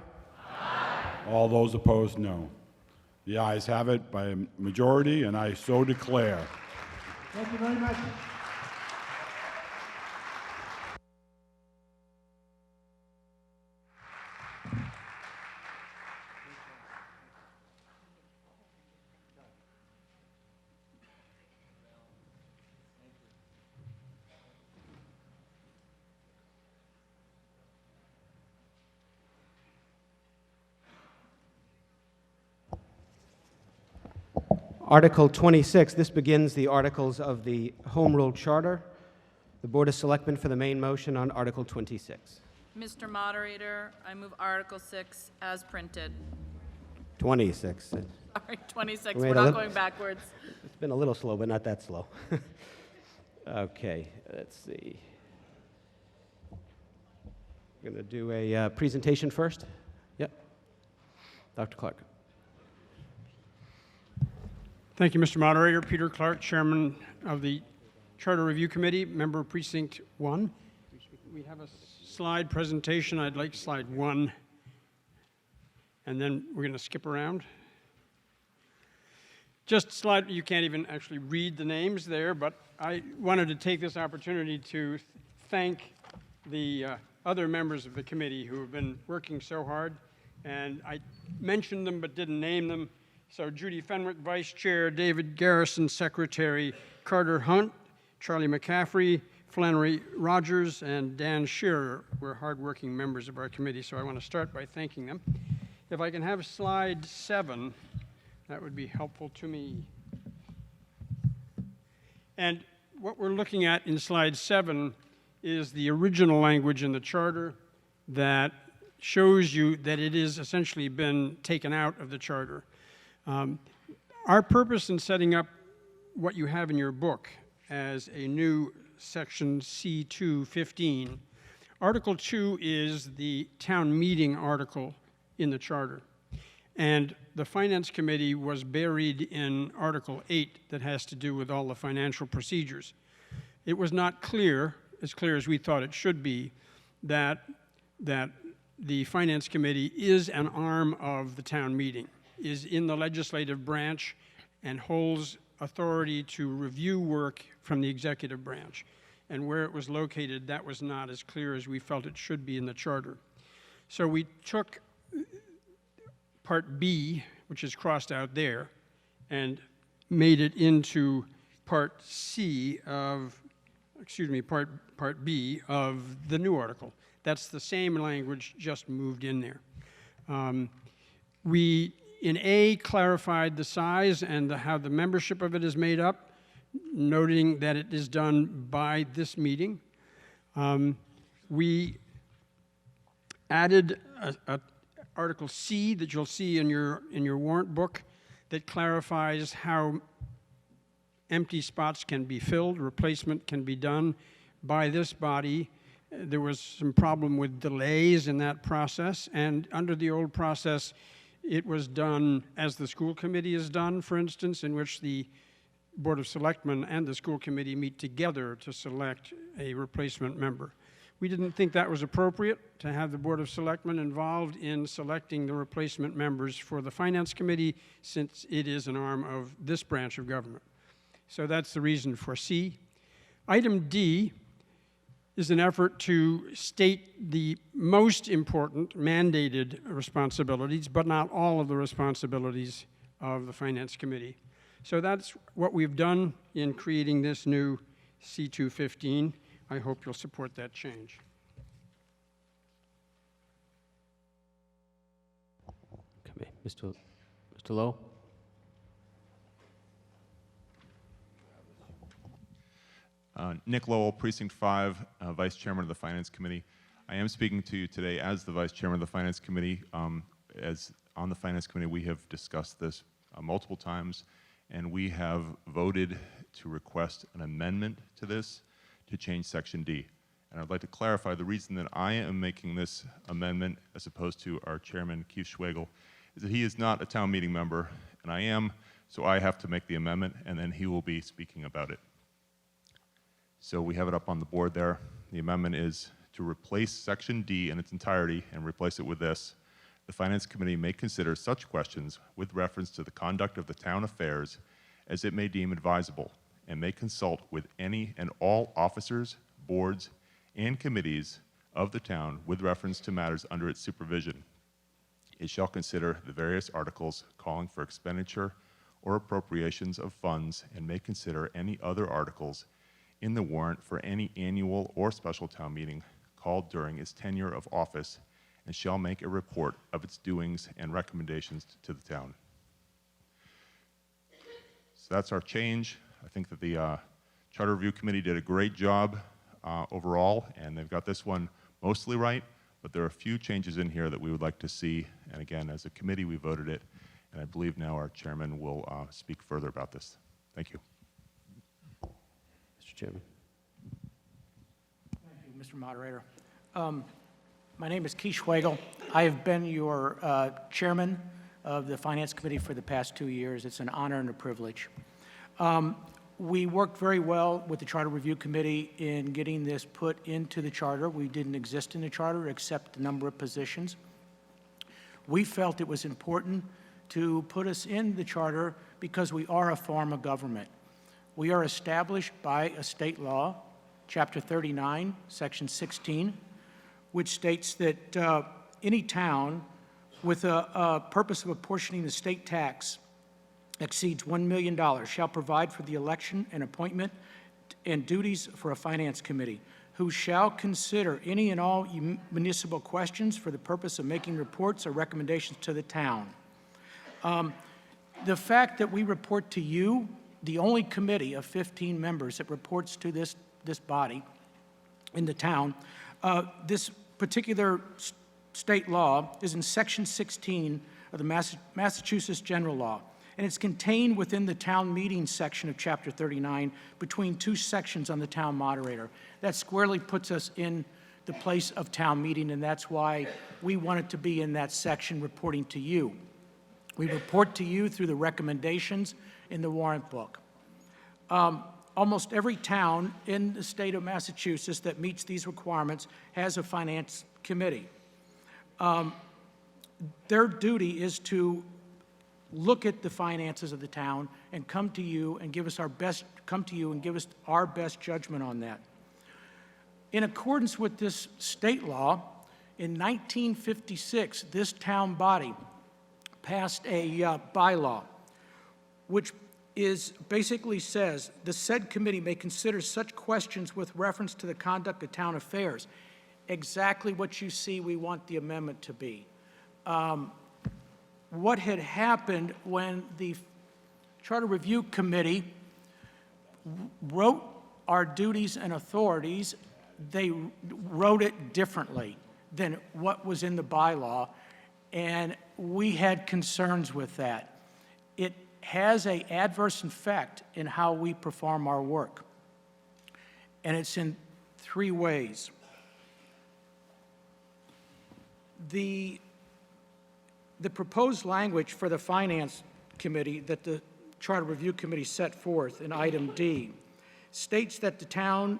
Aye. All those opposed, no. The ayes have it by a majority, and I so declare. Thank you very much. Article 26, this begins the articles of the Home Rule Charter. The Board of Selectmen for the main motion on Article 26. Mr. Moderator, I move Article 6 as printed. 26. Sorry, 26, Wait, we're not going backwards. It's been a little slow, but not that slow. Okay, let's see. We're going to do a presentation first. Yep. Dr. Clark. Thank you, Mr. Moderator. Peter Clark, Chairman of the Charter Review Committee, member of Precinct 1. We have a slide presentation. I'd like slide 1. And then we're going to skip around. Just slide, you can't even actually read the names there, but I wanted to take this opportunity to thank the other members of the committee who have been working so hard. And I mentioned them but didn't name them. So Judy Fenwick, Vice Chair, David Garrison, Secretary, Carter Hunt, Charlie McCaffrey, Flannery Rogers, and Dan Shearer were hardworking members of our committee, so I want to start by thanking them. If I can have slide 7, that would be helpful to me. And what we're looking at in slide 7 is the original language in the charter that shows you that it has essentially been taken out of the charter. Our purpose in setting up what you have in your book as a new section C215, Article 2 is the town meeting article in the charter. And the Finance Committee was buried in Article 8 that has to do with all the financial procedures. It was not clear as we thought it should be, that the Finance Committee is an arm of the town meeting, is in the legislative branch, and holds authority to review work from the executive branch. And where it was located, that was not as clear as we felt it should be in the charter. So we took Part B, which is crossed out there, and made it into Part C of, Part B of the new article. That's the same language, just moved in there. We, in A, clarified the size and how the membership of it is made up, noting that it is done by this meeting. We added a Article C that you'll see in your warrant book that clarifies how empty spots can be filled, replacement can be done by this body. There was some problem with delays in that process, and under the old process, it was done as the school committee is done, for instance, in which the Board of Selectmen and the school committee meet together to select a replacement member. We didn't think that was appropriate to have the Board of Selectmen involved in selecting the replacement members for the Finance Committee, since it is an arm of this branch of government. So that's the reason for C. Item D is an effort to state the most important mandated responsibilities, but not all of the responsibilities of the Finance Committee. So that's what we've done in creating this new C215. I hope you'll support that change. Okay, Mr. Lowe? Nick Lowell, Precinct 5, Vice Chairman of the Finance Committee. I am speaking to you today as the Vice Chairman of the Finance Committee. As on the Finance Committee, we have discussed this multiple times, and we have voted to request an amendment to this to change Section D. And I'd like to clarify the reason that I am making this amendment, as opposed to our Chairman, Keith Schwagel, is that he is not a town meeting member, and I am, so I have to make the amendment, and then he will be speaking about it. So we have it up on the board there. The amendment is to replace Section D in its entirety and replace it with this. The Finance Committee may consider such questions with reference to the conduct of the town affairs as it may deem advisable, and may consult with any and all officers, boards, and committees of the town with reference to matters under its supervision. It shall consider the various articles calling for expenditure or appropriations of funds, and may consider any other articles in the warrant for any annual or special town meeting called during its tenure of office, and shall make a report of its doings and recommendations to the town. So that's our change. I think that the Charter Review Committee did a great job overall, and they've got this one mostly right, but there are a few changes in here that we would like to see. And again, as a committee, we voted it, and I believe now our chairman will speak further about this. Thank you. Mr. Chairman. Thank you, Mr. Moderator. My name is Keith Schwagel. I have been your chairman of the Finance Committee for the past 2 years. It's an honor and a privilege. We worked very well with the Charter Review Committee in getting this put into the charter. We didn't exist in the charter except a number of positions. We felt it was important to put us in the charter because we are a form of government. We are established by a state law, Chapter 39, Section 16, which states that any town with a purpose of apportioning the state tax exceeds $1 million shall provide for the election and appointment and duties for a finance committee, who shall consider any and all municipal questions for the purpose of making reports or recommendations to the town. The fact that we report to you, the only committee of 15 members that reports to this body in the town, this particular state law is in Section 16 of the Massachusetts General Law, and it's contained within the town meeting section of Chapter 39 between two sections on the town moderator. That squarely puts us in the place of town meeting, and that's why we wanted to be in that section reporting to you. We report to you through the recommendations in the warrant book. Almost every town in the state of Massachusetts that meets these requirements has a finance committee. Their duty is to look at the finances of the town and come to you and give us our best judgment on that. In accordance with this state law, in 1956, this town body passed a bylaw, which basically says, the said committee may consider such questions with reference to the conduct of town affairs. Exactly what you see we want the amendment to be. What had happened when the Charter Review Committee wrote our duties and authorities, they wrote it differently. than what was in the bylaw, and we had concerns with that. It has an adverse effect in how we perform our work, and it's in 3 ways. The proposed language for the Finance Committee that the Charter Review Committee set forth in item D states that the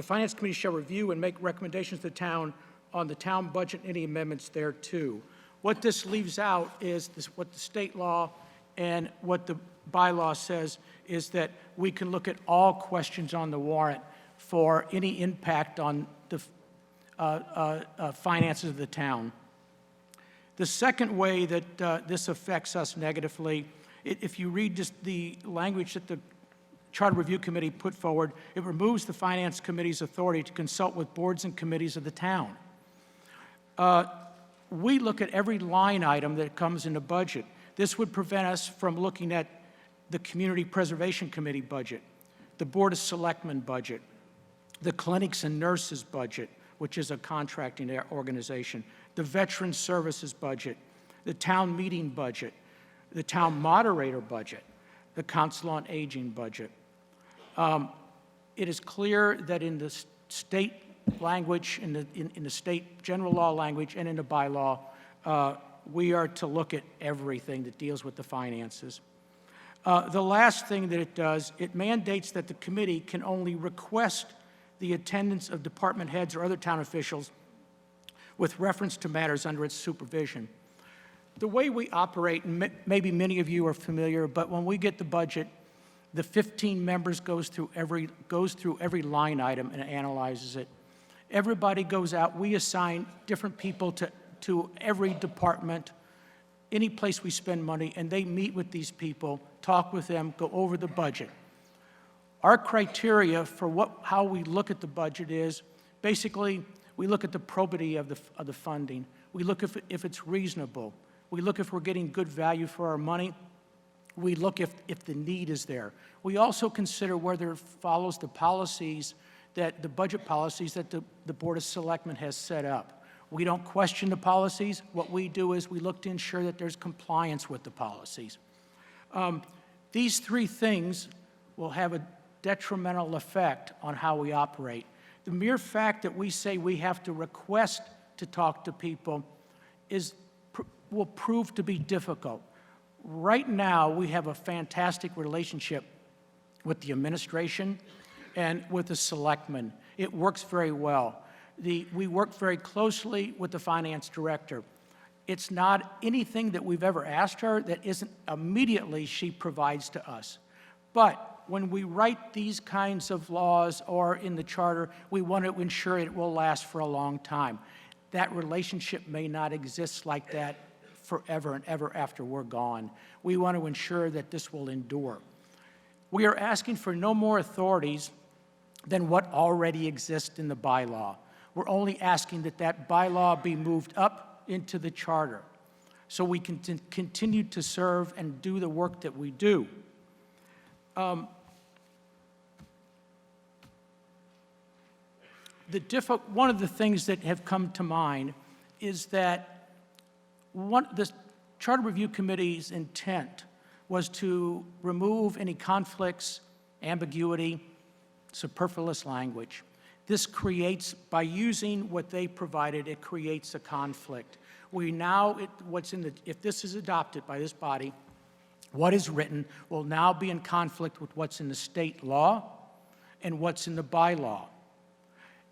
Finance Committee shall review and make recommendations to the town on the town budget and any amendments thereto. What this leaves out is what the state law and what the bylaw says is that we can look at all questions on the warrant for any impact on the finances of the town. The second way that this affects us negatively, if you read just the language that the Charter Review Committee put forward, it removes the Finance Committee's authority to consult with boards and committees of the town. We look at every line item that comes in the budget. This would prevent us from looking at the Community Preservation Committee budget, the Board of Selectmen budget, the Clinics and Nurses budget, which is a contracting organization, the Veterans Services budget, the Town Meeting budget, the Town Moderator budget, the Council on Aging budget. It is clear that in the state language, in the state general law language, and in the bylaw, we are to look at everything that deals with the finances. The last thing that it does, it mandates that the committee can only request the attendance of department heads or other town officials with reference to matters under its supervision. The way we operate, and maybe many of you are familiar, but when we get the budget, the 15 members goes through every line item and analyzes it. Everybody goes out. We assign different people to every department, any place we spend money, and they meet with these people, talk with them, go over the budget. Our criteria for how we look at the budget is basically we look at the probity of the funding. We look if it's reasonable. We look if we're getting good value for our money. We look if the need is there. We also consider whether it follows the policies the budget policies that the Board of Selectmen has set up. We don't question the policies. What we do is we look to ensure that there's compliance with the policies. These 3 things will have a detrimental effect on how we operate. The mere fact that we say we have to request to talk to people will prove to be difficult. Right now, we have a fantastic relationship with the administration and with the selectmen. It works very well. We work very closely with the finance director. It's not anything that we've ever asked her that isn't immediately she provides to us. But when we write these kinds of laws or in the charter, we want to ensure it will last for a long time. That relationship may not exist like that forever and ever after we're gone. We want to ensure that this will endure. We are asking for no more authorities than what already exists in the bylaw. We're only asking that that bylaw be moved up into the charter so we can continue to serve and do the work that we do. One of the things that have come to mind is that the Charter Review Committee's intent was to remove any conflicts, ambiguity, superfluous language. This creates, by using what they provided, it creates a conflict. If this is adopted by this body, what is written will now be in conflict with what's in the state law and what's in the bylaw.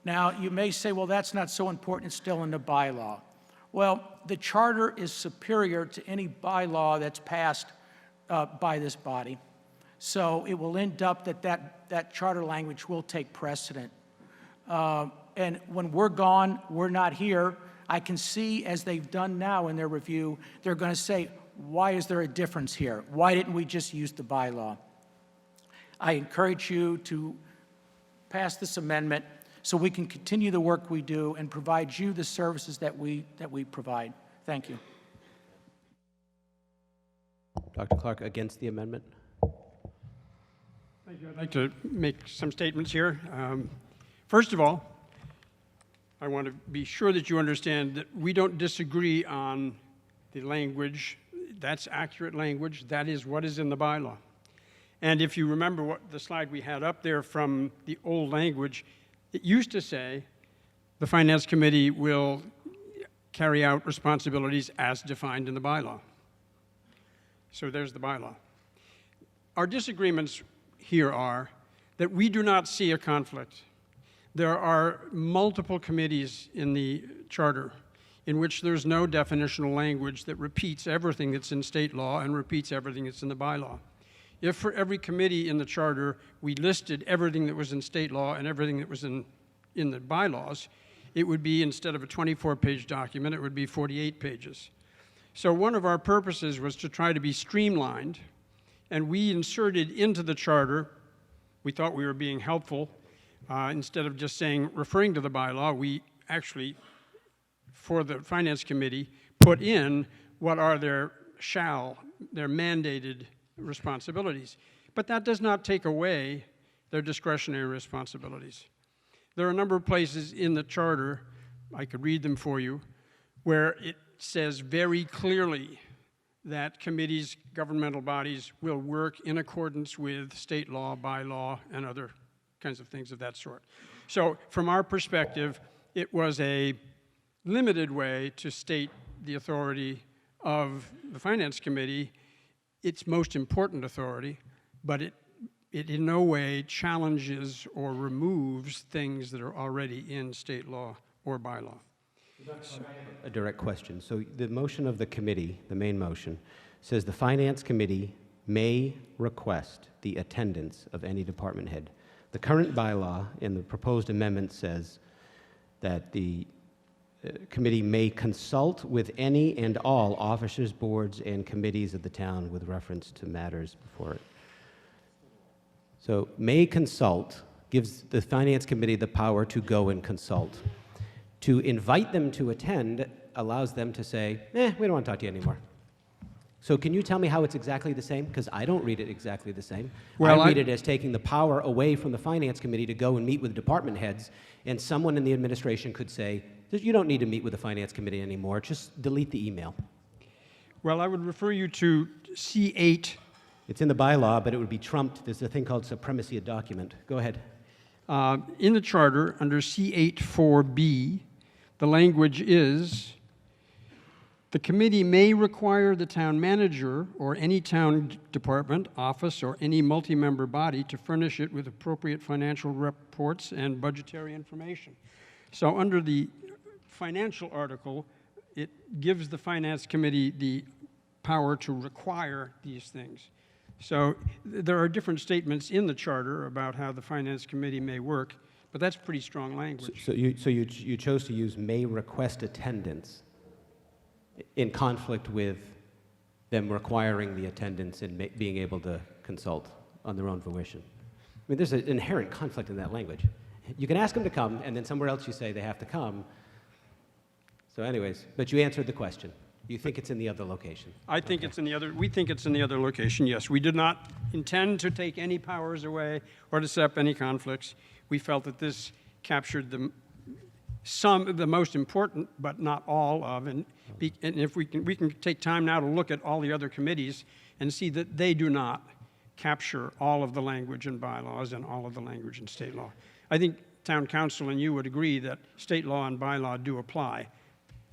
Now, you may say, well, that's not so important, it's still in the bylaw. Well, the charter is superior to any bylaw that's passed by this body. So it will end up that charter language will take precedent. And when we're gone, we're not here, I can see, as they've done now in their review, they're going to say, why is there a difference here? Why didn't we just use the bylaw? I encourage you to pass this amendment so we can continue the work we do and provide you the services that we provide. Thank you. Dr. Clark, against the amendment? Thank you. I'd like to make some statements here. First of all, I want to be sure that you understand that we don't disagree on the language. That's accurate language. That is what is in the bylaw. And if you remember what the slide we had up there from the old language, it used to say the Finance Committee will carry out responsibilities as defined in the bylaw. So there's the bylaw. Our disagreements here are that we do not see a conflict. There are multiple committees in the charter in which there's no definitional language that repeats everything that's in state law and repeats everything that's in the bylaw. If for every committee in the charter we listed everything that was in state law and everything that was in the bylaws, it would be, instead of a 24-page document, it would be 48 pages. So one of our purposes was to try to be streamlined, and we inserted into the charter, we thought we were being helpful, instead of just saying, referring to the bylaw, we actually, for the Finance Committee, put in what are their mandated responsibilities. But that does not take away their discretionary responsibilities. There are a number of places in the charter, I could read them for you, where it says very clearly that committees, governmental bodies, will work in accordance with state law, bylaw, and other kinds of things of that sort. So from our perspective, it was a limited way to state the authority of the Finance Committee, its most important authority, but it in no way challenges or removes things that are already in state law or bylaw. A direct question. So the motion of the committee, the main motion, says the Finance Committee may request the attendance of any department head. The current bylaw in the proposed amendment says that the committee may consult with any and all officers, boards, and committees of the town with reference to matters before it. So may consult gives the Finance Committee the power to go and consult. To invite them to attend allows them to say, we don't want to talk to you anymore. So can you tell me how it's exactly the same? Because I don't read it exactly the same. Well, I read it as taking the power away from the Finance Committee to go and meet with department heads, and someone in the administration could say, you don't need to meet with the Finance Committee anymore, just delete the email. Well, I would refer you to C8. It's in the bylaw, but it would be trumped. There's a thing called supremacy of document. Go ahead. In the charter, under C8(4)B, the language is, the committee may require the town manager or any town department, office, or any multi-member body to furnish it with appropriate financial reports and budgetary information. So under the financial article, it gives the Finance Committee the power to require these things. So there are different statements in the charter about how the Finance Committee may work, but that's pretty strong language. So you chose to use may request attendance in conflict with them requiring the attendance and being able to consult on their own volition. I mean, there's an inherent conflict in that language. You can ask them to come, and then somewhere else you say they have to come. So anyways, but you answered the question. You think it's in the other location? I think it's in the other, we think it's in the other location, yes. We did not intend to take any powers away or to set up any conflicts. We felt that this captured the most important, but not all of, and if we can take time now to look at all the other committees and see that they do not capture all of the language in bylaws and all of the language in state law. I think town council and you would agree that state law and bylaw do apply,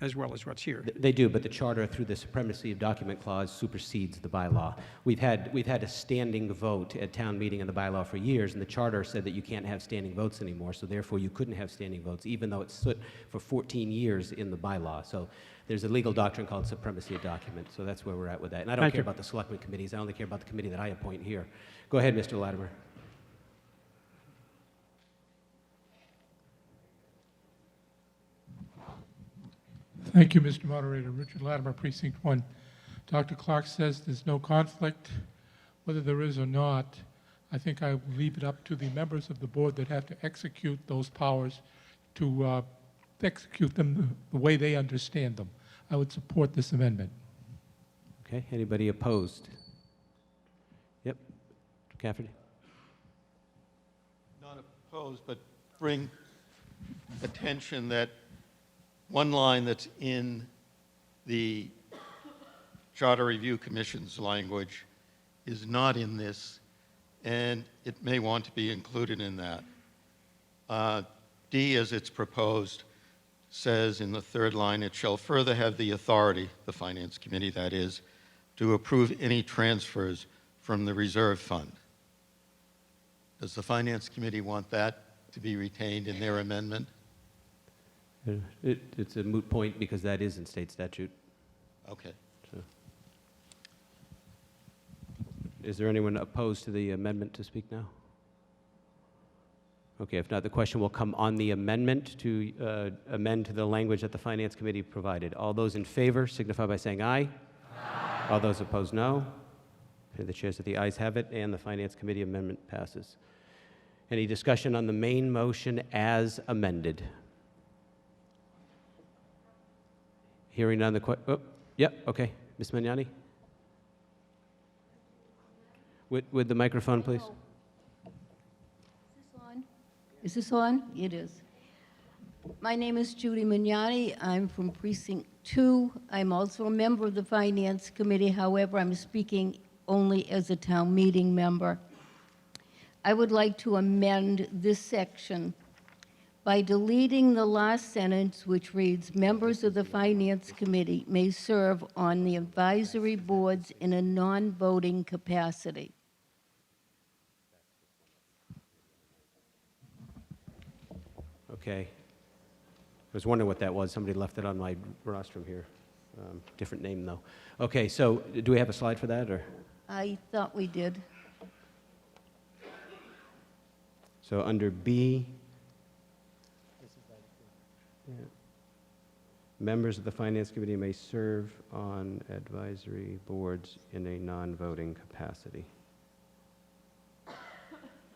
as well as what's here. They do, but the charter, through the supremacy of document clause, supersedes the bylaw. We've had a standing vote at town meeting in the bylaw for years, and the charter said that you can't have standing votes anymore, so therefore you couldn't have standing votes, even though it's stood for 14 years in the bylaw. So there's a legal doctrine called supremacy of document, so that's where we're at with that. And I don't care about the selectment committees, I only care about the committee that I appoint here. Go ahead, Mr. Latimer. Thank you, Mr. Moderator. Richard Latimer, Precinct 1. Dr. Clark says there's no conflict. Whether there is or not, I think I will leave it up to the members of the board that have to execute those powers to execute them the way they understand them. I would support this amendment. Okay, anybody opposed? Yep, Cafferty. Not opposed, but bring attention that one line that's in the Charter Review Commission's language is not in this, and it may want to be included in that. D, as it's proposed, says in the third line, it shall further have the authority, the Finance Committee that is, to approve any transfers from the reserve fund. Does the Finance Committee want that to be retained in their amendment? It's a moot point because that is in state statute. Okay. So. Is there anyone opposed to the amendment to speak now? Okay, if not, the question will come on the amendment to amend to the language that the Finance Committee provided. All those in favor signify by saying aye. Aye. All those opposed, no. And the chair says the ayes have it, and the Finance Committee amendment passes. Any discussion on the main motion as amended? Hearing none, okay. Ms. Magnani? With the microphone, please. Is this on? It is. My name is Judy Magnani. I'm from Precinct 2. I'm also a member of the Finance Committee. However, I'm speaking only as a town meeting member. I would like to amend this section by deleting the last sentence, which reads, members of the Finance Committee may serve on the advisory boards in a non-voting capacity. Okay. I was wondering what that was. Somebody left it on my rostrum here. Different name, though. Okay, so do we have a slide for that, or? I thought we did. So under B, members of the Finance Committee may serve on advisory boards in a non-voting capacity.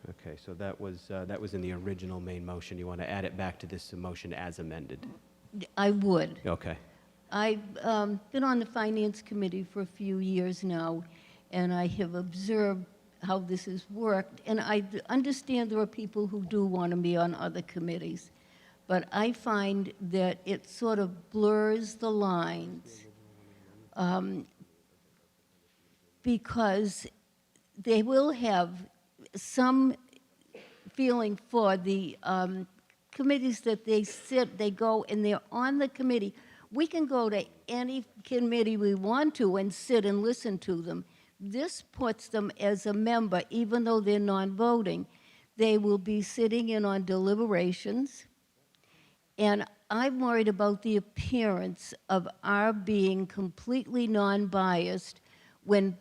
Okay, so that was in the original main motion. You want to add it back to this motion as amended? I would. Okay. I've been on the Finance Committee for a few years now, and I have observed how this has worked. And I understand there are people who do want to be on other committees, but I find that it sort of blurs the lines because they will have some feeling for the committees that they go and they're on the committee. We can go to any committee we want to and sit and listen to them. This puts them as a member, even though they're non-voting. They will be sitting in on deliberations. And I'm worried about the appearance of our being completely non-biased when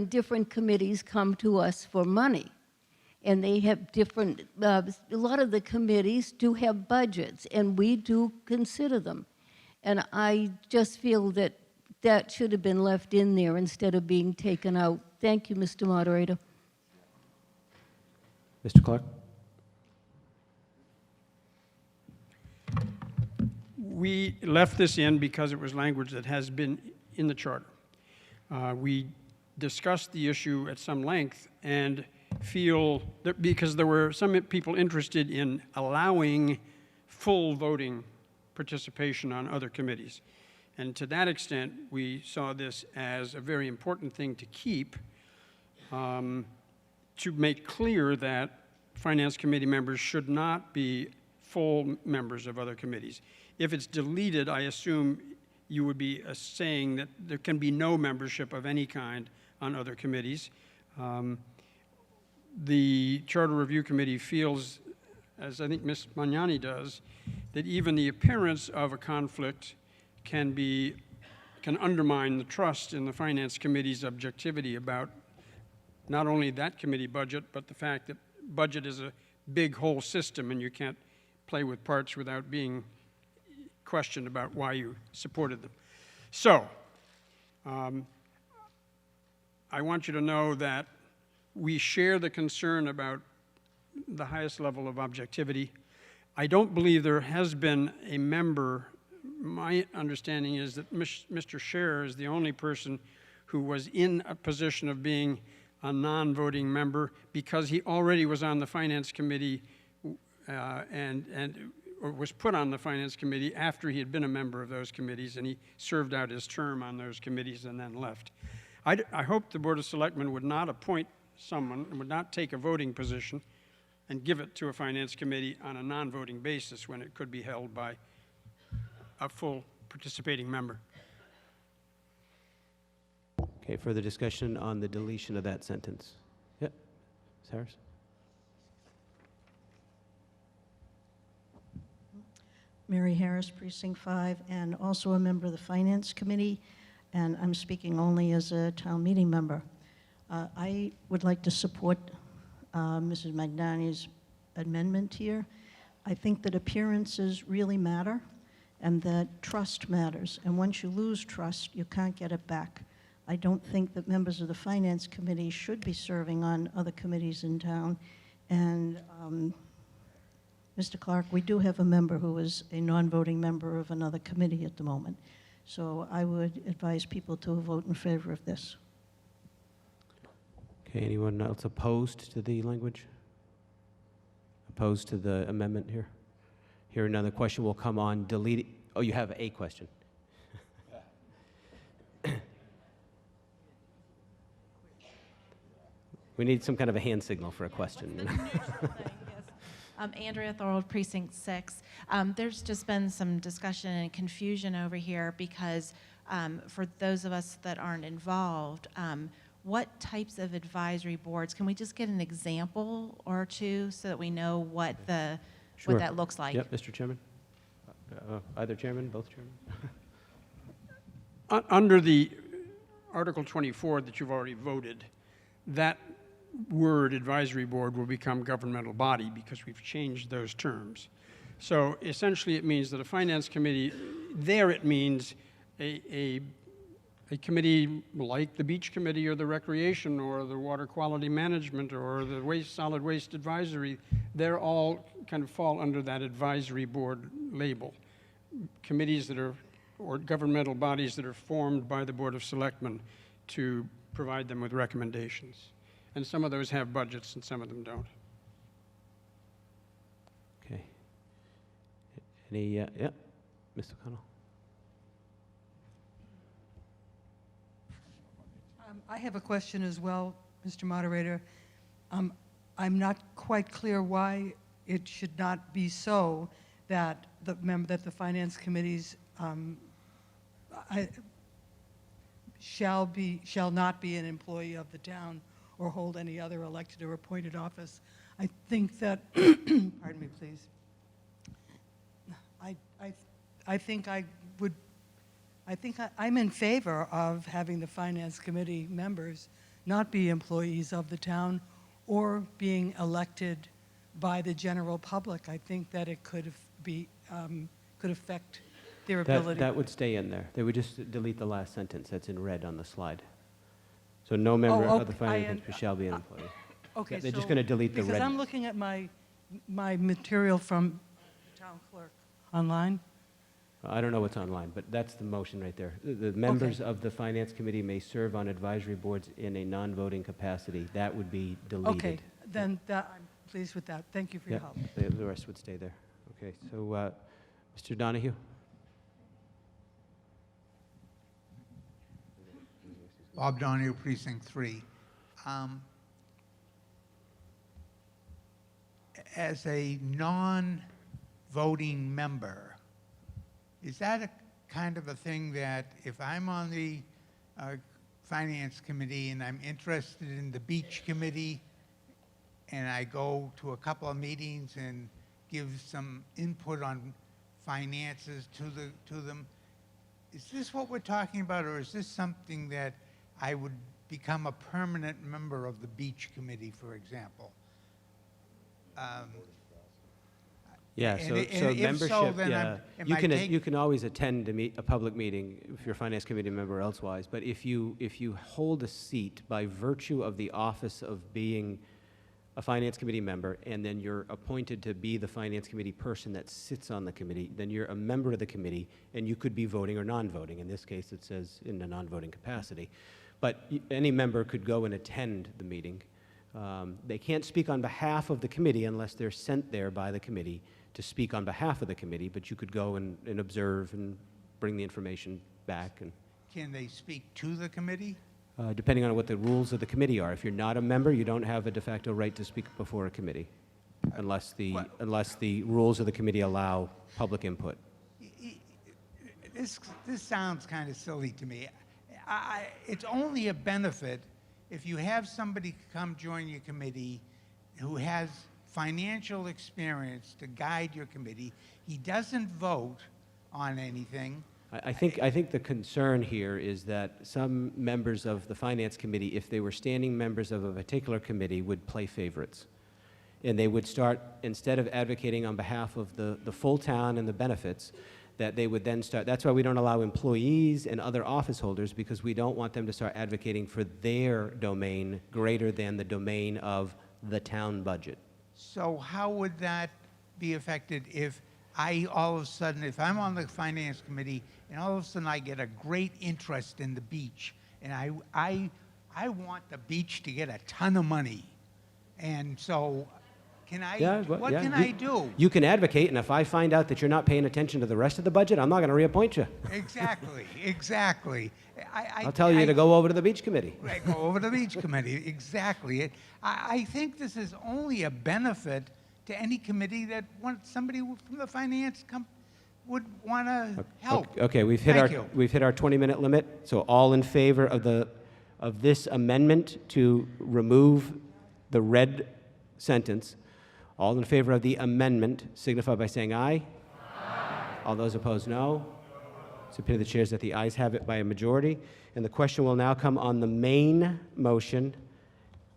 different committees come to us for money. And they have different, a lot of the committees do have budgets, and we do consider them. And I just feel that that should have been left in there instead of being taken out. Thank you, Mr. Moderator. Mr. Clark? We left this in because it was language that has been in the charter. We discussed the issue at some length and feel that because there were some people interested in allowing full voting participation on other committees. And to that extent, we saw this as a very important thing to keep, to make clear that Finance Committee members should not be full members of other committees. If it's deleted, I assume you would be saying that there can be no membership of any kind on other committees. The Charter Review Committee feels, as I think Ms. Magnani does, that even the appearance of a conflict can undermine the trust in the Finance Committee's objectivity about not only that committee budget, but the fact that budget is a big whole system and you can't play with parts without being questioned about why you supported them. So, I want you to know that we share the concern about the highest level of objectivity. I don't believe there has been a member. My understanding is that Mr. Scherer is the only person who was in a position of being a non-voting member because he already was on the Finance Committee or was put on the Finance Committee after he had been a member of those committees, and he served out his term on those committees and then left. I hope the Board of Selectmen would not appoint someone and would not take a voting position and give it to a Finance Committee on a non-voting basis when it could be held by a full participating member. Okay, further discussion on the deletion of that sentence? Yep, Ms. Harris? Mary Harris, Precinct 5, and also a member of the Finance Committee, and I'm speaking only as a town meeting member. I would like to support Mrs. Magdani's amendment here. I think that appearances really matter and that trust matters, and once you lose trust, you can't get it back. I don't think that members of the Finance Committee should be serving on other committees in town, and Mr. Clark, we do have a member who is a non-voting member of another committee at the moment. So I would advise people to vote in favor of this. Okay, anyone else opposed to the language? Opposed to the amendment here? Here, another question will come on delete. Oh, you have a question. We need some kind of a hand signal for a question. Andrea Thorold, Precinct 6. There's just been some discussion and confusion over here because for those of us that aren't involved, what types of advisory boards, can we just get an example or two so that we know what the Sure. what that looks like? Yep, Mr. Chairman. Either chairman, both chairmen. Under the Article 24 that you've already voted, that word advisory board will become governmental body because we've changed those terms. So essentially it means that a finance committee, there it means a committee like the beach committee or the recreation or the water quality management or the solid waste advisory, they're all kind of fall under that advisory board label. Committees that are, or governmental bodies that are formed by the Board of Selectmen to provide them with recommendations. And some of those have budgets and some of them don't. Okay. Any, yeah, Mr. O'Connell. I have a question as well, Mr. Moderator. I'm not quite clear why it should not be so that the finance committees shall not be an employee of the town or hold any other elected or appointed office. I think that, pardon me, please. I'm in favor of having the Finance Committee members not be employees of the town or being elected by the general public. I think that it could affect their ability. That would stay in there. They would just delete the last sentence that's in red on the slide. So no member of the Finance Committee shall be an employee. Okay, They're so, just going to delete the red. because I'm looking at my material from the town clerk online. I don't know what's online, but that's the motion right there. The members of the Finance Committee may serve on advisory boards in a non-voting capacity. That would be deleted. Okay, then I'm pleased with that. Thank you for your help. The rest would stay there. Okay, so Mr. Donahue? Bob Donahue, Precinct 3. As a non-voting member, is that a kind of a thing that if I'm on the Finance Committee and I'm interested in the Beach Committee and I go to a couple of meetings and give some input on finances to them, is this what we're talking about, or is this something that I would become a permanent member of the Beach Committee, for example? Yeah, so membership, yeah. You can always attend a public meeting if you're a Finance Committee member or elsewise, but if you hold a seat by virtue of the office of being a Finance Committee member, and then you're appointed to be the Finance Committee person that sits on the committee, then you're a member of the committee, and you could be voting or non-voting. In this case, it says in a non-voting capacity. But any member could go and attend the meeting. They can't speak on behalf of the committee unless they're sent there by the committee to speak on behalf of the committee, but you could go and observe and bring the information back, and Can they speak to the committee? depending on what the rules of the committee are. If you're not a member, you don't have a de facto right to speak before a committee, unless the rules of the committee allow public input. This sounds kind of silly to me. It's only a benefit if you have somebody come join your committee who has financial experience to guide your committee. He doesn't vote on anything. I think the concern here is that some members of the Finance Committee, if they were standing members of a particular committee, would play favorites. And they would start, instead of advocating on behalf of the full town and the benefits, that they would then start, that's why we don't allow employees and other office holders, because we don't want them to start advocating for their domain greater than the domain of the town budget. So how would that be affected if all of a sudden, if I'm on the Finance Committee and all of a sudden I get a great interest in the beach and I want the beach to get a ton of money, and so can I, can I do? You can advocate, and if I find out that you're not paying attention to the rest of the budget, I'm not going to reappoint you. Exactly, exactly. I'll tell you to go over to the Beach Committee. Right, go over to the Beach Committee, exactly. I think this is only a benefit to any committee that somebody from the finance would want to help. Okay, we've hit our 20-minute limit. So all in favor of this amendment to remove the red sentence, all in favor of the amendment signify by saying aye. Aye. All those opposed, no. It's appear the chairs that the ayes have it by a majority. And the question will now come on the main motion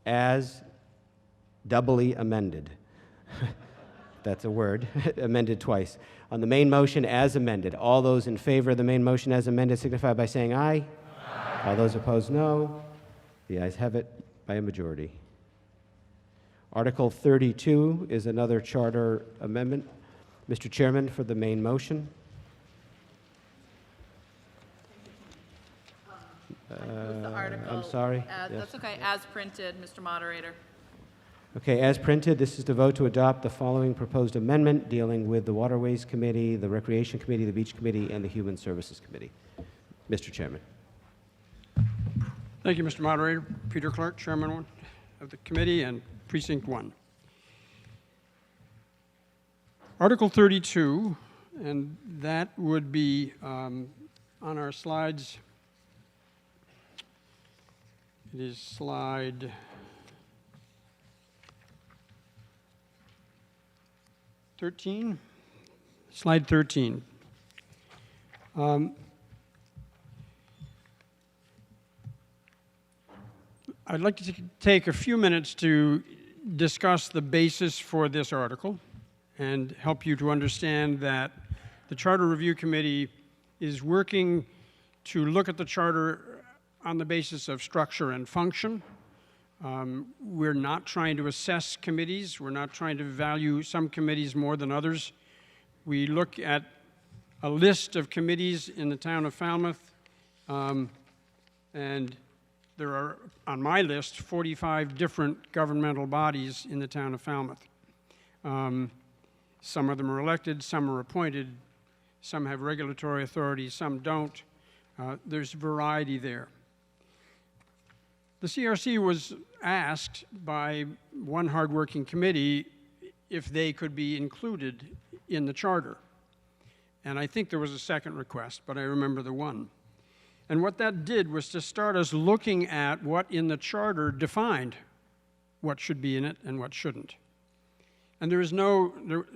as doubly amended. That's a word, amended twice. On the main motion as amended, all those in favor of the main motion as amended signify by saying aye. Aye. All those opposed, no. The ayes have it by a majority. Article 32 is another charter amendment. Mr. Chairman, for the main motion. The article. I'm sorry. That's Yes. okay, as printed, Mr. Moderator. Okay, as printed, this is to vote to adopt the following proposed amendment dealing with the Waterways Committee, the Recreation Committee, the Beach Committee, and the Human Services Committee. Mr. Chairman. Thank you, Mr. Moderator. Peter Clark, Chairman of the committee and Precinct 1. Article 32, and that would be on our slides. It is slide 13. Slide 13. I'd like to take a few minutes to discuss the basis for this article and help you to understand that the Charter Review Committee is working to look at the charter on the basis of structure and function. We're not trying to assess committees. We're not trying to value some committees more than others. We look at a list of committees in the town of Falmouth, and there are, on my list, 45 different governmental bodies in the town of Falmouth. Some of them are elected, some are appointed, some have regulatory authority, some don't. There's variety there. The CRC was asked by one hardworking committee if they could be included in the charter. And I think there was a second request, but I remember the one. And what that did was to start us looking at what in the charter defined what should be in it and what shouldn't. And there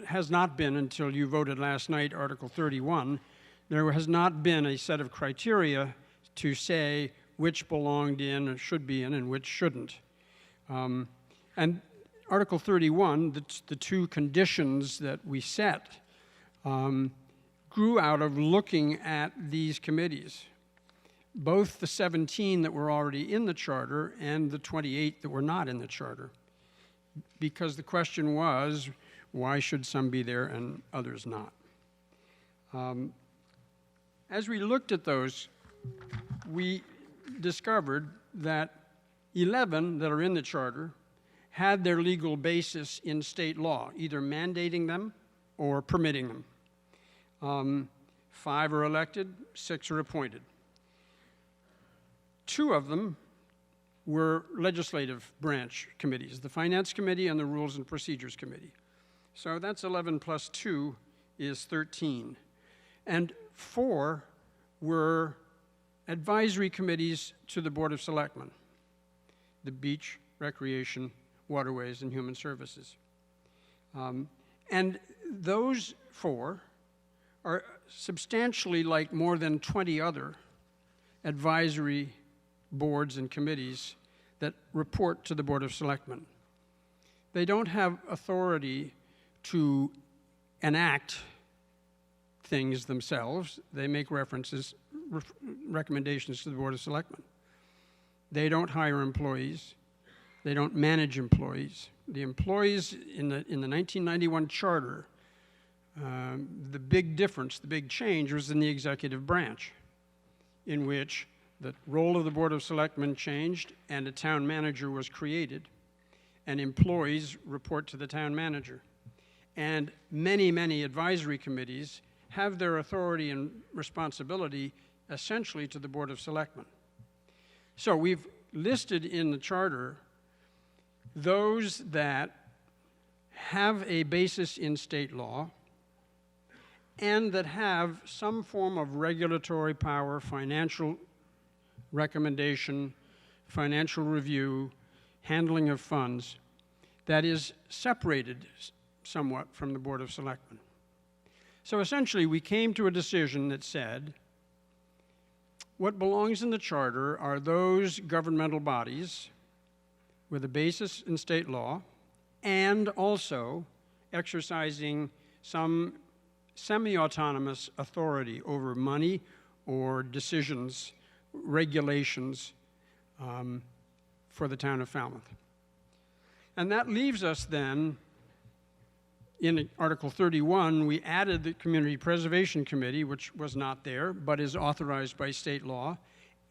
has not been, until you voted last night, Article 31, there has not been a set of criteria to say which belonged in or should be in and which shouldn't. And Article 31, the two conditions that we set, grew out of looking at these committees, both the 17 that were already in the charter and the 28 that were not in the charter, because the question was, why should some be there and others not? As we looked at those, we discovered that 11 that are in the charter had their legal basis in state law, either mandating them or permitting them. 5 are elected, 6 are appointed. 2 of them were legislative branch committees, the Finance Committee and the Rules and Procedures Committee. So that's 11 plus 2 is 13. And 4 were advisory committees to the Board of Selectmen, the Beach, Recreation, Waterways, and Human Services. And those 4 are substantially like more than 20 other advisory boards and committees that report to the Board of Selectmen. They don't have authority to enact things themselves. They make recommendations to the Board of Selectmen. They don't hire employees. They don't manage employees. The employees in the 1991 charter, the big difference, the big change was in the executive branch, in which the role of the Board of Selectmen changed and a town manager was created, and employees report to the town manager. And many, many advisory committees have their authority and responsibility essentially to the Board of Selectmen. So we've listed in the charter those that have a basis in state law and that have some form of regulatory power, financial recommendation, financial review, handling of funds, that is separated somewhat from the Board of Selectmen. So essentially, we came to a decision that said, what belongs in the charter are those governmental bodies with a basis in state law and also exercising some semi-autonomous authority over money or decisions, regulations for the town of Falmouth. And that leaves us then, in Article 31, we added the Community Preservation Committee, which was not there, but is authorized by state law,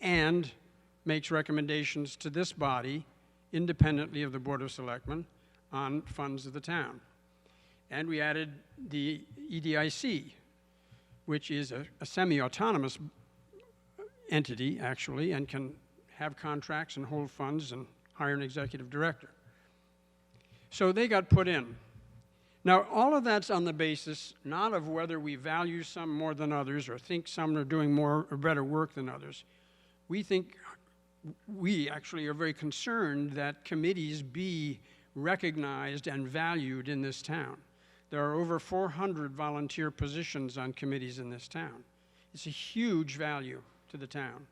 and makes recommendations to this body independently of the Board of Selectmen on funds of the town. And we added the EDIC, which is a semi-autonomous entity, actually, and can have contracts and hold funds and hire an executive director. So they got put in. Now, all of that's on the basis not of whether we value some more than others or think some are doing more or better work than others. We actually are very concerned that committees be recognized and valued in this town. There are over 400 volunteer positions on committees in this town. It's a huge value to the town.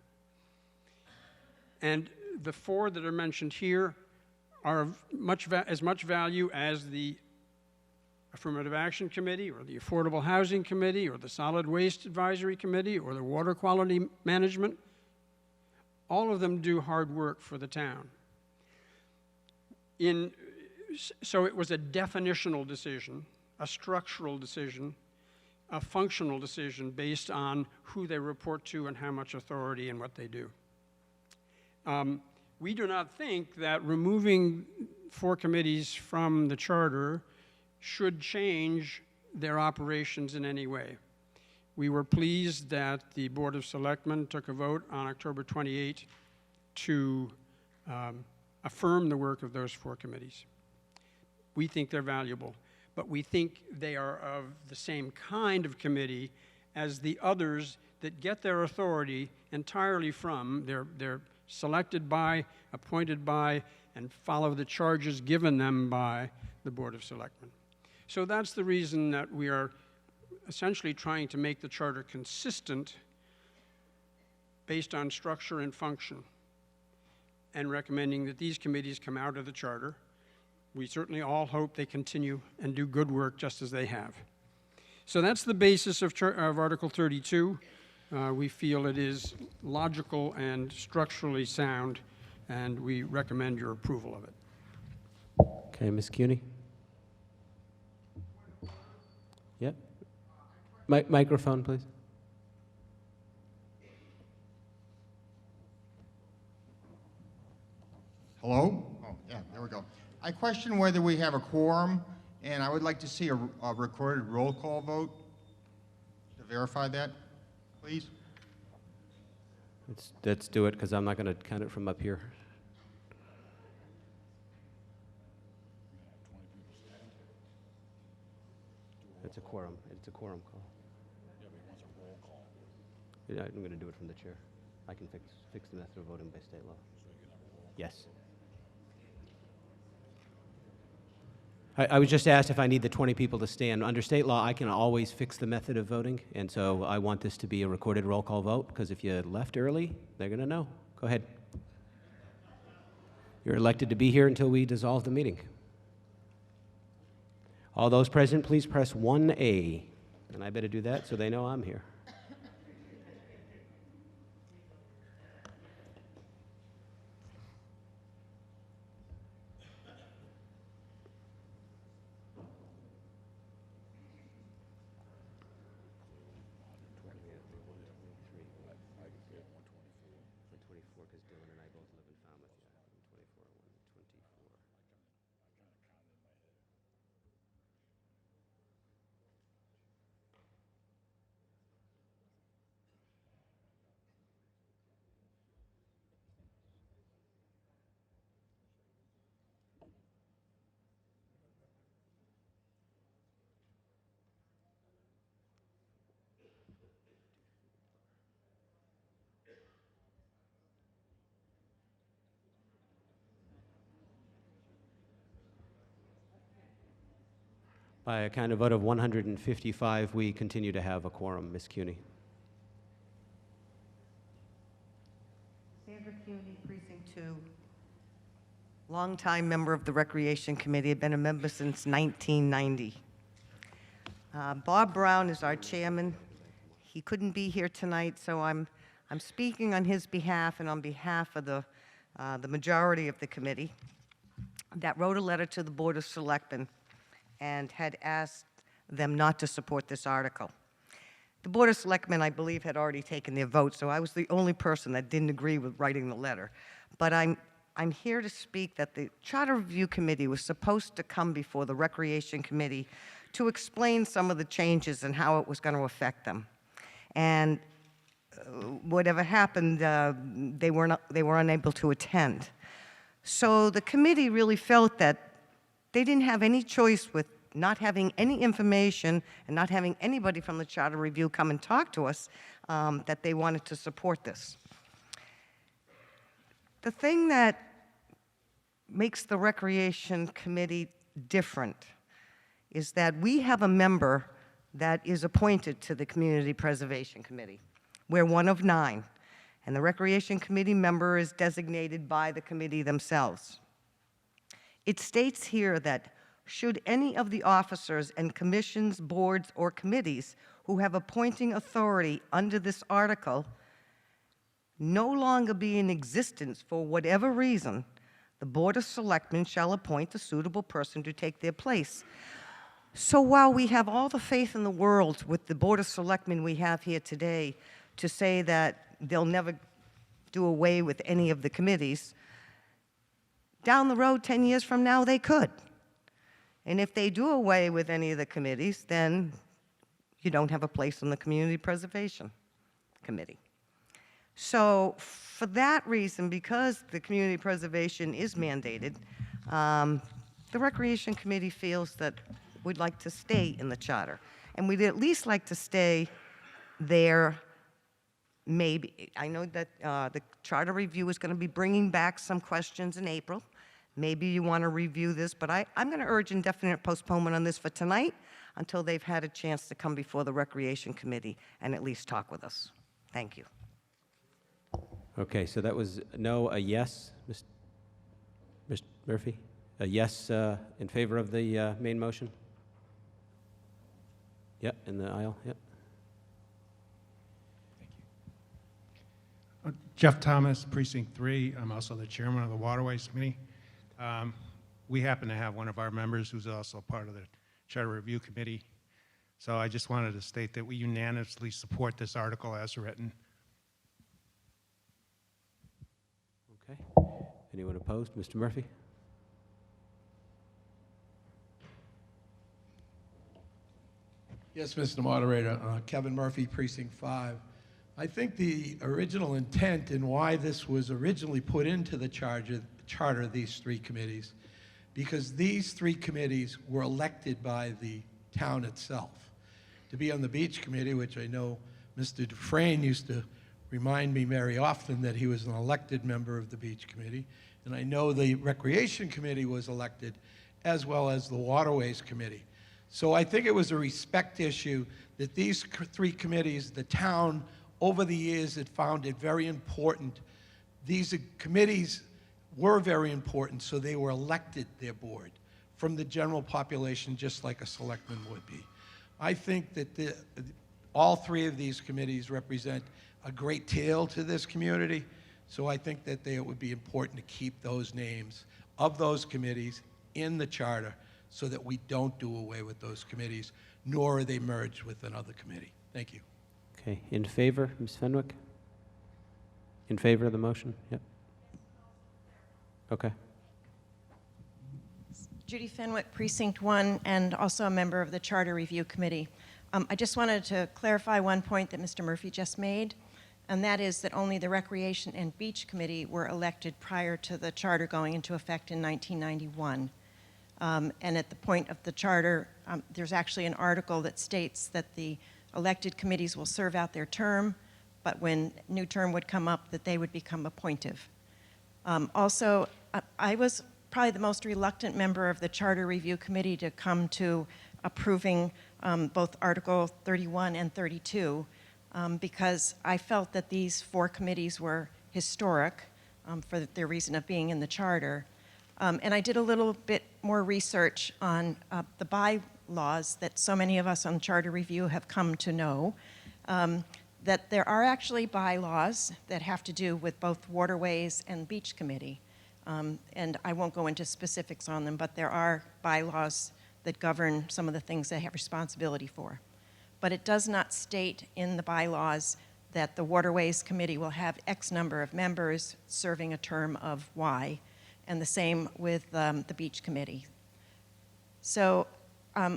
And the 4 that are mentioned here are of as much value as the Affirmative Action Committee or the Affordable Housing Committee or the Solid Waste Advisory Committee or the Water Quality Management. All of them do hard work for the town. So it was a definitional decision, a structural decision, a functional decision based on who they report to and how much authority and what they do. We do not think that removing 4 committees from the charter should change their operations in any way. We were pleased that the Board of Selectmen took a vote on October 28 to affirm the work of those 4 committees. We think they're valuable, but we think they are of the same kind of committee as the others that get their authority entirely from, they're selected by, appointed by, and follow the charges given them by the Board of Selectmen. So that's the reason that we are essentially trying to make the charter consistent based on structure and function and recommending that these committees come out of the charter. We certainly all hope they continue and do good work just as they have. So that's the basis of Article 32. We feel it is logical and structurally sound, and we recommend your approval of it. Okay, Ms. Cuny? Yep. Microphone, please. Hello? Oh, yeah, there we go. I question whether we have a quorum And I would like to see a recorded roll call vote to verify that, please. Let's do it, because I'm not going to count it from up here. It's a quorum. It's a quorum call. Yeah, I'm going to do it from the chair. I can fix the method of voting by state law. Yes. I was just asked if I need the 20 people to stand. Under state law, I can always fix the method of voting, and so I want this to be a recorded roll call vote, because if you left early, they're going to know. Go ahead. You're elected to be here until we dissolve the meeting. All those present, please press 1A. And I better do that so they know I'm here. By a kind of vote of 155, we continue to have a quorum. Ms. CUNY. Sandra CUNY, Precinct 2. Longtime member of the Recreation Committee. I've been a member since 1990. Bob Brown is our chairman. He couldn't be here tonight, so I'm speaking on his behalf and on behalf of the majority of the committee that wrote a letter to the Board of Selectmen and had asked them not to support this article. The Board of Selectmen, I believe, had already taken their vote, so I was the only person that didn't agree with writing the letter. But I'm here to speak that the Charter Review Committee was supposed to come before the Recreation Committee to explain some of the changes and how it was going to affect them. And whatever happened, they were unable to attend. So the committee really felt that they didn't have any choice with not having any information and not having anybody from the Charter Review come and talk to us, that they wanted to support this. The thing that makes the Recreation Committee different is that we have a member that is appointed to the Community Preservation Committee. We're one of 9, and the Recreation Committee member is designated by the committee themselves. It states here that should any of the officers and commissions, boards, or committees who have appointing authority under this article no longer be in existence for whatever reason, the Board of Selectmen shall appoint a suitable person to take their place. So while we have all the faith in the world with the Board of Selectmen we have here today to say that they'll never do away with any of the committees, down the road, 10 years from now, they could. And if they do away with any of the committees, then you don't have a place on the Community Preservation Committee. So for that reason, because the community preservation is mandated, the Recreation Committee feels that we'd like to stay in the charter. And we'd at least like to stay there. Maybe, I know that the Charter Review is going to be bringing back some questions in April. Maybe you want to review this, but I'm going to urge indefinite postponement on this for tonight until they've had a chance to come before the Recreation Committee and at least talk with us. Thank you. Okay, so that was no, a yes. Mr. Murphy? A yes in favor of the main motion? Yep, in the aisle, yep. Jeff Thomas, Precinct 3. I'm also the chairman of the Waterways Committee. We happen to have one of our members who's also part of the Charter Review Committee. So I just wanted to state that we unanimously support this article as written. Okay. Anyone opposed? Mr. Murphy? Yes, Mr. Moderator. Kevin Murphy, Precinct 5. I think the original intent and why this was originally put into the charter of these three committees, because these three committees were elected by the town itself. To be on the Beach Committee, which I know Mr. Dufresne used to remind me very often that he was an elected member of the Beach Committee, and I know the Recreation Committee was elected, as well as the Waterways Committee. So I think it was a respect issue that these three committees, the town, over the years, had found it very important. These committees were very important, so they were elected, their board, from the general population, just like a selectman would be. I think that all three of these committees represent a great deal to this community, so I think that it would be important to keep those names of those committees in the charter so that we don't do away with those committees, nor are they merged with another committee. Thank you. Okay, in favor, Ms. Fenwick? In favor of the motion? Yep. Okay. Judy Fenwick, Precinct 1, and also a member of the Charter Review Committee. I just wanted to clarify one point that Mr. Murphy just made, and that is that only the Recreation and Beach Committee were elected prior to the charter going into effect in 1991. And at the point of the charter, there's actually an article that states that the elected committees will serve out their term, but when new term would come up, that they would become appointive. Also, I was probably the most reluctant member of the Charter Review Committee to come to approving both Article 31 and 32 because I felt that these four committees were historic for their reason of being in the charter. And I did a little bit more research on the bylaws that so many of us on Charter Review have come to know, that there are actually bylaws that have to do with both Waterways and Beach Committee. And I won't go into specifics on them, but there are bylaws that govern some of the things they have responsibility for. But it does not state in the bylaws that the Waterways Committee will have X number of members serving a term of Y, and the same with the Beach Committee. So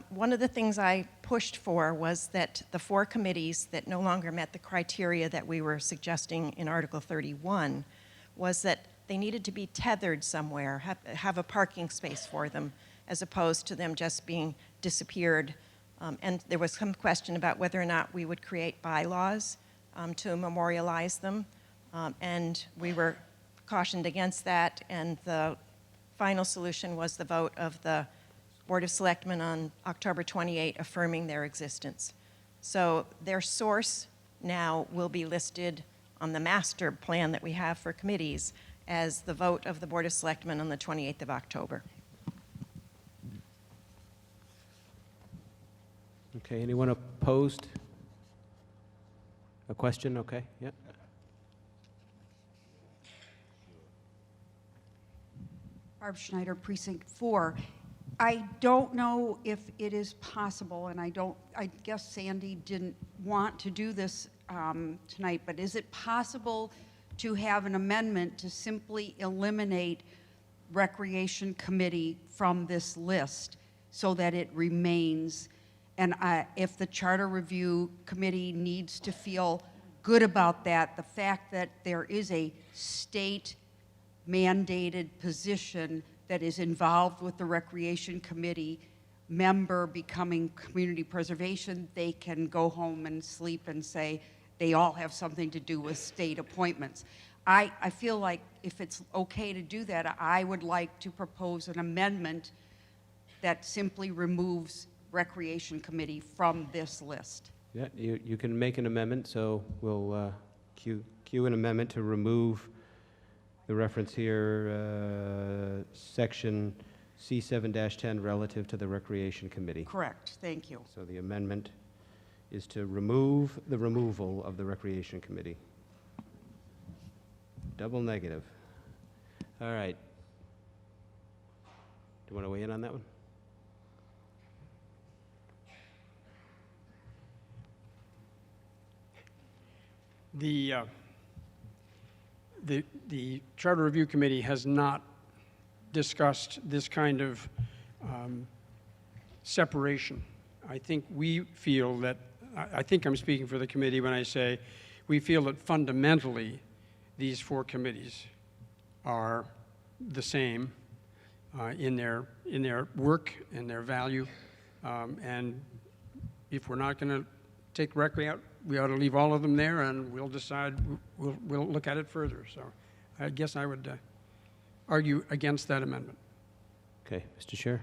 one of the things I pushed for was that the four committees that no longer met the criteria that we were suggesting in Article 31 was that they needed to be tethered somewhere, have a parking space for them, as opposed to them just being disappeared. And there was some question about whether or not we would create bylaws to memorialize them. And we were cautioned against that, and the final solution was the vote of the Board of Selectmen on October 28 affirming their existence. So their source now will be listed on the master plan that we have for committees as the vote of the Board of Selectmen on the 28th of October. Okay, anyone opposed? A question? Okay, yeah. Barb Schneider, Precinct 4. I don't know if it is possible, and I guess Sandy didn't want to do this tonight, but is it possible to have an amendment to simply eliminate Recreation Committee from this list so that it remains? And if the Charter Review Committee needs to feel good about that, the fact that there is a state mandated position that is involved with the Recreation Committee member becoming community preservation, they can go home and sleep and say they all have something to do with state appointments. I feel like if it's okay to do that, I would like to propose an amendment that simply removes Recreation Committee from this list. Yeah, you can make an amendment, so we'll cue an amendment to remove the reference here, section C7-10 relative to the Recreation Committee. Correct, thank you. So the amendment is to remove the removal of the Recreation Committee. Double negative. All right. Do you want to weigh in on that one? The Charter Review Committee has not discussed this kind of separation. I think we feel that, I think I'm speaking for the committee when I say we feel that fundamentally these four committees are the same in their work and their value. And if we're not going to take directly out, we ought to leave all of them there, and we'll decide, we'll look at it further. So I guess I would argue against that amendment. Okay, Mr. Chair.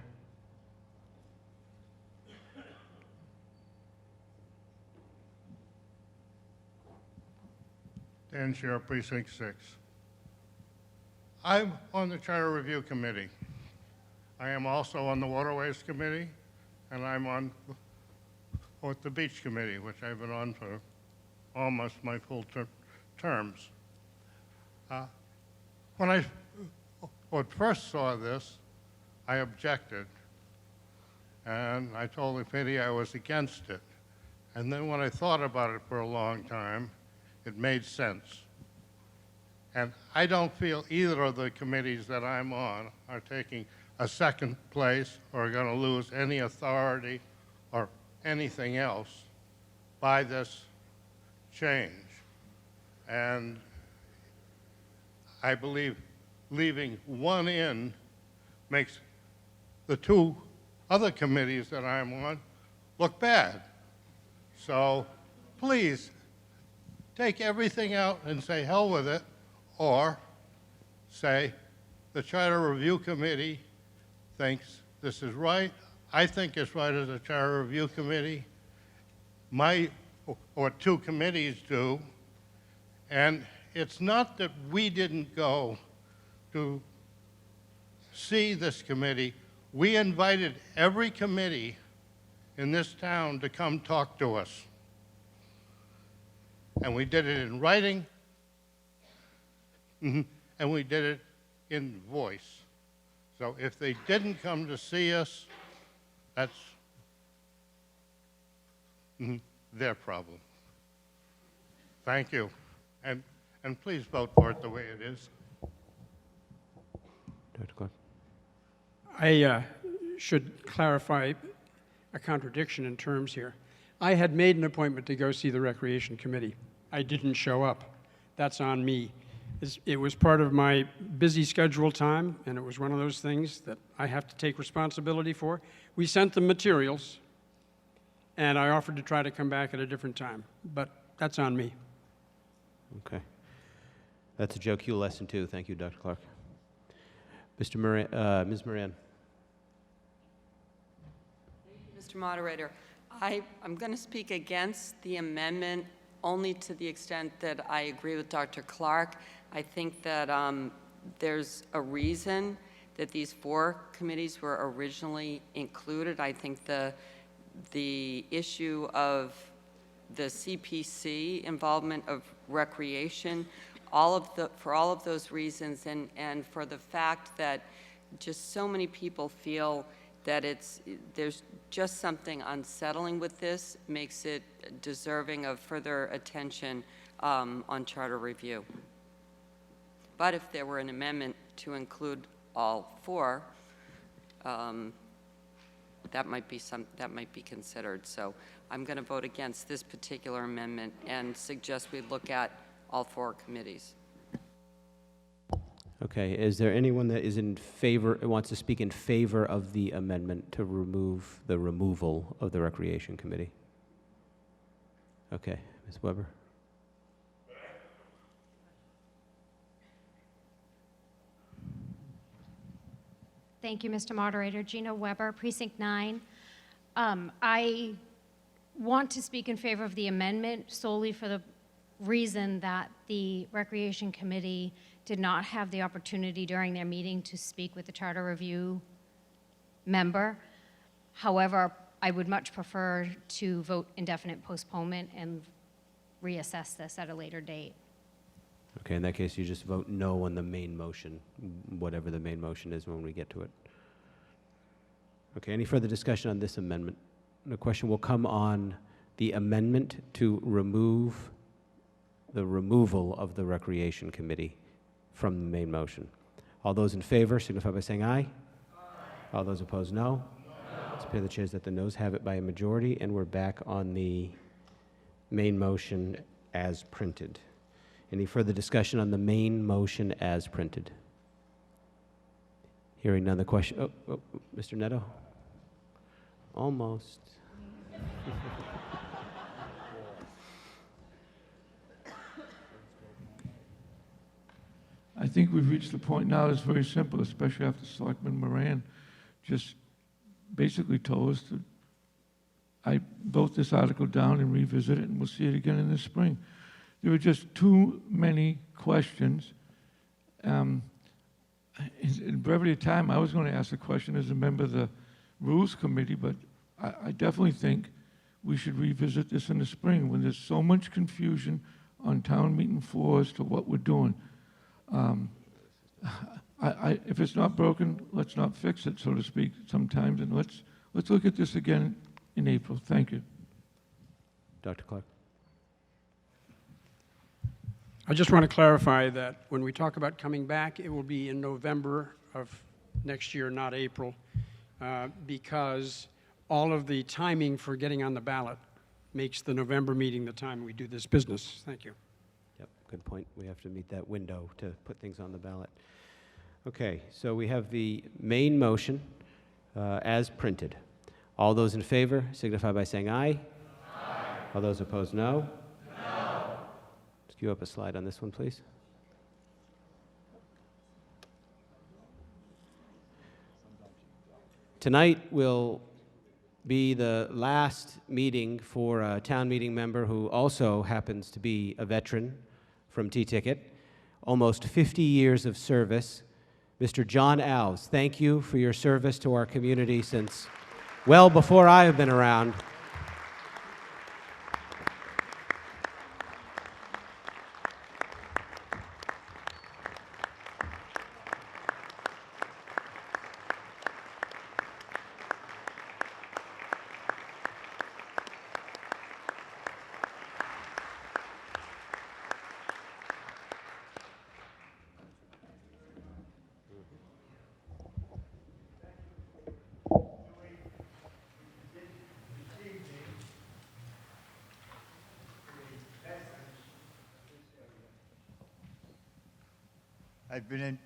Dan Chair, Precinct 6. I'm on the Charter Review Committee. I am also on the Waterways Committee, and I'm on with the Beach Committee, which I've been on for almost my full terms. When I first saw this, I objected, and I told the committee I was against it. And then when I thought about it for a long time, it made sense. And I don't feel either of the committees that I'm on are taking a second place or are going to lose any authority or anything else by this change. And I believe leaving one in makes the two other committees that I'm on look bad. So please take everything out and say hell with it, or say the Charter Review Committee thinks this is right. I think it's right as a Charter Review Committee. Or two committees do. And it's not that we didn't go to see this committee. We invited every committee in this town to come talk to us. And we did it in writing, and we did it in voice. So if they didn't come to see us, that's their problem. Thank you. And please vote for it the way it is. Dr. Clark. I should clarify a contradiction in terms here. I had made an appointment to go see the Recreation Committee. I didn't show up. That's on me. It was part of my busy schedule time, and it was one of those things that I have to take responsibility for. We sent them materials, and I offered to try to come back at a different time, but that's on me. Okay. That's a joke you'll lesson too. Thank you, Dr. Clark. Ms. Moran. Mr. Moderator, I'm going to speak against the amendment only to the extent that I agree with Dr. Clark. I think that there's a reason that these four committees were originally included. I think the issue of the CPC involvement of recreation, for all of those reasons, and for the fact that just so many people feel that there's just something unsettling with this, makes it deserving of further attention on charter review. But if there were an amendment to include all four, that might be considered. So I'm going to vote against this particular amendment and suggest we look at all four committees. Okay, is there anyone that is in favor, wants to speak in favor of the amendment to remove the removal of the Recreation Committee? Okay, Ms. Weber. Thank you, Mr. Moderator. Gina Weber, Precinct 9. I want to speak in favor of the amendment solely for the reason that the Recreation Committee did not have the opportunity during their meeting to speak with the Charter Review member. However, I would much prefer to vote indefinite postponement and reassess this at a later date. Okay, in that case, you just vote no on the main motion, whatever the main motion is when we get to it. Okay, any further discussion on this amendment? The question will come on the amendment to remove the removal of the Recreation Committee from the main motion. All those in favor signify by saying aye. Aye. All those opposed, no. No. It's appear the chairs that the noes have it by a majority, and we're back on the main motion as printed. Any further discussion on the main motion as printed? Hearing none, the question, Mr. Neto? Almost. I think we've reached the point now that's very simple, especially after Selectman Moran just basically told us to vote this article down and revisit it, and we'll see it again in the spring. There were just too many questions. In brevity of time, I was going to ask a question as a member of the Rules Committee, but I definitely think we should revisit this in the spring when there's so much confusion on town meeting floors to what we're doing. If it's not broken, let's not fix it, so to speak, sometimes, and let's look at this again in April. Thank you. Dr. Clark. I just want to clarify that when we talk about coming back, it will be in November of next year, not April, because all of the timing for getting on the ballot makes the November meeting the time we do this business. Thank you. Yep, good point. We have to meet that window to put things on the ballot. Okay, so we have the main motion as printed. All those in favor signify by saying aye. Aye. All those opposed, no. No. Let's queue up a slide on this one, please. Tonight will be the last meeting for a town meeting member who also happens to be a veteran from T-Ticket. Almost 50 years of service. Mr. John Alves, thank you for your service to our community since well before I have been around. I've been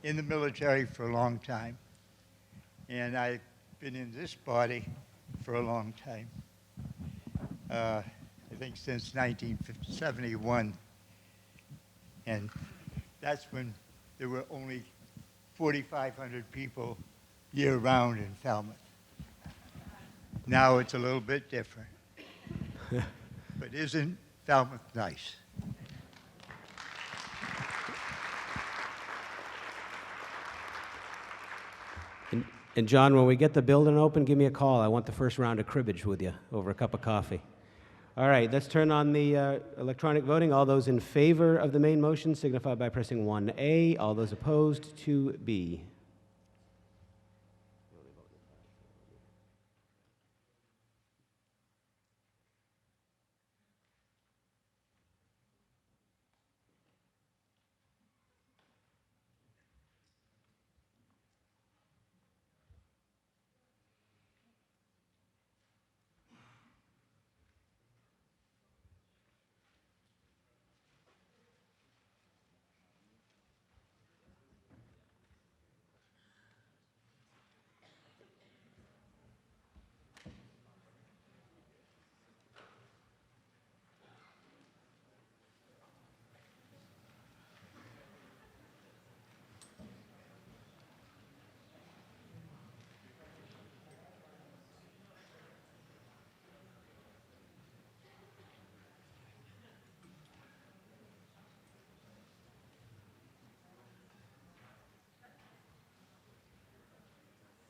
in the military for a long time, and I've been in this body for a long time. I think since 1971, and that's when there were only 4,500 people year-round in Falmouth. Now it's a little bit different. But isn't Falmouth nice? And John, when we get the building open, give me a call. I want the first round of cribbage with you over a cup of coffee. All right, let's turn on the electronic voting. All those in favor of the main motion signify by pressing 1A. All those opposed, 2B.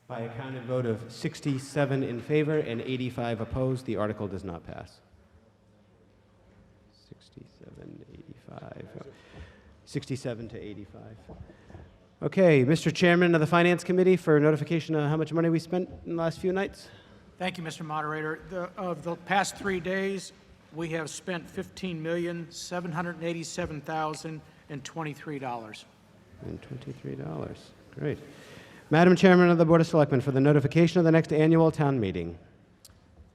By a counted vote of 67 in favor and 85 opposed, the article does not pass. 67, 85. 67 to 85. Okay, Mr. Chairman of the Finance Committee, for notification of how much money we spent in the last few nights. Thank you, Mr. Moderator. Of the past 3 days, we have spent $15,787,023. And $23. Great. Madam Chairman of the Board of Selectmen, for the notification of the next annual town meeting.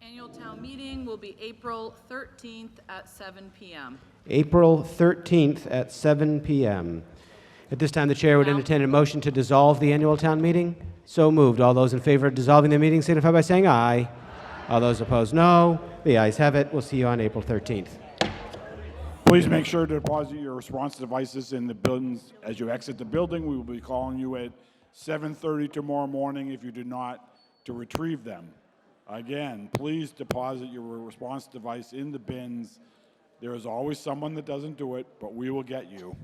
Annual town meeting will be April 13th at 7 p.m. April 13th at 7 p.m. At this time, the chair would entertain a motion to dissolve the annual town meeting. So moved. All those in favor of dissolving the meeting signify by saying aye. All those opposed, no. The ayes have it. We'll see you on April 13th. Please make sure to deposit your response devices in the bins as you exit the building. We will be calling you at 7:30 tomorrow morning if you do not, to retrieve them. Again, please deposit your response device in the bins. There is always someone that doesn't do it, but we will get you.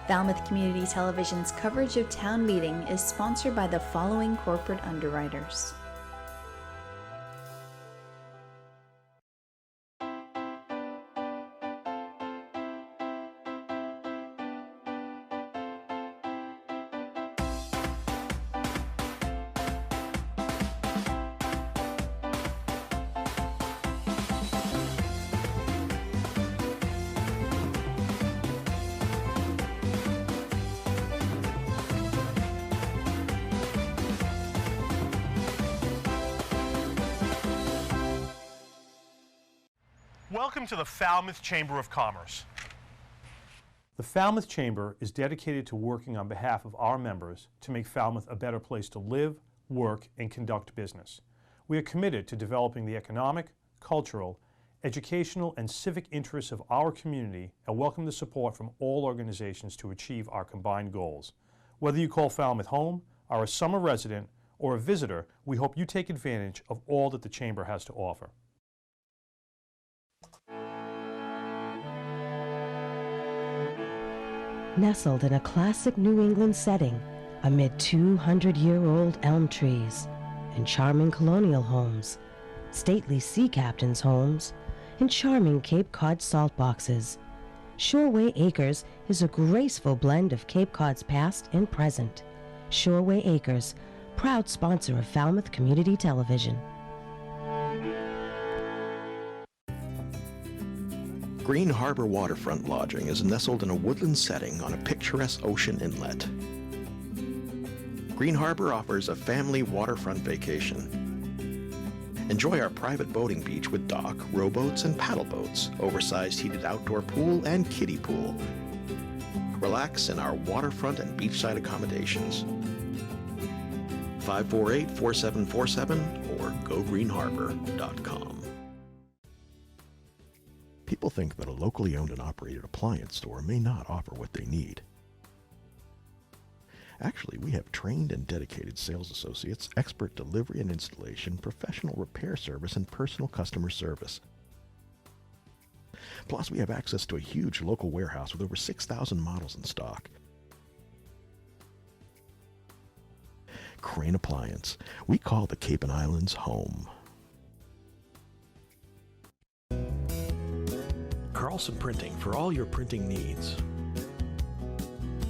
Falmouth Community Television's coverage of town meeting is sponsored by the following corporate underwriters. Welcome to the Falmouth Chamber of Commerce. The Falmouth Chamber is dedicated to working on behalf of our members to make Falmouth a better place to live, work, and conduct business. We are committed to developing the economic, cultural, educational, and civic interests of our community and welcome the support from all organizations to achieve our combined goals. Whether you call Falmouth home, are a summer resident, or a visitor, we hope you take advantage of all that the Chamber has to offer. Nestled in a classic New England setting, amid 200-year-old elm trees and charming colonial homes, stately sea captains' homes, and charming Cape Cod salt boxes, Shoreway Acres is a graceful blend of Cape Cod's past and present. Shoreway Acres, proud sponsor of Falmouth Community Television. Green Harbor Waterfront Lodging is nestled in a woodland setting on a picturesque ocean inlet. Green Harbor offers a family waterfront vacation. Enjoy our private boating beach with dock, rowboats, and paddle boats, oversized heated outdoor pool, and kiddie pool. Relax in our waterfront and beachside accommodations. 548-4747 or gogreenharbor.com. People think that a locally owned and operated appliance store may not offer what they need. Actually, we have trained and dedicated sales associates, expert delivery and installation, professional repair service, and personal customer service. Plus, we have access to a huge local warehouse with over 6,000 models in stock. Crane Appliance. We call the Cape and Islands home. Carlson Printing for all your printing needs.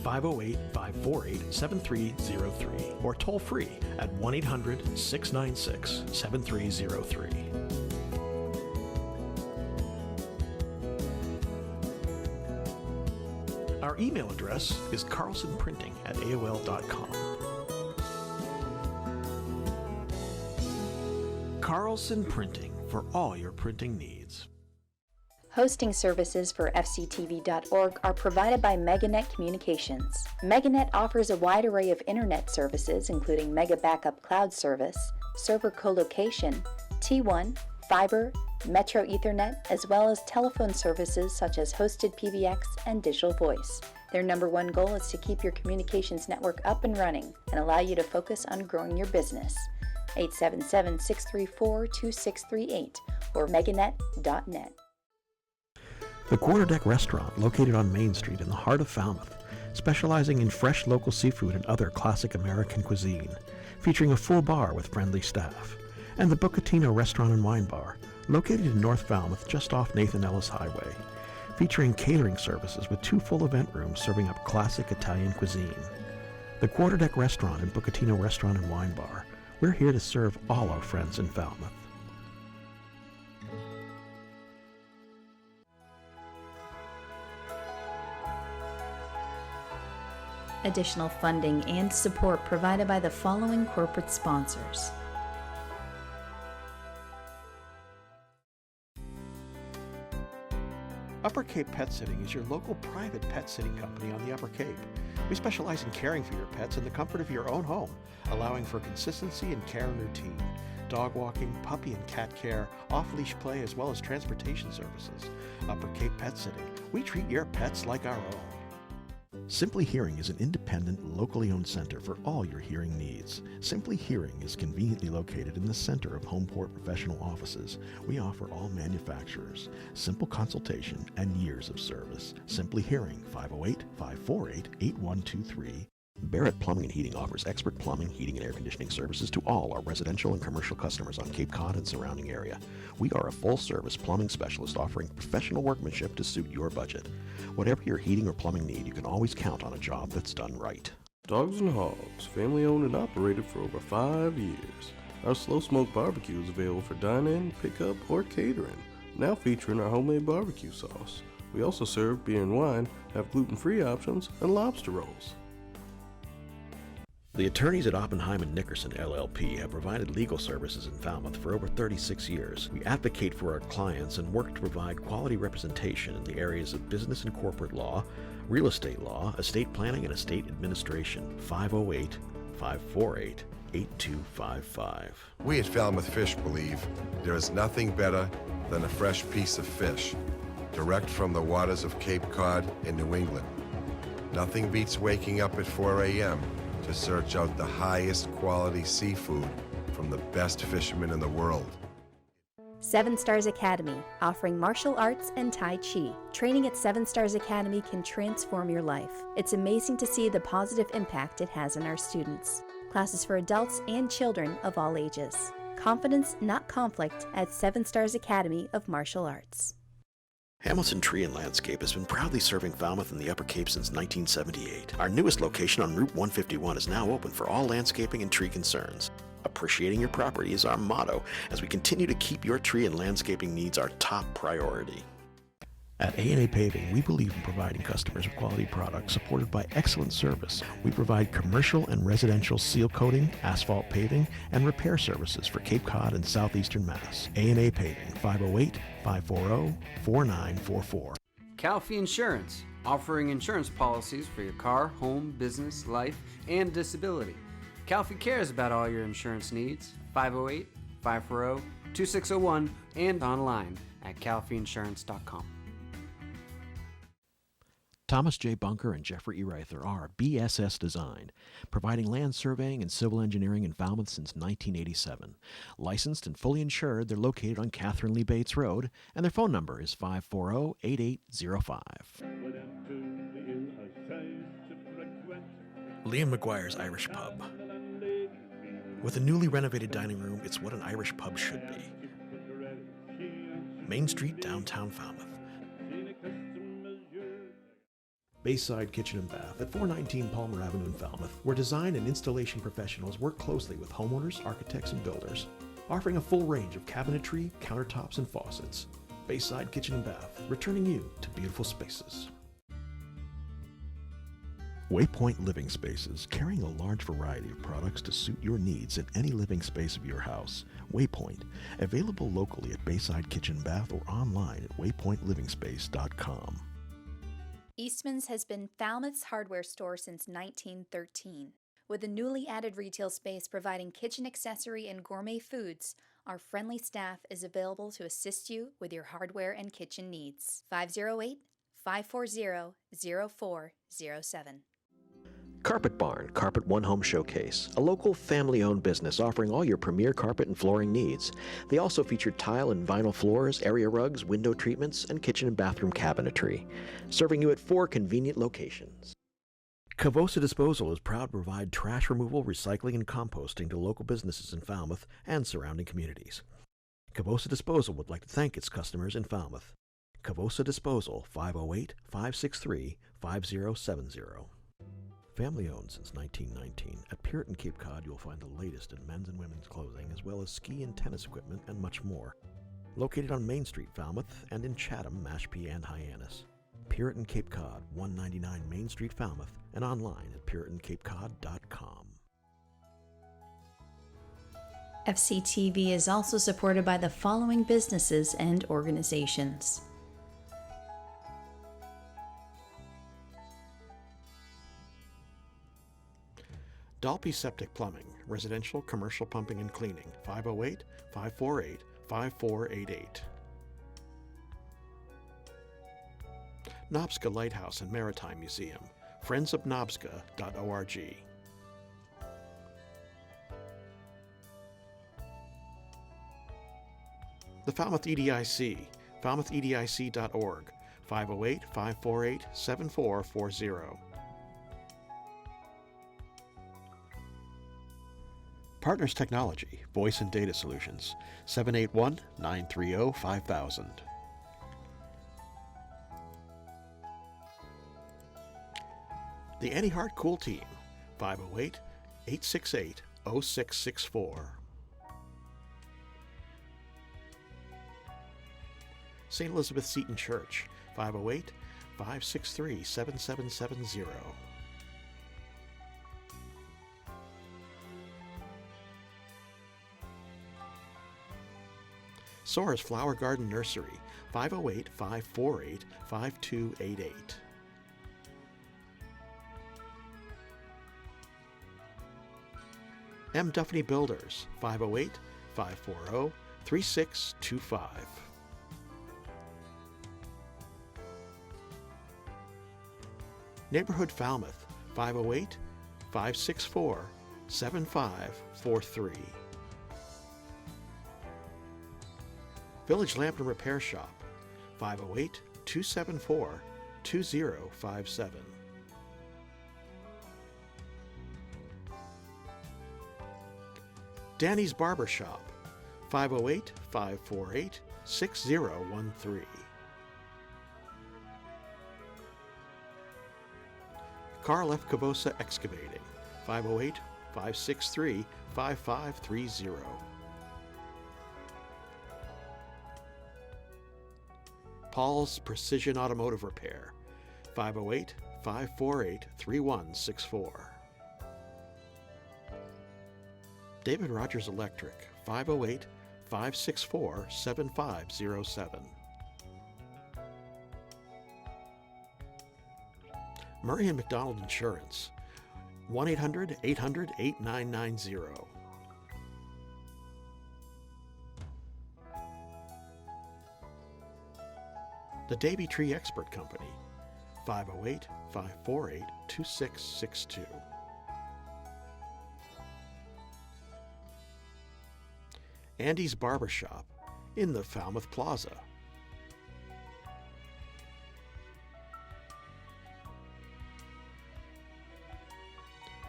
508-548-7303 or toll free at 1-800-696-7303. Our email address is carlsonprinting@aol.com. Carlson Printing for all your printing needs. Hosting services for fctv.org are provided by Meganet Communications. Meganet offers a wide array of internet services, including Mega Backup Cloud Service, server colocation, T1, fiber, Metro Ethernet, as well as telephone services such as hosted PBX and digital voice. Their number one goal is to keep your communications network up and running and allow you to focus on growing your business. 877-634-2638 or meganet.net. The Quarterdeck Restaurant, located on Main Street in the heart of Falmouth, specializing in fresh local seafood and other classic American cuisine, featuring a full bar with friendly staff. And the Bucatino Restaurant and Wine Bar, located in North Falmouth just off Nathan Ellis Highway, featuring catering services with 2 full event rooms serving up classic Italian cuisine. The Quarterdeck Restaurant and Bucatino Restaurant and Wine Bar, we're here to serve all our friends in Falmouth. Additional funding and support provided by the following corporate sponsors. Upper Cape Pet Sitting is your local private pet sitting company on the Upper Cape. We specialize in caring for your pets in the comfort of your own home, allowing for consistency in care and routine. Dog walking, puppy and cat care, off-leash play, as well as transportation services. Upper Cape Pet Sitting. We treat your pets like our own. Simply Hearing is an independent, locally owned center for all your hearing needs. Simply Hearing is conveniently located in the center of Homeport Professional Offices. We offer all manufacturers, simple consultation, and years of service. Simply Hearing, 508-548-8123. Barrett Plumbing and Heating offers expert plumbing, heating, and air conditioning services to all our residential and commercial customers on Cape Cod and surrounding area. We are a full-service plumbing specialist offering professional workmanship to suit your budget. Whatever your heating or plumbing need, you can always count on a job that's done right. Dogs and Hogs, family owned and operated for over 5 years. Our slow smoke barbecue is available for dine-in, pickup, or catering, now featuring our homemade barbecue sauce. We also serve beer and wine, have gluten-free options, and lobster rolls. The attorneys at Oppenheim & Nickerson LLP have provided legal services in Falmouth for over 36 years. We advocate for our clients and work to provide quality representation in the areas of business and corporate law, real estate law, estate planning, and estate administration. 508-548-8255. We at Falmouth Fish believe there is nothing better than a fresh piece of fish, direct from the waters of Cape Cod in New England. Nothing beats waking up at 4 a.m. to search out the highest quality seafood from the best fishermen in the world. 7 Stars Academy, offering martial arts and Tai Chi. Training at 7 Stars Academy can transform your life. It's amazing to see the positive impact it has on our students. Classes for adults and children of all ages. Confidence, not conflict, at 7 Stars Academy of Martial Arts. Hamilton Tree and Landscape has been proudly serving Falmouth and the Upper Cape since 1978. Our newest location on Route 151 is now open for all landscaping and tree concerns. Appreciating your property is our motto as we continue to keep your tree and landscaping needs our top priority. At A&A Paving, we believe in providing customers with quality products supported by excellent service. We provide commercial and residential seal coating, asphalt paving, and repair services for Cape Cod and southeastern Mass. A&A Paving, 508-540-4944. Calfee Insurance, offering insurance policies for your car, home, business, life, and disability. Calfee cares about all your insurance needs. 508-540-2601 and online at calfeeinsurance.com. Thomas J. Bunker and Jeffrey E. Reither are BSS Design, providing land surveying and civil engineering in Falmouth since 1987. Licensed and fully insured, they're located on Catherine Lee Bates Road, and their phone number is 540-8805. Liam McGuire's Irish Pub. With a newly renovated dining room, it's what an Irish pub should be. Main Street, downtown Falmouth. Bayside Kitchen and Bath at 419 Palmer Avenue in Falmouth, where design and installation professionals work closely with homeowners, architects, and builders, offering a full range of cabinetry, countertops, and faucets. Bayside Kitchen and Bath, returning you to beautiful spaces. Waypoint Living Spaces, carrying a large variety of products to suit your needs in any living space of your house. Waypoint, available locally at Bayside Kitchen Bath or online at waypointlivingspace.com. Eastman's has been Falmouth's hardware store since 1913. With a newly added retail space providing kitchen accessory and gourmet foods, our friendly staff is available to assist you with your hardware and kitchen needs. 508-540-0407. Carpet Barn, Carpet One Home Showcase, a local family-owned business offering all your premier carpet and flooring needs. They also feature tile and vinyl floors, area rugs, window treatments, and kitchen and bathroom cabinetry, serving you at 4 convenient locations. Cavosa Disposal is proud to provide trash removal, recycling, and composting to local businesses in Falmouth and surrounding communities. Cavosa Disposal would like to thank its customers in Falmouth. Cavosa Disposal, 508-563-5070. Family owned since 1919, at Puritan Cape Cod you'll find the latest in men's and women's clothing, as well as ski and tennis equipment and much more. Located on Main Street, Falmouth, and in Chatham, Mashpee, and Hyannis. Puritan Cape Cod, 199 Main Street, Falmouth, and online at puritanCapeCod.com. FCTV is also supported by the following businesses and organizations. Dalpy Septic Plumbing, residential, commercial pumping and cleaning, 508-548-5488. Nobska Lighthouse and Maritime Museum, friendsofnobska.org. The Falmouth EDIC, falmouthedic.org, 508-548-7440. Partners Technology, Voice and Data Solutions, 781-930-5000. The Annie Hart Cool Team, 508-868-0664. St. Elizabeth Seton Church, 508-563-7770. Soares Flower Garden Nursery, 508-548-5288. M. Duffney Builders, 508-540-3625. Neighborhood Falmouth, 508-564-7543. Village Lamp and Repair Shop, 508-274-2057. Danny's Barber Shop, 508-548-6013. Carl F. Cavosa Excavating, 508-563-5530. Paul's Precision Automotive Repair, 508-548-3164. David Rogers Electric, 508-564-7507. Murray and McDonald Insurance, 1-800-800-8990. The Davy Tree Expert Company, 508-548-2662. Andy's Barbershop in the Falmouth Plaza.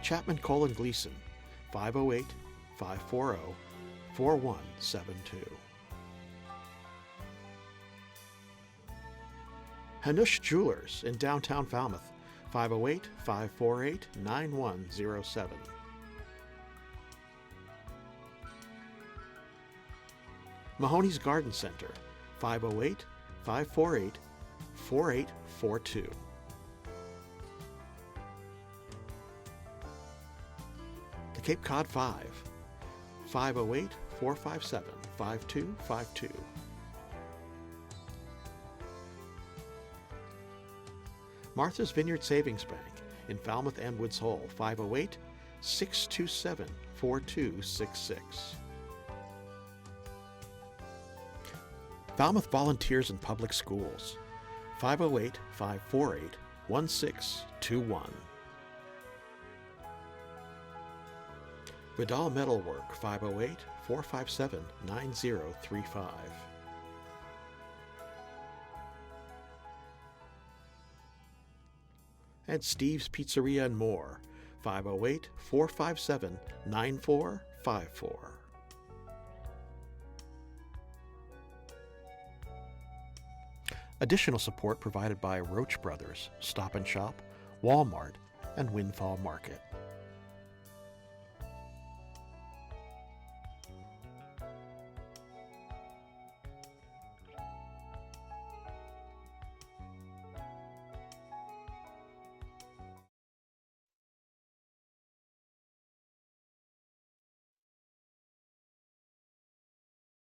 Chapman Colin Gleason, 508-540-4172. Hanush Jewelers in downtown Falmouth, 508-548-9107. Mahoney's Garden Center, 508-548-4842. The Cape Cod 5, 508-457-5252. Martha's Vineyard Savings Bank in Falmouth and Woods Hole, 627-4266. Falmouth Volunteers in Public Schools, 508-548-1621. Vidal Metalwork, 508-457-9035. And Steve's Pizzeria and More, 508-457-9454. Additional support provided by Roach Brothers, Stop and Shop, Walmart, and Windfall Market.